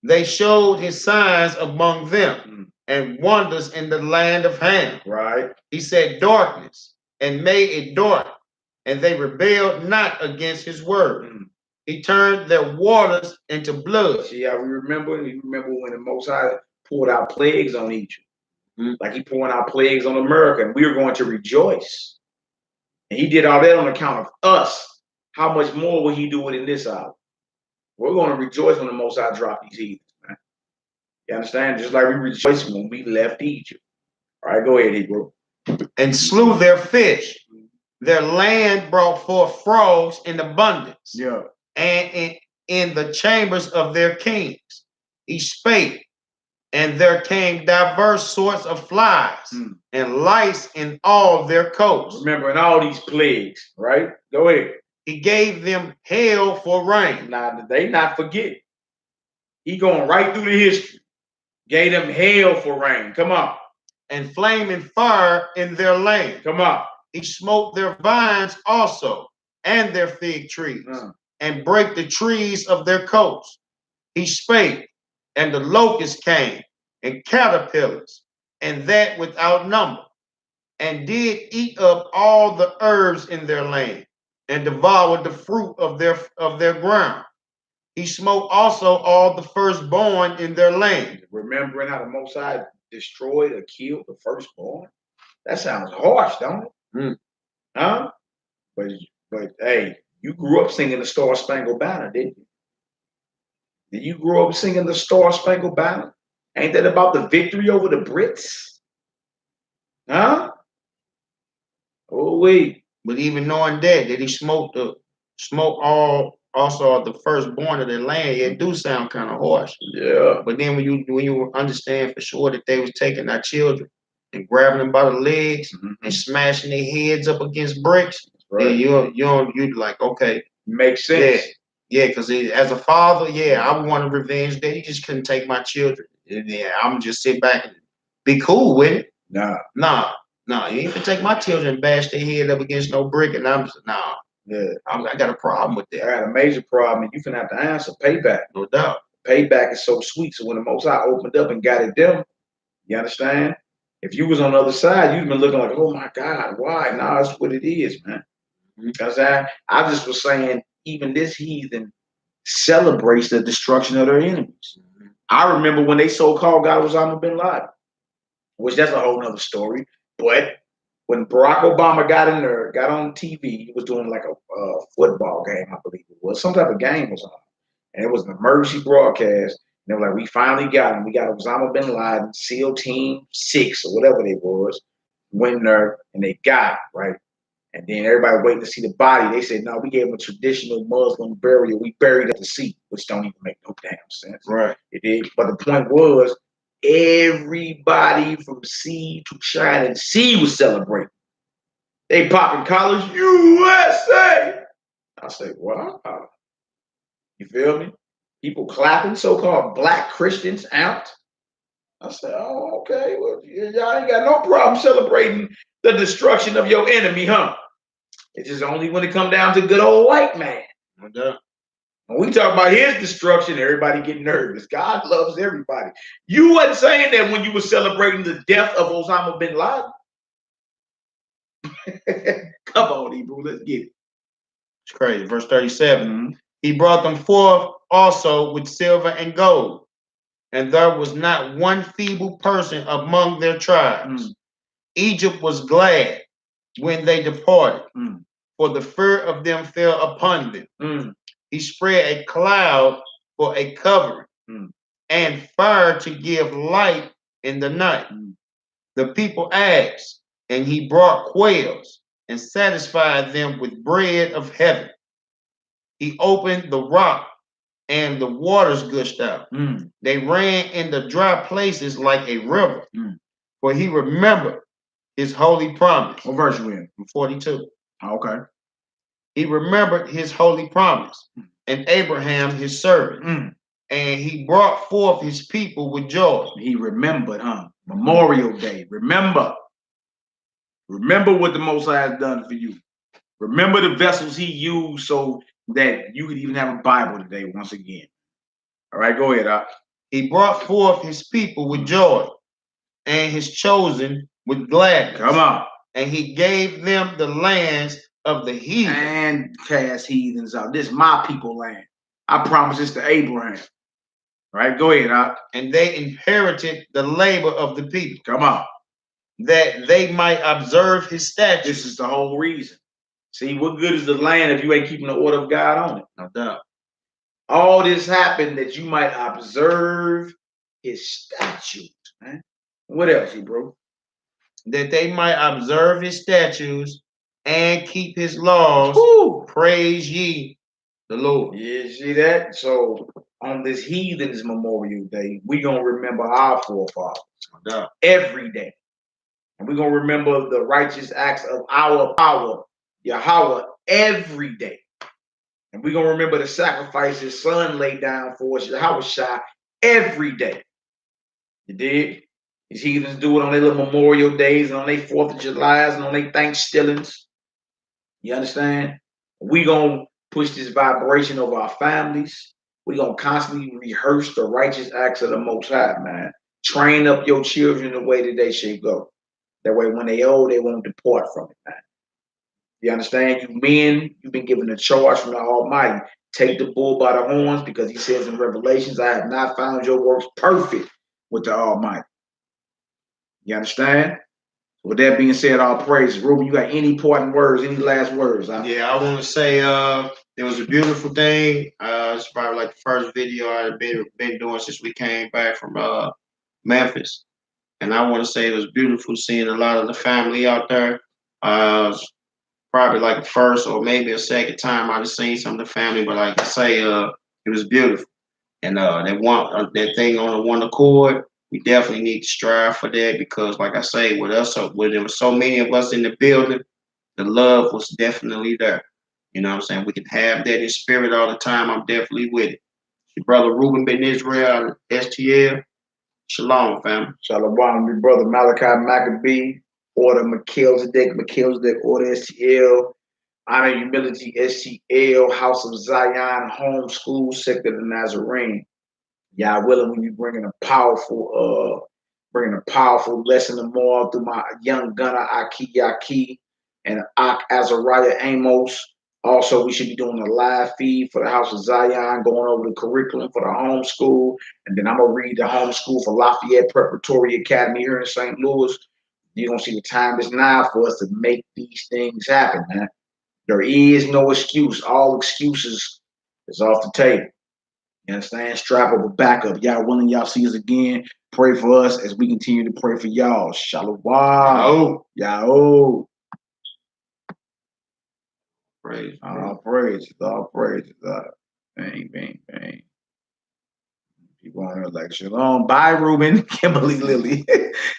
they showed his signs among them and wonders in the land of Ham. Right. He said darkness and made it dark, and they rebelled not against his word. He turned their waters into blood. See how we remember? You remember when the Most High poured out plagues on Egypt? Like he pouring out plagues on America, and we were going to rejoice. And he did all that on account of us. How much more will he do it in this hour? We're going to rejoice when the Most High drop these heathens, man. You understand? Just like we rejoiced when we left Egypt. All right, go ahead, Hebrew. And slew their fish. Their land brought forth frogs in abundance. Yeah. And in the chambers of their kings he spake, and there came diverse sorts of flies and lice in all their coasts. Remember, in all these plagues, right? Go ahead. He gave them hail for rain. Now, they not forget. He going right through the history. Gave them hail for rain. Come on. And flaming fire in their land. Come on. He smote their vines also, and their fig trees, and brake the trees of their coasts. He spake, and the locusts came, and caterpillars, and that without number, and did eat up all the herbs in their land, and devoured the fruit of their ground. He smote also all the firstborn in their land. Remembering how the Most High destroyed or killed the firstborn? That sounds harsh, don't it? Huh? But hey, you grew up singing the Star Spangled Banner, didn't you? Did you grow up singing the Star Spangled Banner? Ain't that about the victory over the Brits? Huh? Oh wait. But even knowing that he smoked all also of the firstborn of their land, it do sound kind of harsh. Yeah. But then when you understand for sure that they was taking our children and grabbing them by the legs and smashing their heads up against bricks, then you like, okay, makes sense. Yeah, because as a father, I want revenge that he just couldn't take my children. Yeah, I'm just sit back and be cool with it. Nah, you ain't gonna take my children and bash their head up against no brick, and I'm just, nah. Yeah, I got a problem with that. I got a major problem, and you finna have to answer payback. No doubt. Payback is so sweet. So when the Most High opened up and got it done, you understand? If you was on the other side, you'd been looking like, oh my God, why? Nah, that's what it is, man. Because I just was saying, even this heathen celebrates the destruction of their enemies. I remember when they so-called got Osama bin Laden, which that's a whole nother story. But when Barack Obama got in there, got on TV, he was doing like a football game, I believe it was. Some type of game was on. And it was an emergency broadcast. And they were like, we finally got him. We got Osama bin Laden, SEAL Team 6 or whatever they was, went there and they got him, right? And then everybody waiting to see the body. They said, no, we gave him a traditional Muslim burial. We buried at the sea, which don't even make no damn sense. Right. It did. But the point was, everybody from sea to shining sea was celebrating. They popping collars, USA. I say, wow. You feel me? People clapping, so-called black Christians out. I said, oh, okay. Well, y'all ain't got no problem celebrating the destruction of your enemy, huh? It's just only when it come down to good old white man. When we talk about his destruction, everybody get nervous. God loves everybody. You wasn't saying that when you were celebrating the death of Osama bin Laden. Come on, Hebrew, let's get it. It's crazy. Verse 37. He brought them forth also with silver and gold, and there was not one feeble person among their tribes. Egypt was glad when they departed, for the fear of them fell upon them. He spread a cloud for a covering, and fire to give light in the night. The people asked, and he brought quails and satisfied them with bread of heaven. He opened the rock, and the waters gushed out. They ran in the dry places like a river, for he remembered his holy promise. What verse you in? 42. Okay. He remembered his holy promise, and Abraham his servant. and he brought forth his people with joy. He remembered, Memorial Day. Remember what the Most High has done for you. Remember the vessels he used so that you could even have a Bible today once again. All right, go ahead. He brought forth his people with joy, and his chosen with gladness. Come on. And he gave them the lands of the heathen. And cast heathens out. This is my people land. I promised this to Abraham. All right, go ahead. And they inherited the labor of the people. Come on. That they might observe his statutes. This is the whole reason. See, what good is the land if you ain't keeping the order of God on it? No doubt. All this happened that you might observe his statutes, man. What else, bro? That they might observe his statutes and keep his laws. Woo! Praise ye the Lord. Yeah, see that? So on this Heathens Memorial Day, we're going to remember our forefathers every day. And we're going to remember the righteous acts of our power, Yahweh, every day. And we're going to remember the sacrifice his son laid down for us, Yahweh, every day. You dig? These heathens do it on their little Memorial Days and on their 4th of July's and on their Thanksgivings. You understand? We're going to push this vibration over our families. We're going to constantly rehearse the righteous acts of the Most High, man. Train up your children the way that they should go. That way, when they old, they won't depart from it, man. You understand? You men, you've been given a charge from the Almighty. Take the bull by the horns, because he says in Revelations, I have not found your works perfect with the Almighty. You understand? With that being said, all praises. Ruben, you got any parting words, any last words? Yeah, I want to say it was a beautiful thing. It's probably like the first video I've been doing since we came back from Memphis. And I want to say it was beautiful seeing a lot of the family out there. Probably like the first or maybe a second time I've seen some of the family, but like I say, it was beautiful. And they want that thing on one accord. We definitely need to strive for that, because like I say, with there were so many of us in the building, the love was definitely there. You know what I'm saying? We can have that in spirit all the time. I'm definitely with it. Your brother Ruben Ben Israel, STL. Shalom, family. Shalom, your brother Malachi Maccabee, Order Melchizedek, Order STL, Honor Humility STL, House of Zion, Homeschool, Sect of the Nazarene. Y'all willing, we be bringing a powerful lesson tomorrow through my young gunner Aki Yaki and Azariah Amos. Also, we should be doing a live feed for the House of Zion, going over the curriculum for the homeschool. And then I'm going to read the homeschool for Lafayette Preparatory Academy here in St. Louis. You're going to see the time is now for us to make these things happen, man. There is no excuse. All excuses is off the table. You understand? Strap up a backup. Y'all willing, y'all see us again. Pray for us as we continue to pray for y'all. Shalom. Yahoo. Praise. All praises. Bang, bang, bang. People on here like, shalom. Bye, Ruben. Kimberly Lily.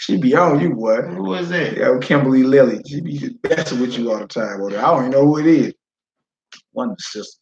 She be on you, boy. Who was that? Yeah, Kimberly Lily. She be messing with you all the time. I don't even know who it is. One of the sisters.